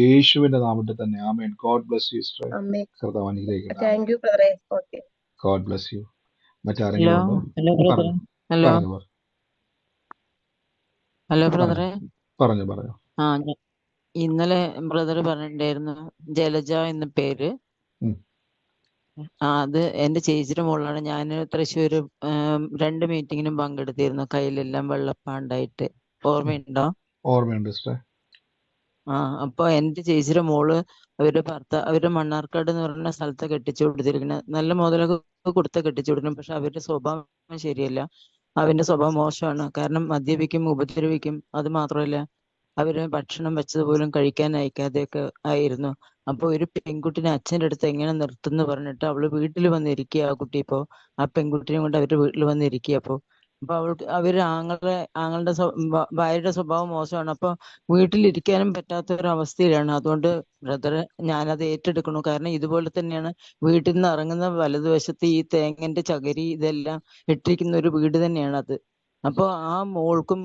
യേശുവിന്റെ നാമത്തിൽ തന്നെ. ആമേൻ. God bless you sister. കർത്താവ് അനുഗ്രഹിക്കട്ടെ. God bless you. മറ്റാരെങ്കിലും ഉണ്ടോ? ഹലോ ബ്രദറെ. പറഞ്ഞു ഇന്നലെ ബ്രദർ പറഞ്ഞിട്ടുണ്ടായിരുന്നു ജലജ എന്ന പേര്. അത് എന്റെ ചേച്ചിയുടെ മോളാണ്. ഞാൻ തൃശ്ശൂര് 2 മീറ്റിങ്ങിനും പങ്കെടുത്തിരുന്നു. കയ്യിലെല്ലാം വെള്ളപ്പാണ്ടായിട്ട്. ഓർമ്മയുണ്ടോ? ഓർമ്മയുണ്ട് സിസ്റ്റർ. അപ്പൊ എന്റെ ചേച്ചിയുടെ മോള് അവരുടെ മണ്ണാർക്കാട് എന്ന് പറയുന്ന സ്ഥലത്ത് കെട്ടിച്ചു കൊടുത്തിരിക്കുന്നത്. നല്ല മുതലൊക്കെ കൊടുത്ത കെട്ടിച്ചു കൊടുക്കണം. പക്ഷെ അവരുടെ സ്വഭാവം ശരിയല്ല. അവന്റെ സ്വഭാവം മോശമാണ്. കാരണം മദ്യപിക്കും, ഉപദ്രവിക്കും. അത് മാത്രമല്ല അവര് ഭക്ഷണം വെച്ചതുപോലും കഴിക്കാൻ അയക്കാതെയൊക്കെ ആയിരുന്നു. അപ്പൊ ഒരു പെൺകുട്ടിനെ അച്ഛൻ്റെ അടുത്ത് എങ്ങനെ നിർത്തുന്നു പറഞ്ഞിട്ട് അവള് വീട്ടിൽ വന്നിരിക്കുക. ആ കുട്ടി ഇപ്പോ ആ പെൺകുട്ടിനെ കൊണ്ട് അവരുടെ വീട്ടിൽ വന്നിരിക്കുക. അപ്പൊ ആങ്ങളുടെ ഭാര്യയുടെ സ്വഭാവം മോശമാണ്. അപ്പൊ വീട്ടിലിരിക്കാനും പറ്റാത്ത ഒരു അവസ്ഥയിലാണ്. അതുകൊണ്ട് ബ്രദറെ ഞാനത് ഏറ്റെടുക്കണു. കാരണം ഇതുപോലെ തന്നെയാണ്. വീട്ടിൽ നിന്ന് ഇറങ്ങുന്ന വലതുവശത്ത് ഈ തേങ്ങന്റെ ചകിരി ഇതെല്ലാം ഇട്ടിരിക്കുന്ന ഒരു വീട് തന്നെയാണ് അത്. അപ്പോൾ ആ മോൾക്കും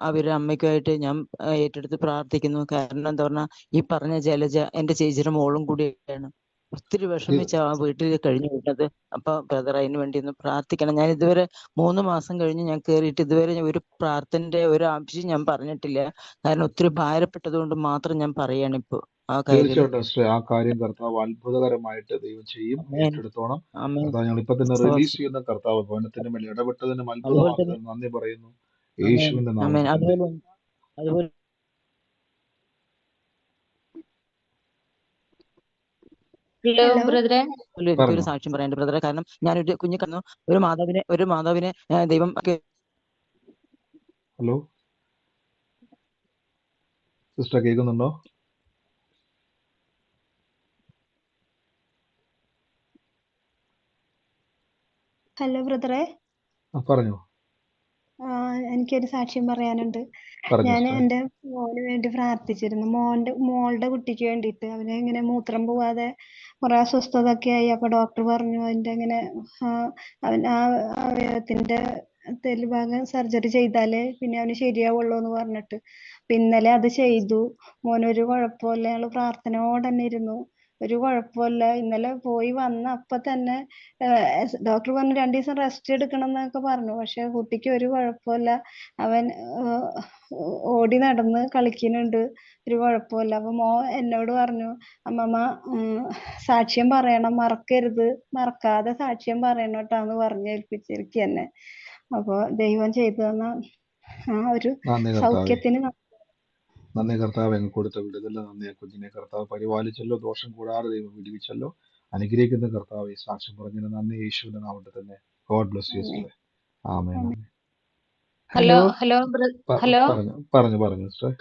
അവരുടെ അമ്മയ്ക്കുമായിട്ട് ഞാൻ ഏറ്റെടുത്ത് പ്രാർത്ഥിക്കുന്നു. കാരണം എന്താ പറഞ്ഞാൽ ഈ പറഞ്ഞ ജലജ എൻ്റെ ചേച്ചിയുടെ മോളും കൂടിയാണ്. ഒത്തിരി വിഷമിച്ച ആ വീട്ടിൽ കഴിഞ്ഞു വിട്ടത്. അപ്പൊ ബ്രദർ അതിന് വേണ്ടി ഒന്ന് പ്രാർത്ഥിക്കണം. ഞാൻ ഇതുവരെ 3 മാസം കഴിഞ്ഞ് ഞാൻ കയറിയിട്ട് ഇതുവരെ ഒരു പ്രാർത്ഥനയുടെ ഒരു ആവശ്യം ഞാൻ പറഞ്ഞിട്ടില്ല. കാരണം ഒത്തിരി ഭാരപ്പെട്ടത് കൊണ്ട് മാത്രം ഞാൻ പറയാണ് ഇപ്പൊ ആ കാര്യം. തീർച്ചയായിട്ടും സിസ്റ്റർ, ആ കാര്യം കർത്താവ് അത്ഭുതകരമായിട്ട് ദൈവം ചെയ്യും. ഏറ്റെടുത്തോണം. ആമേൻ. കർത്താവ് ഞങ്ങൾ ഇപ്പൊ തന്നെ റിലീസ് ചെയ്യുന്ന കർത്താവ് ഭവനത്തിന് മേൽ ഇടപെട്ടതിനും അതുപോലെ തന്നെ അത്ഭുതമാക്കുന്നതിനും നന്ദി പറയുന്നു ആമേൻ യേശുവിന്റെ ആമേൻ. നാമത്തിൽ തന്നെ. അതുപോലെ ഹലോ ഹലോ ബ്രദറെ. എനിക്കൊരു പറഞ്ഞോ. സാക്ഷ്യം പറയാനുണ്ട് ബ്രദറെ. കാരണം ഞാനൊരു കുഞ്ഞു കന്നു ഒരു മാതാവിനെ ദൈവം ഹലോ സിസ്റ്റർ, കേൾക്കുന്നുണ്ടോ? ഹലോ ബ്രദറെ, പറഞ്ഞോ എനിക്കൊരു സാക്ഷ്യം പറയാനുണ്ട്. പറഞ്ഞോ ഞാൻ സിസ്റ്റർ. എൻ്റെ മോന് വേണ്ടി പ്രാർത്ഥിച്ചിരുന്നു. മോളുടെ കുട്ടിക്ക് വേണ്ടിയിട്ട്. അവന് ഇങ്ങനെ മൂത്രം പോവാതെ കുറെ അസ്വസ്ഥത ഒക്കെ ആയി. അപ്പൊ ഡോക്ടർ പറഞ്ഞു അതിന്റെ ഇങ്ങനെ അവൻ ആ അവയവത്തിന്റെ ഭാഗം സർജറി ചെയ്താലേ പിന്നെ അവന് ശരിയാവുള്ളൂ എന്ന് പറഞ്ഞിട്ട്. അപ്പൊ ഇന്നലെ അത് ചെയ്തു. മോനൊരു കുഴപ്പമില്ല. ഞങ്ങള് പ്രാർത്ഥനയോടെ തന്നെ ഇരുന്നു. ഒരു കുഴപ്പമില്ല. ഇന്നലെ പോയി വന്ന അപ്പൊ തന്നെ ഡോക്ടർ പറഞ്ഞു 2 ദിവസം റെസ്റ്റ് എടുക്കണം എന്നൊക്കെ പറഞ്ഞു. പക്ഷെ കുട്ടിക്ക് ഒരു കുഴപ്പമില്ല. അവൻ ഓടി നടന്ന് കളിക്കുന്നുണ്ട്. ഒരു കുഴപ്പമില്ല. അപ്പൊ എന്നോട് പറഞ്ഞു, അമ്മമ്മ സാക്ഷ്യം പറയണം, മറക്കരുത്, മറക്കാതെ സാക്ഷ്യം പറയണം കേട്ടാന്ന് പറഞ്ഞേൽപ്പിച്ചിരിക്കുക എന്നെ. അപ്പൊ ദൈവം ചെയ്തു തന്ന ആ ഒരു നന്ദി കർത്താവേ, സൗഖ്യത്തിന് നന്ദി കർത്താവ്. അങ്ങ് കൊടുത്ത വിടുതൽ നന്ദി. കുഞ്ഞിനെ കർത്താവ് പരിപാലിച്ചല്ലോ, ദോഷം കൂടാതെ ദൈവം വിടുവിച്ചല്ലോ. അനുഗ്രഹിക്കുന്ന കർത്താവ് ഈ സാക്ഷ്യം പറഞ്ഞതിന് നന്ദി. യേശുവിന്റെ നാമത്തിൽ തന്നെ. God bless you sister. Amen. Amen. Hello hello hello hello പറഞ്ഞു സിസ്റ്റർ.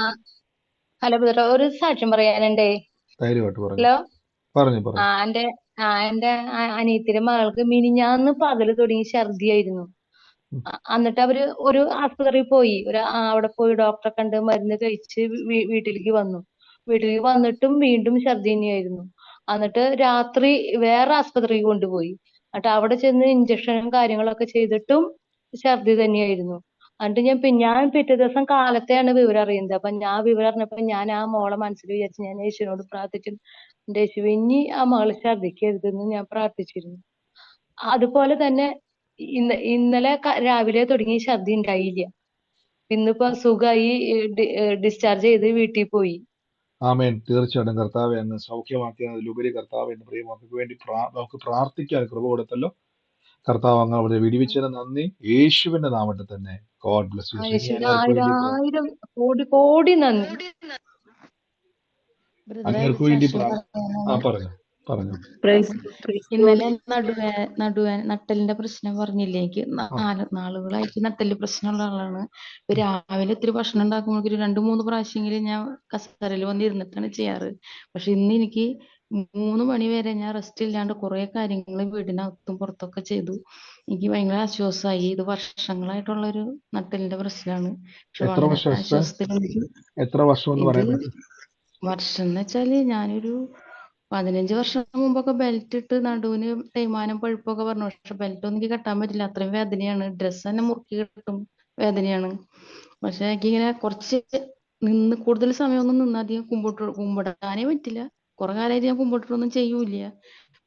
ഹലോ ബ്രദർ, ഒരു സാക്ഷ്യം പറയാനുണ്ടേ. ധൈര്യമായിട്ട് പറഞ്ഞു. ഹലോ. പറഞ്ഞു എന്റെ അനിയത്തിയുടെ മകൾക്ക് മിനിഞ്ഞാന്ന് പകല് തുടങ്ങി ഛർദിയായിരുന്നു. എന്നിട്ട് അവര് ഒരു ആസ്പത്രിയിൽ പോയി. അവിടെ പോയി ഡോക്ടറെ കണ്ട് മരുന്ന് കഴിച്ച് വീട്ടിലേക്ക് വന്നു. വീട്ടിലേക്ക് വന്നിട്ടും വീണ്ടും ഛർദി തന്നെയായിരുന്നു. എന്നിട്ട് രാത്രി വേറെ ആസ്പത്രിയിൽ കൊണ്ടുപോയി. എന്നിട്ട് അവിടെ ചെന്ന് ഇഞ്ചക്ഷനും കാര്യങ്ങളൊക്കെ ചെയ്തിട്ടും ഛർദി തന്നെയായിരുന്നു. എന്നിട്ട് ഞാൻ പിറ്റേ ദിവസം കാലത്തെയാണ് വിവരം അറിയുന്നത്. അപ്പൊ ഞാൻ വിവരം അറിഞ്ഞപ്പോ ഞാൻ ആ മോളെ മനസ്സിൽ വിചാരിച്ച് ഞാൻ യേശുവിനോട് പ്രാർത്ഥിച്ചു, എന്റെ യേശുവേ ഇനി ആ മകള് ഛർദിക്കരുതെന്ന് ഞാൻ പ്രാർത്ഥിച്ചിരുന്നു. അതുപോലെ തന്നെ ഇന്നലെ രാവിലെ തുടങ്ങി ഛർദി ഉണ്ടായില്ല. ഇന്നിപ്പോ സുഖമായി ഡിസ്ചാർജ് ചെയ്ത് വീട്ടിൽ പോയി. ആമേൻ. തീർച്ചയായിട്ടും കർത്താവെ അങ്ങ് സൗഖ്യമാക്കിയതിലുപരി കർത്താവ് എന്റെ പ്രിയ മക്കൾക്ക് വേണ്ടി നമുക്ക് പ്രാർത്ഥിക്കാൻ കൃപ കൊടുത്തല്ലോ. കർത്താവ് അങ്ങ് അവിടെ വിടിവിച്ചതിന് നന്ദി. യേശുവിന്റെ നാമത്തിൽ തന്നെ. God bless U. യേശുവിന് ആയിരം കോടി നന്ദി. അങ്ങേർക്ക് വേണ്ടി പറഞ്ഞു. ഇന്നലെ നട്ടലിന്റെ പ്രശ്നം പറഞ്ഞില്ലേ? എനിക്ക് നാളുകളായിട്ട് നട്ടല് പ്രശ്നമുള്ള ആളാണ്. ഇപ്പൊ രാവിലെ ഇത്തിരി ഭക്ഷണം ഉണ്ടാക്കുമ്പോൾ ഒരു 2-3 പ്രാവശ്യമെങ്കിലും ഞാൻ കസേരയിൽ വന്ന് ഇരുന്നിട്ടാണ് ചെയ്യാറ്. പക്ഷെ ഇന്ന് എനിക്ക് 3 മണി വരെ ഞാൻ റെസ്റ്റ് ഇല്ലാണ്ട് കുറെ കാര്യങ്ങൾ വീടിനകത്തും പുറത്തൊക്കെ ചെയ്തു. എനിക്ക് ഭയങ്കര ആശ്വാസമായി. ഇത് വർഷങ്ങളായിട്ടുള്ള ഒരു നട്ടലിന്റെ പ്രശ്നമാണ്. പക്ഷെ വളരെ ആശ്വാസത്തിലുണ്ട്. എത്ര വർഷം വർഷം എന്ന് വെച്ചാല് ഞാനൊരു 15 വർഷം മുമ്പൊക്കെ ബെൽറ്റ് ഇട്ട് നടുവിന് തേയ്മാനം പഴുപ്പൊക്കെ പറഞ്ഞു. പക്ഷെ ബെൽറ്റ് ഒന്നും എനിക്ക് കെട്ടാൻ പറ്റില്ല, അത്രയും വേദനയാണ്. ഡ്രസ്സ് തന്നെ മുറുക്കി കിട്ടും, വേദനയാണ്. പക്ഷെ എനിക്കിങ്ങനെ കുറച്ച് കൂടുതൽ സമയമൊന്നും നിന്ന് അധികം കുമ്പിടാനേ പറ്റില്ല. കുറെ കാലമായിട്ട് ഞാൻ കുമ്പിട്ടിട്ടൊന്നും ചെയ്യൂല.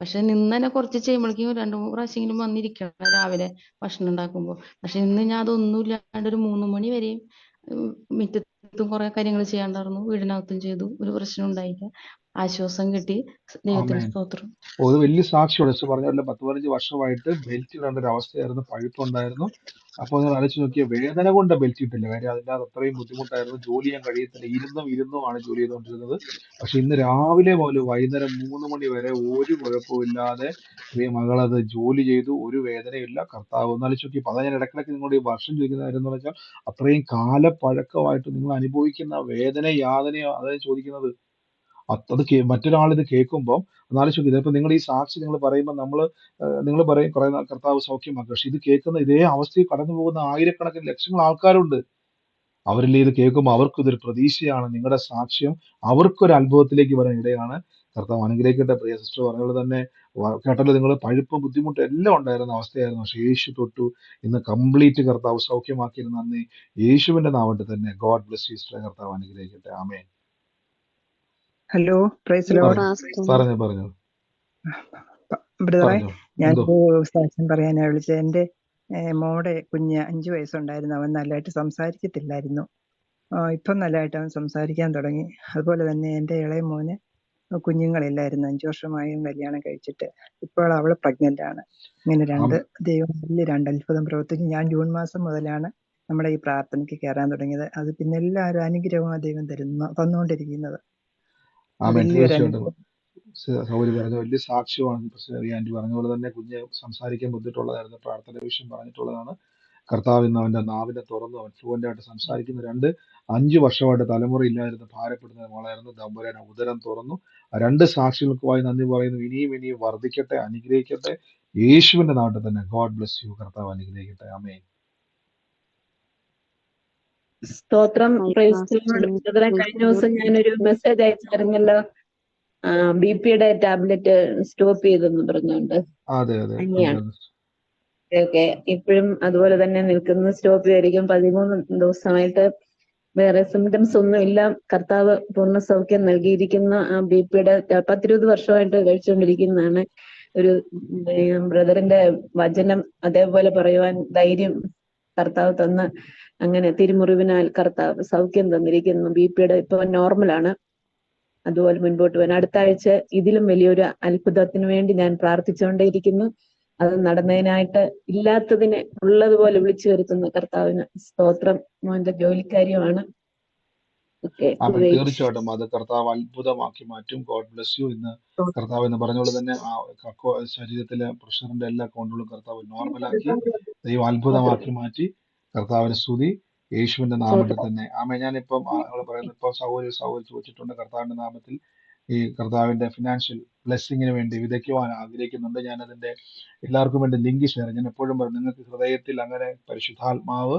പക്ഷെ നിന്ന് തന്നെ കുറച്ച് ചെയ്യുമ്പോഴേക്കും 2-3 പ്രാവശ്യമെങ്കിലും വന്നിരിക്കണം രാവിലെ ഭക്ഷണം ഉണ്ടാക്കുമ്പോൾ. പക്ഷെ ഇന്ന് ഞാൻ അതൊന്നും ഇല്ലാണ്ട് ഒരു 3 മണി വരെയും മുറ്റത്തും കുറെ കാര്യങ്ങൾ ചെയ്യാണ്ടായിരുന്നു. വീടിനകത്തും ചെയ്തു. ഒരു പ്രശ്നം ഉണ്ടായില്ല. ആശ്വാസം കിട്ടി. ദൈവത്തിന് സ്തോത്രം. ഒരു വലിയ സാക്ഷിയോട് പറഞ്ഞല്ലോ. 10-15 വർഷമായിട്ട് ബെൽറ്റ് ഇടേണ്ട ഒരു അവസ്ഥയായിരുന്നു, പഴുപ്പുണ്ടായിരുന്നു. അപ്പോൾ ഞാൻ ആലോചിച്ച് നോക്കിയ വേദന കൊണ്ട് ബെൽറ്റ് ഇട്ടില്ല. കാര്യം അതിൻ്റെ അത്രയും ബുദ്ധിമുട്ടായിരുന്നു. ജോലി ചെയ്യാൻ കഴിയത്തില്ല. ഇരുന്നുമാണ് ജോലി ചെയ്തുകൊണ്ടിരുന്നത്. പക്ഷെ ഇന്ന് രാവിലെ മുതൽ വൈകുന്നേരം 3 മണി വരെ ഒരു കുഴപ്പമില്ലാതെ മകളത് ജോലി ചെയ്തു. ഒരു വേദനയില്ല. കർത്താവ് ഒന്നാലോചിച്ച് നോക്കി. അതാ ഞാൻ ഇടയ്ക്കിടയ്ക്ക് നിങ്ങളോട് ഈ വർഷം ചോദിക്കുന്ന കാര്യം എന്ന് വെച്ചാൽ അത്രയും കാലപ്പഴക്കമായിട്ട് നിങ്ങൾ അനുഭവിക്കുന്ന വേദന യാതനയോ അതായത് ചോദിക്കുന്നത്. അത് മറ്റൊരാൾ ഇത് കേൾക്കുമ്പോൾ ഒന്നാലോചിച്ച് നോക്കി. ഇതിപ്പോ നിങ്ങൾ ഈ സാക്ഷി നിങ്ങൾ പറയുമ്പോൾ നിങ്ങൾ പറയും കുറെ കർത്താവ് സൗഖ്യമാക്കുക. പക്ഷെ ഇത് കേൾക്കുന്ന ഇതേ അവസ്ഥയിൽ കടന്നു പോകുന്ന ആയിരക്കണക്കിന് ലക്ഷങ്ങൾ ആൾക്കാരുണ്ട്. അവരിൽ ഇത് കേൾക്കുമ്പോൾ അവർക്ക് ഇതൊരു പ്രതീക്ഷയാണ്. നിങ്ങളുടെ സാക്ഷ്യം അവർക്കൊരു അത്ഭുതത്തിലേക്ക് വരാൻ ഇടയാണ്. കർത്താവ് അനുഗ്രഹിക്കട്ടെ. പ്രിയ സിസ്റ്റർ പറഞ്ഞ തന്നെ കേട്ടല്ലോ, നിങ്ങൾ പഴുപ്പ് ബുദ്ധിമുട്ട് എല്ലാം ഉണ്ടായിരുന്ന അവസ്ഥയായിരുന്നു, പക്ഷെ യേശു തൊട്ടു. ഇന്ന് കംപ്ലീറ്റ് കർത്താവ് സൗഖ്യമാക്കിയിരുന്ന നന്ദി. യേശുവിന്റെ നാമത്തിൽ തന്നെ. God bless you sister. കർത്താവ് അനുഗ്രഹിക്കട്ടെ. ആമേൻ. Hello, praise lord. പറഞ്ഞു ബ്രദറെ, പറഞ്ഞോ. എന്തോ ഞാനൊരു സാക്ഷ്യം പറയാനാ വിളിച്ചത്. എൻ്റെ മോടെ കുഞ്ഞ് 5 വയസ്സുണ്ടായിരുന്നു. അവൻ നല്ലതായിട്ട് സംസാരിക്കത്തില്ലായിരുന്നു. ഇപ്പം നല്ലതായിട്ട് അവൻ സംസാരിക്കാൻ തുടങ്ങി. അതുപോലെ തന്നെ എൻ്റെ ഇളയ മോന് കുഞ്ഞുങ്ങളില്ലായിരുന്നു. 5 വർഷമായും കല്യാണം കഴിച്ചിട്ട്. ഇപ്പോൾ അവള് പ്രഗ്നന്റ് ആണ്. ഇങ്ങനെ ദൈവം വലിയ 2 അത്ഭുതം പ്രവർത്തിച്ചു. ഞാൻ ജൂൺ മാസം മുതലാണ് നമ്മുടെ ഈ പ്രാർത്ഥനയ്ക്ക് കയറാൻ തുടങ്ങിയത്. അത് പിന്നെ എല്ലാവരും അനുഗ്രഹവും ദൈവം തന്നുകൊണ്ടിരിക്കുന്നത്. ആമേൻ. വലിയൊരു തീർച്ചയായിട്ടും അനുഗ്രഹം. സൗകര്യം പറഞ്ഞ വലിയ സാക്ഷ്യമാണ്. ആന്റി പറഞ്ഞ പോലെ തന്നെ കുഞ്ഞ് സംസാരിക്കാൻ ബുദ്ധിമുട്ടുള്ളതായിരുന്നു. പ്രാർത്ഥന വിഷയം പറഞ്ഞിട്ടുള്ളതാണ്. കർത്താവ് ഇന്ന് അവന്റെ നാവിനെ തുറന്നു. അവൻ ഫ്ലുവന്റ് ആയിട്ട് സംസാരിക്കുന്ന 5 വർഷമായിട്ട് തലമുറ ഇല്ലായിരുന്നു ഭാരപ്പെടുന്ന മോളായിരുന്നു. തമ്പുരാൻ ഉദരം തുറന്നു. 2 സാക്ഷികൾക്കുമായി നന്ദി പറയുന്നു. ഇനിയും വർദ്ധിക്കട്ടെ, അനുഗ്രഹിക്കട്ടെ. യേശുവിന്റെ നാട്ടിൽ തന്നെ. God bless U. കർത്താവ് അനുഗ്രഹിക്കട്ടെ. ആമേൻ. സ്തോത്രം. ബ്രദറെ, കഴിഞ്ഞ ദിവസം ഞാനൊരു മെസ്സേജ് അയച്ചായിരുന്നല്ലോ, BP-യുടെ ടാബ്ലറ്റ് സ്റ്റോപ്പ് ചെയ്തെന്ന് പറഞ്ഞുകൊണ്ട്. അതെ. അങ്ങനെയാണ്. ഓക്കെ. ഇപ്പോഴും അതുപോലെ തന്നെ നിൽക്കുന്നു. സ്റ്റോപ്പ് ചെയ്തിരിക്കും. 13 ദിവസമായിട്ട് വേറെ സിംറ്റംസ് ഒന്നും ഇല്ല. കർത്താവ് പൂർണ്ണ സൗഖ്യം നൽകിയിരിക്കുന്ന BP-യുടെ 10-20 വർഷമായിട്ട് കഴിച്ചുകൊണ്ടിരിക്കുന്നതാണ്. ഒരു ബ്രദറിന്റെ വചനം അതേപോലെ പറയുവാൻ ധൈര്യം കർത്താവ് തന്ന്, അങ്ങനെ തിരുമുറിവിനാൽ കർത്താവ് സൗഖ്യം തന്നിരിക്കുന്നു. BP-യുടെ ഇപ്പൊ നോർമലാണ്. അതുപോലെ മുൻപോട്ട് പോകാൻ അടുത്ത ആഴ്ച ഇതിലും വലിയൊരു അത്ഭുതത്തിന് വേണ്ടി ഞാൻ പ്രാർത്ഥിച്ചുകൊണ്ടേയിരിക്കുന്നു. അത് നടന്നതിനായിട്ട് ഇല്ലാത്തതിനെ ഉള്ളതുപോലെ വിളിച്ചു വരുത്തുന്ന കർത്താവിന് സ്തോത്രം. മോന്റെ ജോലിക്കാര്യമാണ്. തീർച്ചയായിട്ടും അത് കർത്താവ് അത്ഭുതമാക്കി മാറ്റും. God bless U. ഇന്ന് കർത്താവ് എന്ന് പറഞ്ഞോളൂ തന്നെ ശരീരത്തിലെ പ്രഷറിന്റെ എല്ലാ കൗണ്ടുകളും കർത്താവ് നോർമലാക്കി ദൈവം അത്ഭുതമാക്കി മാറ്റി. കർത്താവിന് സ്തുതി. യേശുവിന്റെ നാമത്തിൽ തന്നെ. ഞാനിപ്പം പറയുന്നത്, ഇപ്പം സൗകര്യം ചോദിച്ചിട്ടുണ്ട്. കർത്താവിന്റെ നാമത്തിൽ ഈ കർത്താവിന്റെ ഫിനാൻഷ്യൽ ബ്ലെസ്സിങ്ങിന് വേണ്ടി വിതയ്ക്കുവാൻ ആഗ്രഹിക്കുന്നുണ്ട്. ഞാനതിന്റെ എല്ലാവർക്കും വേണ്ടി ലിങ്ക് ഷെയർ. ഞാൻ എപ്പോഴും പറയും, നിങ്ങൾക്ക് ഹൃദയത്തിൽ അങ്ങനെ പരിശുദ്ധാത്മാവ്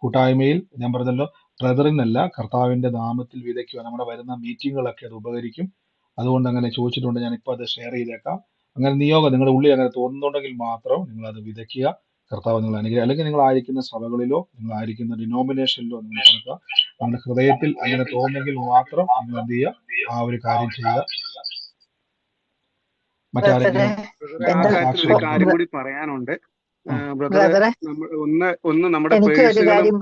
കൂട്ടായ്മയിൽ, ഞാൻ പറഞ്ഞല്ലോ, ബ്രദറിനല്ല, കർത്താവിന്റെ നാമത്തിൽ വിതയ്ക്കുവാൻ നമ്മുടെ വരുന്ന മീറ്റിങ്ങുകളൊക്കെ അത് ഉപകരിക്കും. അതുകൊണ്ട് അങ്ങനെ ചോദിച്ചിട്ടുണ്ട്. ഞാനിപ്പോൾ അത് ഷെയർ ചെയ്തേക്കാം. അങ്ങനെ നിയോഗം നിങ്ങളുടെ ഉള്ളിൽ അങ്ങനെ തോന്നുന്നുണ്ടെങ്കിൽ മാത്രം നിങ്ങൾ അത് വിതയ്ക്കുക. കർത്താവ് നിങ്ങൾ അനുഗ്രഹിക്കുക. അല്ലെങ്കിൽ നിങ്ങൾ ആയിരിക്കുന്ന സഭകളിലോ നിങ്ങൾ ആയിരിക്കുന്ന ഡിനോമിനേഷനിലോ നിങ്ങൾ കൊടുക്കുക. നമ്മുടെ ഹൃദയത്തിൽ അങ്ങനെ തോന്നുന്നെങ്കിൽ മാത്രം നിങ്ങൾ എന്ത് ചെയ്യുക, ആ ഒരു കാര്യം ചെയ്യുക. മറ്റാരെങ്കിലും ഒരു കാര്യം കൂടി പറയാനുണ്ട് ബ്രദറെ. ഒന്ന് നമ്മുടെ പേഴ്സുകളും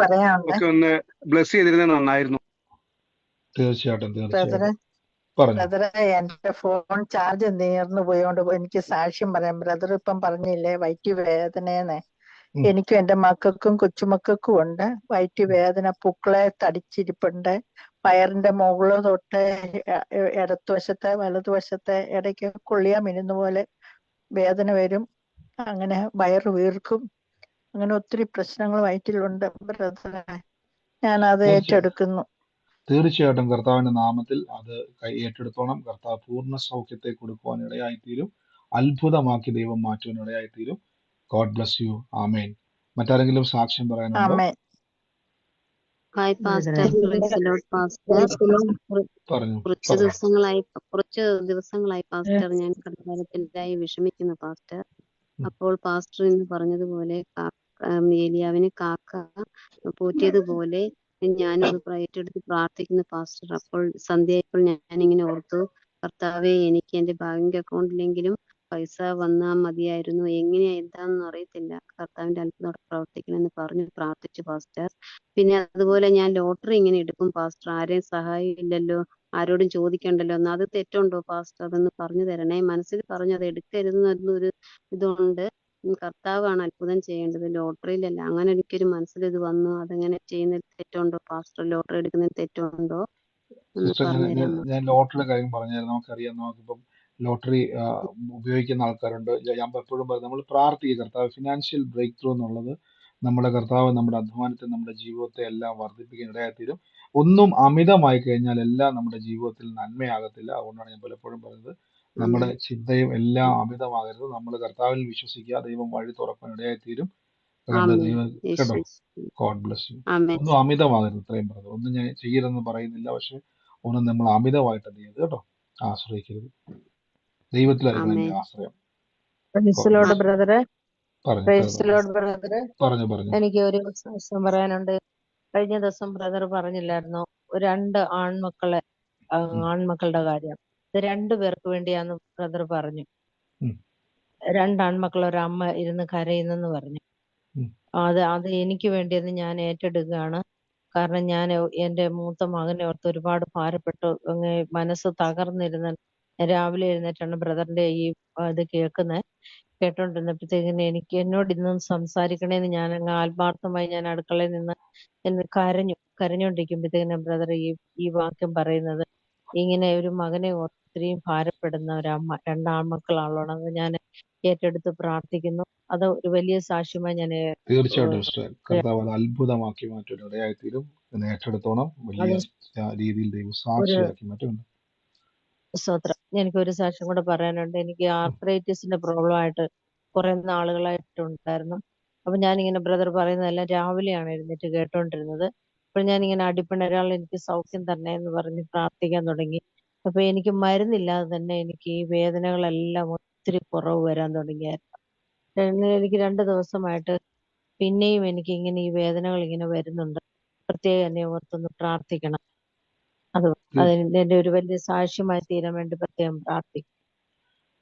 ഒക്കെ ഒന്ന് ബ്ലസ് ചെയ്തിരുന്നത് നന്നായിരുന്നു. തീർച്ചയായിട്ടും. ബ്രദറെ, എന്റെ ഫോൺ ചാർജ് നീർന്നു പോയോണ്ട് എനിക്ക് സാക്ഷ്യം പറയാം. ബ്രദർ ഇപ്പം പറഞ്ഞില്ലേ വയറ്റ് വേദനയെന്ന്. എനിക്കും എന്റെ മക്കൾക്കും കൊച്ചുമക്കൾക്കും ഉണ്ട് വയറ്റ് വേദന. പുക്കളെ തടിച്ചിരിപ്പുണ്ട്. വയറിന്റെ മുകളിൽ തൊട്ട് ഇടത്തുവശത്തെ വലതുവശത്തെ ഇടയ്ക്ക് കൊള്ളിയാ മിന്നുന്ന പോലെ വേദന വരും. അങ്ങനെ വയറ് വീർക്കും. അങ്ങനെ ഒത്തിരി പ്രശ്നങ്ങൾ വയറ്റിലുണ്ട് ബ്രദറെ. ഞാൻ അത് ഏറ്റെടുക്കുന്നു. തീർച്ചയായിട്ടും കർത്താവിന്റെ നാമത്തിൽ അത് ഏറ്റെടുത്തോണം. കർത്താവ് പൂർണ്ണ സൗഖ്യത്തെ കൊടുക്കുവാൻ ഇടയായിത്തീരും. അത്ഭുതമാക്കി ദൈവം മാറ്റുവാൻ ഇടയായിത്തീരും. God bless you. ആമേൻ. മറ്റാരെങ്കിലും സാക്ഷ്യം പറയാനുണ്ടോ? Hi pastor, praise the lord pastor. കുറച്ച് ദിവസങ്ങളായി പാസ്റ്റർ ഞാൻ കടഭാരത്തിലായി വിഷമിക്കുന്നു പാസ്റ്റർ. അപ്പോൾ പാസ്റ്റർ ഇന്ന് പറഞ്ഞതുപോലെ ഏലിയാവിന് കാക്ക പോറ്റിയതുപോലെ ഞാനത് ഏറ്റെടുത്ത് പ്രാർത്ഥിക്കുന്നു പാസ്റ്റർ. അപ്പോൾ സന്ധ്യയായപ്പോൾ ഞാനിങ്ങനെ ഓർത്തു, കർത്താവെ, എനിക്ക് എന്റെ ബാങ്ക് അക്കൗണ്ടിലെങ്കിലും പൈസ വന്നാൽ മതിയായിരുന്നു. എങ്ങനെയാ എന്താണെന്ന് അറിയത്തില്ല. കർത്താവിന്റെ അത്ഭുതം പ്രവർത്തിക്കണമെന്ന് പറഞ്ഞു പ്രാർത്ഥിച്ചു പാസ്റ്റർ. പിന്നെ അതുപോലെ ഞാൻ ലോട്ടറി ഇങ്ങനെ എടുക്കും പാസ്റ്റർ. ആരെയും സഹായം ഇല്ലല്ലോ, ആരോടും ചോദിക്കണ്ടല്ലോ. എന്നാൽ അത് തെറ്റുണ്ടോ പാസ്റ്റർ? അതൊന്ന് പറഞ്ഞു തരണേ. മനസ്സിൽ പറഞ്ഞു അത് എടുക്കരുതെന്നൊരു ഇതുണ്ട്. കർത്താവാണ് അത്ഭുതം ചെയ്യേണ്ടത്, ലോട്ടറിയിലല്ല. അങ്ങനെ എനിക്കൊരു മനസ്സിൽ ഇത് വന്നു. അതെങ്ങനെ ചെയ്യുന്നതിൽ തെറ്റുണ്ടോ പാസ്റ്റർ? ലോട്ടറി എടുക്കുന്നതിൽ തെറ്റുണ്ടോ? ഞാൻ ലോട്ടറിയുടെ കാര്യം പറഞ്ഞായിരുന്നു. നമുക്കറിയാം, നമുക്കിപ്പം ലോട്ടറി ഉപയോഗിക്കുന്ന ആൾക്കാരുണ്ട്. ഞാൻ എപ്പോഴും പറയും, നമ്മൾ പ്രാർത്ഥിക്കുക, കർത്താവ് ഫിനാൻഷ്യൽ ബ്രേക്ക് ത്രൂ എന്നുള്ളത് നമ്മുടെ കർത്താവ് നമ്മുടെ അധ്വാനത്തെ, നമ്മുടെ ജീവിതത്തെ എല്ലാം വർദ്ധിപ്പിക്കാൻ ഇടയായിത്തീരും. ഒന്നും അമിതമായി കഴിഞ്ഞാൽ എല്ലാം നമ്മുടെ ജീവിതത്തിൽ നന്മയാകത്തില്ല. അതുകൊണ്ടാണ് ഞാൻ പലപ്പോഴും പറയുന്നത്, നമ്മുടെ ചിന്തയും എല്ലാം അമിതമാകരുത്. നമ്മൾ കർത്താവിൽ വിശ്വസിക്കുക, ദൈവം വഴി തുറക്കാൻ ഇടയായിത്തീരും. കേട്ടോ? God bless U. ഒന്നും അമിതമാകരുത്, ഇത്രയും പറഞ്ഞത്. ഒന്നും ഞാൻ ചെയ്യരുതെന്ന് പറയുന്നില്ല, പക്ഷെ ഒന്നും നമ്മൾ അമിതമായിട്ട് ചെയ്യരുത് കേട്ടോ. ആശ്രയിക്കരുത്. ദൈവത്തിലായിരിക്കണം എന്റെ ആശ്രയം. പ്രൈസ് ബ്രദറെ, പറഞ്ഞു പ്രൈസ് ലോർഡ് ബ്രദറെ. പറഞ്ഞു പറഞ്ഞു എനിക്ക് ഒരു സാക്ഷ്യം പറയാനുണ്ട്. കഴിഞ്ഞ ദിവസം ബ്രദർ പറഞ്ഞില്ലായിരുന്നോ 2 ആൺമക്കളുടെ കാര്യം. ഇത് 2 പേർക്ക് വേണ്ടിയാന്ന് ബ്രദർ പറഞ്ഞു. 2 ആൺമക്കൾ ഒരമ്മ ഇരുന്ന് കരയുന്നെന്ന് പറഞ്ഞു. അത് എനിക്ക് വേണ്ടിയെന്ന് ഞാൻ ഏറ്റെടുക്കുകയാണ്. കാരണം ഞാൻ എന്റെ മൂത്ത മകനെ ഓർത്ത് ഒരുപാട് ഭാരപ്പെട്ടു. മനസ്സ് തകർന്നിരുന്ന രാവിലെ എഴുന്നേറ്റാണ് ബ്രദറിന്റെ ഈ ഇത് കേട്ടോണ്ടിരുന്നപ്പോഴത്തേക്കിന് എന്നോട് ഇന്നും സംസാരിക്കണേന്ന് ഞാൻ അങ്ങ് ആത്മാർത്ഥമായി ഞാൻ അടുക്കളയിൽ നിന്ന് കരഞ്ഞോണ്ടിരിക്കുമ്പോഴത്തേക്കിന് ബ്രദർ ഈ വാക്യം പറയുന്നത്, ഇങ്ങനെ ഒരു മകനെ ഓർത്ത് ഇത്രയും ഭാരപ്പെടുന്ന ഒരമ്മ, 2 ആൺമക്കളാണുള്ളത്. ഞാൻ ഏറ്റെടുത്ത് പ്രാർത്ഥിക്കുന്നു. അത് ഒരു വലിയ സാക്ഷ്യമായി ഞാൻ തീർച്ചയായിട്ടും കർത്താവ് അത്ഭുതമാക്കി മാറ്റും, ഇടയായിത്തീരും. ഏറ്റെടുത്തോണം. വലിയ രീതിയിൽ ദൈവം സാക്ഷിയാക്കി മാറ്റും. സ്തോത്രം. എനിക്കൊരു സാക്ഷ്യം കൂടെ പറയാനുണ്ട്. എനിക്ക് ആർത്രൈറ്റിസിന്റെ പ്രോബ്ലം ആയിട്ട് കുറെ നാളുകളായിട്ടുണ്ടായിരുന്നു. അപ്പൊ ഞാനിങ്ങനെ ബ്രദർ പറയുന്നതെല്ലാം രാവിലെയാണ് എഴുന്നേറ്റ് കേട്ടോണ്ടിരുന്നത്. അപ്പോൾ ഞാനിങ്ങനെ അടിപ്പിണരാൾ എനിക്ക് സൗഖ്യം തന്നെ എന്ന് പറഞ്ഞ് പ്രാർത്ഥിക്കാൻ തുടങ്ങി. അപ്പൊ എനിക്ക് മരുന്നില്ലാതെ തന്നെ എനിക്ക് ഈ വേദനകളെല്ലാം ഒത്തിരി കുറവ് വരാൻ തുടങ്ങിയായിരുന്നു. എനിക്ക് 2 ദിവസമായിട്ട് പിന്നെയും എനിക്ക് ഇങ്ങനെ ഈ വേദനകൾ ഇങ്ങനെ വരുന്നുണ്ട്. പ്രത്യേകം എന്നെ ഓർത്തൊന്ന് പ്രാർത്ഥിക്കണം. അതിന്റെ ഒരു വലിയ സാക്ഷ്യമായി തീരാൻ വേണ്ടി പ്രത്യേകം പ്രാർത്ഥിക്കും.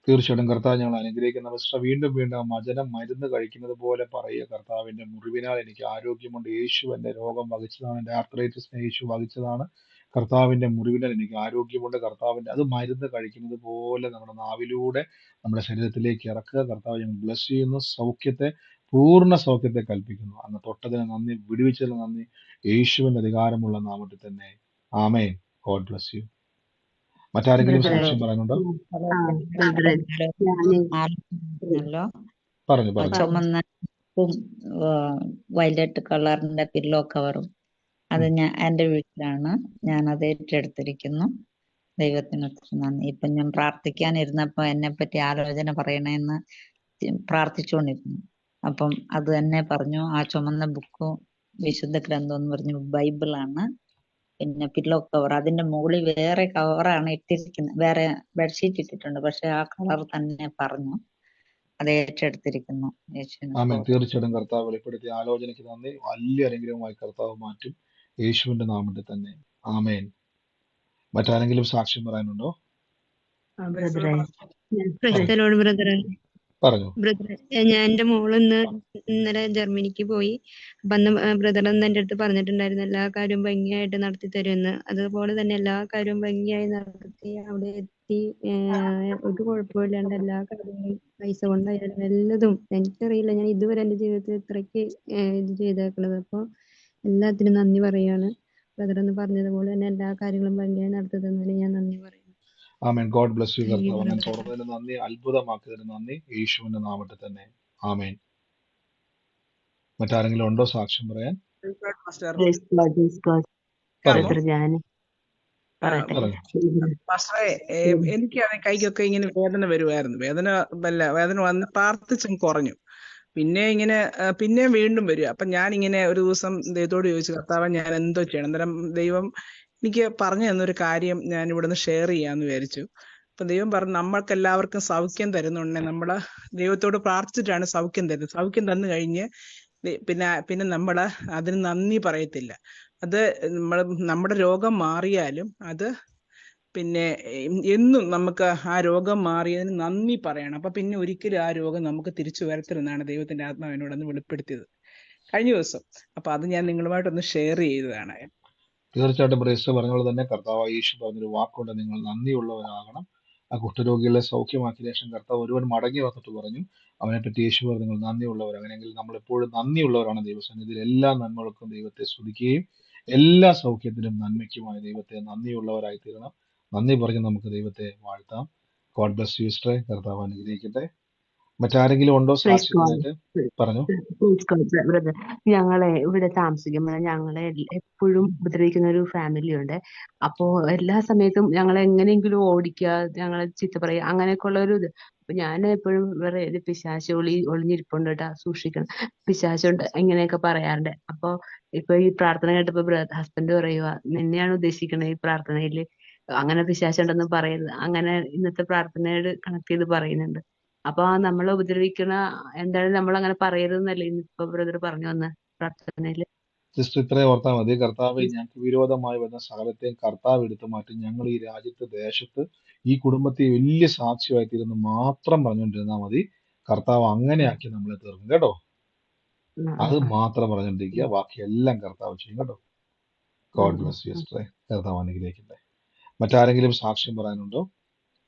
തീർച്ചയായിട്ടും കർത്താവ് ഞങ്ങൾ അനുഗ്രഹിക്കുന്ന സിസ്റ്റർ വീണ്ടും വീണ്ടും വചനം മരുന്ന് കഴിക്കുന്നത് പോലെ പറയുക. കർത്താവിന്റെ മുറിവിനാൽ എനിക്ക് ആരോഗ്യമുണ്ട്. യേശു എന്റെ രോഗം വഹിച്ചതാണ്. എന്റെ ആർത്രൈറ്റിസിനെ യേശു വഹിച്ചതാണ്. കർത്താവിന്റെ മുറിവിനാൽ എനിക്ക് ആരോഗ്യമുണ്ട്. കർത്താവിന്റെ അത് മരുന്ന് കഴിക്കുന്നത് പോലെ നമ്മുടെ നാവിലൂടെ നമ്മുടെ ശരീരത്തിലേക്ക് ഇറക്കുക. കർത്താവ് ഞങ്ങൾ ബ്ലസ് ചെയ്യുന്നു. പൂർണ്ണ സൗഖ്യത്തെ കൽപ്പിക്കുന്നു. അങ്ങ് തൊട്ടതിന് നന്ദി, വിടുവിച്ചതിന് നന്ദി. യേശുവിന്റെ അധികാരമുള്ള നാമത്തിൽ തന്നെ ആമേൻ. God bless you. മറ്റാരെങ്കിലും സാക്ഷ്യം പറയാനുണ്ടോ? പറഞ്ഞു പറഞ്ഞു. ചുമന്ന വയലറ്റ് കളറിന്റെ പില്ലോ കവറും അത് എന്റെ വീട്ടിലാണ്. ഞാൻ അത് ഏറ്റെടുത്തിരിക്കുന്നു. ദൈവത്തിന് ഒത്തിരി നന്ദി. ഇപ്പൊ ഞാൻ പ്രാർത്ഥിക്കാനിരുന്നപ്പോ എന്നെ പറ്റി ആലോചന പറയണേന്ന് പ്രാർത്ഥിച്ചുകൊണ്ടിരുന്നു. അപ്പം അത് തന്നെ പറഞ്ഞു. ആ ചുമന്ന ബുക്കും വിശുദ്ധ ഗ്രന്ഥം എന്ന് പറഞ്ഞു ബൈബിളാണ്. പിന്നെ പില്ലോ കവർ, അതിന്റെ മുകളിൽ വേറെ കവറാണ് ഇട്ടിരിക്കുന്നത്, വേറെ ബെഡ്ഷീറ്റ് ഇട്ടിട്ടുണ്ട്. പക്ഷെ ആ കളർ തന്നെ പറഞ്ഞു. അത് ഏറ്റെടുത്തിരിക്കുന്നു. തീർച്ചയായിട്ടും കർത്താവ് വെളിപ്പെടുത്തിയ ആലോചനയ്ക്ക് നന്ദി. വലിയ അനുഗ്രഹമായി കർത്താവ് മാറ്റും, യേശുവിന്റെ നാമത്തിൽ തന്നെ ആമേൻ. മറ്റാരെങ്കിലും സാക്ഷ്യം പറയാനുണ്ടോ? പറഞ്ഞു. ഞാൻ എന്റെ മോള് ഇന്നലെ ജർമ്മനിക്ക് പോയി. അപ്പൊ അന്ന് ബ്രദർ അന്ന് എന്റെ അടുത്ത് പറഞ്ഞിട്ടുണ്ടായിരുന്നു എല്ലാ കാര്യവും ഭംഗിയായിട്ട് നടത്തി തരുമെന്ന്. അതുപോലെ തന്നെ എല്ലാ കാര്യവും ഭംഗിയായി നടത്തി അവിടെ എത്തി. ഒരു കുഴപ്പമില്ലാണ്ട് എല്ലാ കാര്യങ്ങളും പൈസ കൊണ്ടായാലും എല്ലതും. എനിക്കറിയില്ല, ഞാൻ ഇതുവരെ എന്റെ ജീവിതത്തിൽ ഇത്രയ്ക്ക് ഇത് ചെയ്തേക്കണത്. അപ്പൊ എല്ലാത്തിനും നന്ദി പറയാണ്. ബ്രദർ എന്ന് പറഞ്ഞതുപോലെ തന്നെ എല്ലാ കാര്യങ്ങളും ഭംഗിയായി നടത്തി തന്നതിന് ഞാൻ നന്ദി പറയുന്നു. ആമേൻ. ഗോഡ് ബ്ലസ് യു കർത്താവ്. അങ്ങനെ തുറന്നതിന് നന്ദി, അത്ഭുതമാക്കിയതിന് നന്ദി, യേശുവിന്റെ നാമത്തിൽ തന്നെ ആമേൻ. മറ്റാരെങ്കിലും ഉണ്ടോ സാക്ഷ്യം പറയാൻ? എനിക്ക് കൈക്കൊക്കെ ഇങ്ങനെ വേദന വരുമായിരുന്നു. വേദന വന്ന് പ്രാർത്ഥിച്ചും കുറഞ്ഞു. പിന്നെ വീണ്ടും വരിക. അപ്പൊ ഞാൻ ഇങ്ങനെ ഒരു ദിവസം ദൈവത്തോട് ചോദിച്ചു, കർത്താവ് ഞാൻ എന്തോ ചെയ്യണം? അന്നേരം ദൈവം എനിക്ക് പറഞ്ഞു തന്നൊരു കാര്യം ഞാൻ ഇവിടുന്ന് ഷെയർ ചെയ്യാന്ന് വിചാരിച്ചു. അപ്പൊ ദൈവം പറഞ്ഞു, നമ്മൾക്ക് എല്ലാവർക്കും സൗഖ്യം തരുന്നുണ്ടെ നമ്മള് ദൈവത്തോട് പ്രാർത്ഥിച്ചിട്ടാണ് സൗഖ്യം തരുന്നത്. സൗഖ്യം തന്നു കഴിഞ്ഞ് പിന്നെ നമ്മള് അതിന് നന്ദി പറയത്തില്ല. അത് നമ്മുടെ രോഗം മാറിയാലും അത് പിന്നെ എന്നും നമുക്ക് ആ രോഗം മാറിയതിന് നന്ദി പറയണം. അപ്പൊ പിന്നെ ഒരിക്കലും ആ രോഗം നമുക്ക് തിരിച്ചു വരത്തില്ലെന്നാണ് ദൈവത്തിന്റെ ആത്മാവിനോടൊന്ന് വെളിപ്പെടുത്തിയത് കഴിഞ്ഞ ദിവസം. അപ്പൊ അത് ഞാൻ നിങ്ങളുമായിട്ടൊന്ന് ഷെയർ ചെയ്തതാണ്. തീർച്ചയായിട്ടും ബ്രേസ് പറഞ്ഞ തന്നെ കർത്താവ് യേശു പറഞ്ഞൊരു വാക്കുണ്ട്, നിങ്ങൾ നന്ദിയുള്ളവരാകണം. ആ കുഷ്ഠരോഗികളെ സൗഖ്യമാക്കിയ ശേഷം കർത്താവ് ഒരുവൻ മടങ്ങി വന്നിട്ട് പറഞ്ഞു, അവനെ പറ്റി യേശു പറഞ്ഞു നിങ്ങൾ നന്ദിയുള്ളവർ. അങ്ങനെയെങ്കിൽ നമ്മൾ എപ്പോഴും നന്ദിയുള്ളവരാണ് ദൈവസന്നിധിയിൽ. എല്ലാ നന്മകൾക്കും ദൈവത്തെ സ്തുതിക്കുകയും എല്ലാ സൗഖ്യത്തിനും നന്മയ്ക്കുമായി ദൈവത്തെ നന്ദിയുള്ളവരായി തീരണം. നന്ദി പറഞ്ഞ് നമുക്ക് ദൈവത്തെ വാഴ്ത്താം. God bless you sister. കർത്താവ് അനുഗ്രഹിക്കട്ടെ. മറ്റാരെങ്കിലും ഉണ്ടോ സാക്ഷ്യത്തിനായിട്ട്? പറഞ്ഞു. ഞങ്ങളെ ഇവിടെ താമസിക്കുമ്പോൾ ഞങ്ങളെ എപ്പോഴും ഉപദ്രവിക്കുന്ന ഒരു ഫാമിലി ഉണ്ട്. അപ്പോ എല്ലാ സമയത്തും ഞങ്ങളെ എങ്ങനെയെങ്കിലും ഓടിക്കുക, ഞങ്ങളെ ചീത്ത പറയുക, അങ്ങനെയൊക്കെ ഉള്ള ഒരു ഇത്. അപ്പൊ ഞാൻ എപ്പോഴും വേറെ പിശാച് ഒളിഞ്ഞിരിപ്പുണ്ട് കേട്ടാ, സൂക്ഷിക്കണം, പിശാചുണ്ട്, ഇങ്ങനെയൊക്കെ പറയാറുണ്ട്. അപ്പൊ ഇപ്പൊ ഈ പ്രാർത്ഥന കേട്ടപ്പോ ഹസ്ബൻഡ് പറയുക, നിന്നെയാണ് ഉദ്ദേശിക്കുന്നത് ഈ പ്രാർത്ഥനയില്. അങ്ങനെ പിശാചുണ്ടെന്ന് പറയരുത്. അങ്ങനെ ഇന്നത്തെ പ്രാർത്ഥനയോട് കണക്ട് ചെയ്ത് പറയുന്നുണ്ട്. അപ്പൊ നമ്മളെ ഉപദ്രവിക്കണ എന്തായാലും നമ്മൾ അങ്ങനെ പറയരുതെന്നല്ലേ ഇന്നിപ്പോ ബ്രദർ പറഞ്ഞു വന്ന പ്രാർത്ഥനയില്. സിസ്റ്റർ ഇത്രയും ഓർത്താൽ മതി. കർത്താവ് ഞങ്ങൾക്ക് വിരോധമായി വരുന്ന സകലത്തെയും കർത്താവ് എടുത്തു മാറ്റി ഞങ്ങൾ ഈ രാജ്യത്ത് ദേശത്ത് ഈ കുടുംബത്തെ വലിയ സാക്ഷിയായി തീരുന്നു മാത്രം പറഞ്ഞുകൊണ്ടിരുന്നാൽ മതി. കർത്താവ് അങ്ങനെയാക്കി നമ്മളെ തീർക്കും കേട്ടോ. അത് മാത്രം പറഞ്ഞുകൊണ്ടിരിക്കുക, ബാക്കിയെല്ലാം കർത്താവ് ചെയ്യും കേട്ടോ. ഗോഡ് ബ്ലസ് യു സിസ്റ്ററെ. കർത്താവ് അനുഗ്രഹിക്കട്ടെ. മറ്റാരെങ്കിലും സാക്ഷ്യം പറയാനുണ്ടോ?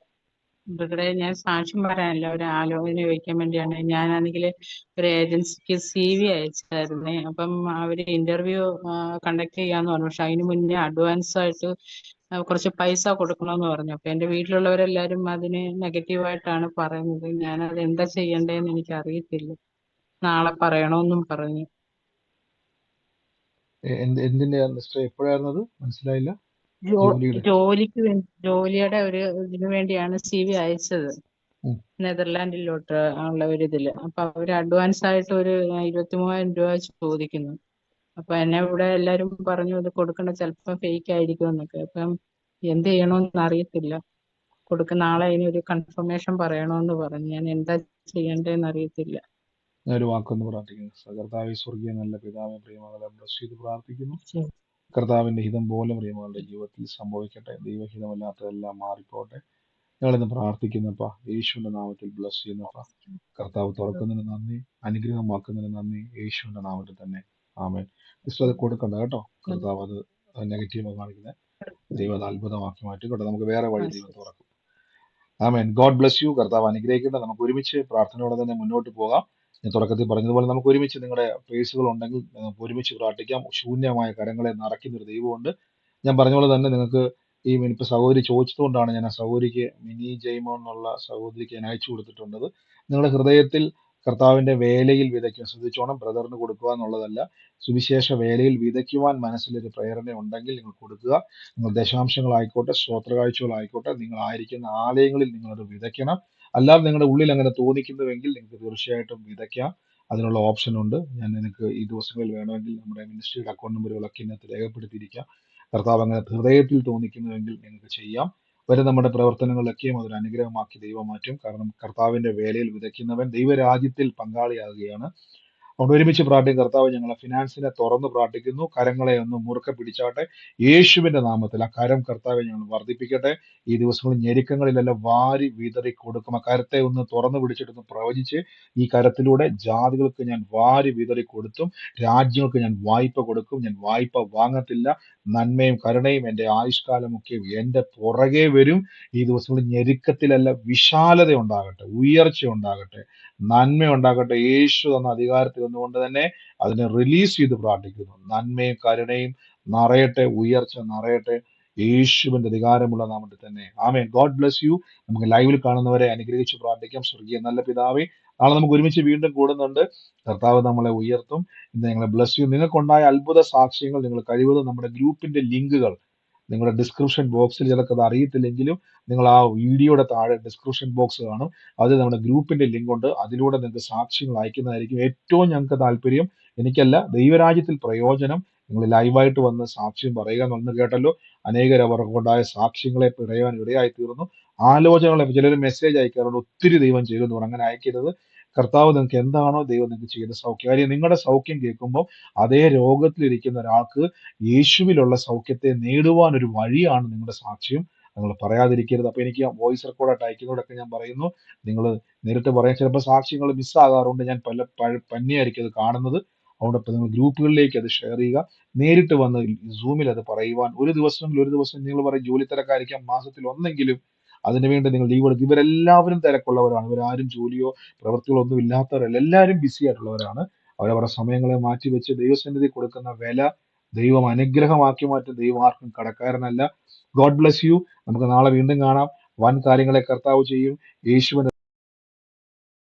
ഇവിടെ ഞാൻ സാക്ഷ്യം പറയാനല്ല, ഒരു ആലോചന ചോദിക്കാൻ വേണ്ടിയാണ്. ഞാനാണെങ്കിൽ ഒരു ഏജൻസിക്ക് CV അയച്ചായിരുന്നേ. അപ്പം അവര് ഇന്റർവ്യൂ കണ്ടക്ട് ചെയ്യാന്ന് പറഞ്ഞു. പക്ഷെ അതിന് മുന്നേ അഡ്വാൻസ് ആയിട്ട് കുറച്ച് പൈസ കൊടുക്കണമെന്ന് പറഞ്ഞു. അപ്പൊ എന്റെ വീട്ടിലുള്ളവരെല്ലാരും അതിന് നെഗറ്റീവായിട്ടാണ് പറയുന്നത്. ഞാനത് എന്താ ചെയ്യണ്ടേന്ന് എനിക്ക് അറിയത്തില്ല. നാളെ പറയണമെന്നും പറഞ്ഞു. എന്തിന്റെ സിസ്റ്റർ എപ്പോഴായിരുന്നു അത്? മനസ്സിലായില്ല. ജോലിയുടെ ഒരു ഇതിനു വേണ്ടിയാണ് CV അയച്ചത്, നെതർലാൻഡിലോട്ട് ഉള്ള ഒരു ഇതില്. അപ്പൊ അവര് അഡ്വാൻസ് ആയിട്ട് ഒരു 23,000 രൂപ ചോദിക്കുന്നു. അപ്പൊ എന്നെ ഇവിടെ എല്ലാരും പറഞ്ഞു ഇത് കൊടുക്കണ്ട, ചിലപ്പോ ഫേക്ക് ആയിരിക്കും എന്നൊക്കെ. അപ്പം എന്ത് ചെയ്യണമെന്ന് അറിയത്തില്ല. നാളെ അതിനൊരു കൺഫർമേഷൻ പറയണമെന്ന് പറഞ്ഞു. ഞാൻ എന്താ ചെയ്യണ്ടേന്ന് അറിയത്തില്ല. ഞാൻ ഒരു വാക്കൊന്ന് പ്രാർത്ഥിക്കുന്നു. കർത്താവേ സ്വർഗീയ നല്ല പിതാവേ, പ്രിയമകളെ ബ്ലസ് ചെയ്ത് പ്രാർത്ഥിക്കുന്നു. കർത്താവിന്റെ ഹിതം പോലെ പ്രിയമകളുടെ ജീവിതത്തിൽ സംഭവിക്കട്ടെ. ദൈവഹിതമല്ലാത്തതെല്ലാം മാറിപ്പോട്ടെ. ഞങ്ങളിന്ന് പ്രാർത്ഥിക്കുന്നപ്പാ യേശുവിന്റെ നാമത്തിൽ ബ്ലസ് ചെയ്യുന്നപ്പാ. കർത്താവ് തുറക്കുന്നതിന് നന്ദി, അനുഗ്രഹമാക്കുന്നതിന് നന്ദി, യേശുവിന്റെ നാമത്തിൽ തന്നെ ആമേൻ. ക്രിസ്തു അത് കൊടുക്കണ്ട കേട്ടോ. കർത്താവ് അത് നെഗറ്റീവ് കാണിക്കുന്നത് ദൈവം അത് അത്ഭുതമാക്കി മാറ്റിക്കോട്ടെ. നമുക്ക് വേറെ വഴി ദൈവം തുറക്കും. ആമേൻ. God bless you. കർത്താവ് അനുഗ്രഹിക്കട്ടെ. നമുക്ക് ഒരുമിച്ച് പ്രാർത്ഥനയോടെ തന്നെ മുന്നോട്ട് പോകാം. ഞാൻ തുടക്കത്തിൽ പറഞ്ഞതുപോലെ നമുക്ക് ഒരുമിച്ച് നിങ്ങളുടെ പേസുകൾ ഉണ്ടെങ്കിൽ നമുക്ക് ഒരുമിച്ച് പ്രാർത്ഥിക്കാം. ശൂന്യമായ കരങ്ങളെ നിറയ്ക്കുന്ന ഒരു ദൈവമുണ്ട്. ഞാൻ പറഞ്ഞ പോലെ തന്നെ നിങ്ങൾക്ക് ഈ ഇപ്പൊ സഹോദരി ചോദിച്ചതുകൊണ്ടാണ് ഞാൻ ആ സഹോദരിക്ക് മിനി ജെയ്മോൻ എന്നുള്ള സഹോദരിക്ക് ഞാൻ അയച്ചു കൊടുത്തിട്ടുള്ളത്. നിങ്ങളുടെ ഹൃദയത്തിൽ കർത്താവിന്റെ വേലയിൽ വിതയ്ക്കുക. ശ്രദ്ധിച്ചോണം, ബ്രദറിന് കൊടുക്കുക എന്നുള്ളതല്ല. സുവിശേഷ വേലയിൽ വിതയ്ക്കുവാൻ മനസ്സിലൊരു പ്രേരണ ഉണ്ടെങ്കിൽ നിങ്ങൾ കൊടുക്കുക. നിങ്ങൾ ദശാംശങ്ങളായിക്കോട്ടെ, സ്തോത്രകാഴ്ചകളായിക്കോട്ടെ, നിങ്ങൾ ആയിരിക്കുന്ന ആലയങ്ങളിൽ നിങ്ങളത് വിതയ്ക്കണം. അല്ലാതെ നിങ്ങളുടെ ഉള്ളിൽ അങ്ങനെ തോന്നിക്കുന്നുവെങ്കിൽ നിങ്ങൾക്ക് തീർച്ചയായിട്ടും വിതയ്ക്കാം. അതിനുള്ള ഓപ്ഷൻ ഉണ്ട്. ഞാൻ നിങ്ങൾക്ക് ഈ ദിവസങ്ങളിൽ വേണമെങ്കിൽ നമ്മുടെ മിനിസ്ട്രിയുടെ അക്കൗണ്ട് നമ്പറുകളൊക്കെ ഇതിനകത്ത് രേഖപ്പെടുത്തിയിരിക്കാം. കർത്താവ് അങ്ങനെ ഹൃദയത്തിൽ തോന്നിക്കുന്നുവെങ്കിൽ നിങ്ങൾക്ക് ചെയ്യാം. വരെ നമ്മുടെ പ്രവർത്തനങ്ങളിലൊക്കെയും അതൊരു അനുഗ്രഹമാക്കി ദൈവം മാറ്റും. കാരണം കർത്താവിന്റെ വേലയിൽ വിതയ്ക്കുന്നവൻ ദൈവരാജ്യത്തിൽ പങ്കാളിയാകുകയാണ്. അതുകൊണ്ട് ഒരുമിച്ച് പ്രാർത്ഥിക്കും. കർത്താവ് ഞങ്ങളെ ഫിനാൻസിനെ തുറന്ന് പ്രാർത്ഥിക്കുന്നു. കരങ്ങളെ ഒന്ന് മുറുക്കെ പിടിച്ചാട്ടെ യേശുവിന്റെ നാമത്തിൽ. ആ കരം കർത്താവെ ഞങ്ങൾ വർദ്ധിപ്പിക്കട്ടെ. ഈ ദിവസങ്ങളിൽ ഞെരുക്കങ്ങളിലെല്ലാം വാരി വിതറി കൊടുക്കും. ആ കരത്തെ ഒന്ന് തുറന്നു പിടിച്ചിട്ടൊന്ന് പ്രവചിച്ച് ഈ കരത്തിലൂടെ ജാതികൾക്ക് ഞാൻ വാരി വിതറി കൊടുത്തും രാജ്യങ്ങൾക്ക് ഞാൻ വായ്പ കൊടുക്കും. ഞാൻ വായ്പ വാങ്ങത്തില്ല. നന്മയും കരുണയും എൻ്റെ ആയുഷ്കാലമൊക്കെ എൻ്റെ പുറകെ വരും. ഈ ദിവസങ്ങളിൽ ഞെരുക്കത്തിലല്ല വിശാലത ഉണ്ടാകട്ടെ, ഉയർച്ച ഉണ്ടാകട്ടെ, നന്മ ഉണ്ടാകട്ടെ. യേശു തന്ന അധികാരത്തിൽ നിന്നുകൊണ്ട് തന്നെ അതിനെ റിലീസ് ചെയ്ത് പ്രാർത്ഥിക്കുന്നു. നന്മയും കരുണയും നിറയട്ടെ, ഉയർച്ച നിറയട്ടെ, യേശുവിന്റെ അധികാരമുള്ള നാമത്തിൽ തന്നെ ആമേൻ. God bless U. നമുക്ക് ലൈവിൽ കാണുന്നവരെ അനുഗ്രഹിച്ച് പ്രാർത്ഥിക്കാം. സ്വർഗീയ നല്ല പിതാവേ, നാളെ നമുക്ക് ഒരുമിച്ച് വീണ്ടും കൂടുന്നുണ്ട്. കർത്താവ് നമ്മളെ ഉയർത്തും. ഇന്ന് ഞങ്ങളെ ബ്ലസ് യു. നിങ്ങൾക്കുണ്ടായ അത്ഭുത സാക്ഷ്യങ്ങൾ നിങ്ങൾ കഴിവതും നമ്മുടെ ഗ്രൂപ്പിന്റെ ലിങ്കുകൾ നിങ്ങളുടെ ഡിസ്ക്രിപ്ഷൻ ബോക്സിൽ, ചിലർക്ക് അത് അറിയത്തില്ലെങ്കിലും നിങ്ങൾ ആ വീഡിയോയുടെ താഴെ ഡിസ്ക്രിപ്ഷൻ ബോക്സ് കാണും. അത് നമ്മുടെ ഗ്രൂപ്പിന്റെ ലിങ്ക് ഉണ്ട്. അതിലൂടെ നിങ്ങൾക്ക് സാക്ഷ്യങ്ങൾ അയക്കുന്നതായിരിക്കും ഏറ്റവും ഞങ്ങൾക്ക് താല്പര്യം. എനിക്കല്ല, ദൈവരാജ്യത്തിൽ പ്രയോജനം നിങ്ങൾ ലൈവായിട്ട് വന്ന് സാക്ഷ്യം പറയുക എന്നു കേട്ടല്ലോ. അനേകർ അവർക്കുണ്ടായ സാക്ഷ്യങ്ങളെ പറയാൻ ഇടയായി തീർന്നു. ആലോചനകളെ ചിലർ മെസ്സേജ് അയക്കാറുണ്ട്, ഒത്തിരി ദൈവം ചെയ്തെന്ന് പറഞ്ഞു. അങ്ങനെ അയക്കരുത്. കർത്താവ് നിങ്ങൾക്ക് എന്താണോ ദൈവം നിങ്ങൾക്ക് ചെയ്ത സൗഖ്യം, കാര്യം നിങ്ങളുടെ സൗഖ്യം കേൾക്കുമ്പോൾ അതേ രോഗത്തിലിരിക്കുന്ന ഒരാൾക്ക് യേശുവിലുള്ള സൗഖ്യത്തെ നേടുവാൻ ഒരു വഴിയാണ് നിങ്ങളുടെ സാക്ഷ്യം. നിങ്ങൾ പറയാതിരിക്കരുത്. അപ്പൊ എനിക്ക് വോയിസ് റെക്കോർഡായിട്ട് അയക്കുന്നതോടൊക്കെ ഞാൻ പറയുന്നു, നിങ്ങൾ നേരിട്ട് പറയാൻ ചിലപ്പോൾ സാക്ഷ്യങ്ങൾ മിസ്സാകാറുണ്ട്. ഞാൻ പന്നെയായിരിക്കും അത് കാണുന്നത്. അതുകൊണ്ട് നിങ്ങൾ ഗ്രൂപ്പുകളിലേക്ക് അത് ഷെയർ ചെയ്യുക. നേരിട്ട് വന്ന് സൂമിൽ അത് പറയുവാൻ ഒരു ദിവസം നിങ്ങൾ പറയും ജോലി തിരക്കായിരിക്കാം, മാസത്തിൽ ഒന്നെങ്കിലും അതിനുവേണ്ടി നിങ്ങൾ ലീവ് എടുക്കും. ഇവരെല്ലാവരും തിരക്കുള്ളവരാണ്. ഇവരാരും ജോലിയോ പ്രവൃത്തികളോ ഒന്നും ഇല്ലാത്തവരല്ല. എല്ലാവരും ബിസി ആയിട്ടുള്ളവരാണ്. അവരവരുടെ സമയങ്ങളെ മാറ്റിവെച്ച് ദൈവസന്നിധി കൊടുക്കുന്ന വില ദൈവം അനുഗ്രഹമാക്കി മാറ്റും. ദൈവം ആർക്കും കടക്കാരനല്ല. God bless U. നമുക്ക് നാളെ വീണ്ടും കാണാം. വൻ കാര്യങ്ങളെ കർത്താവ് ചെയ്യും. യേശുവിന്റെ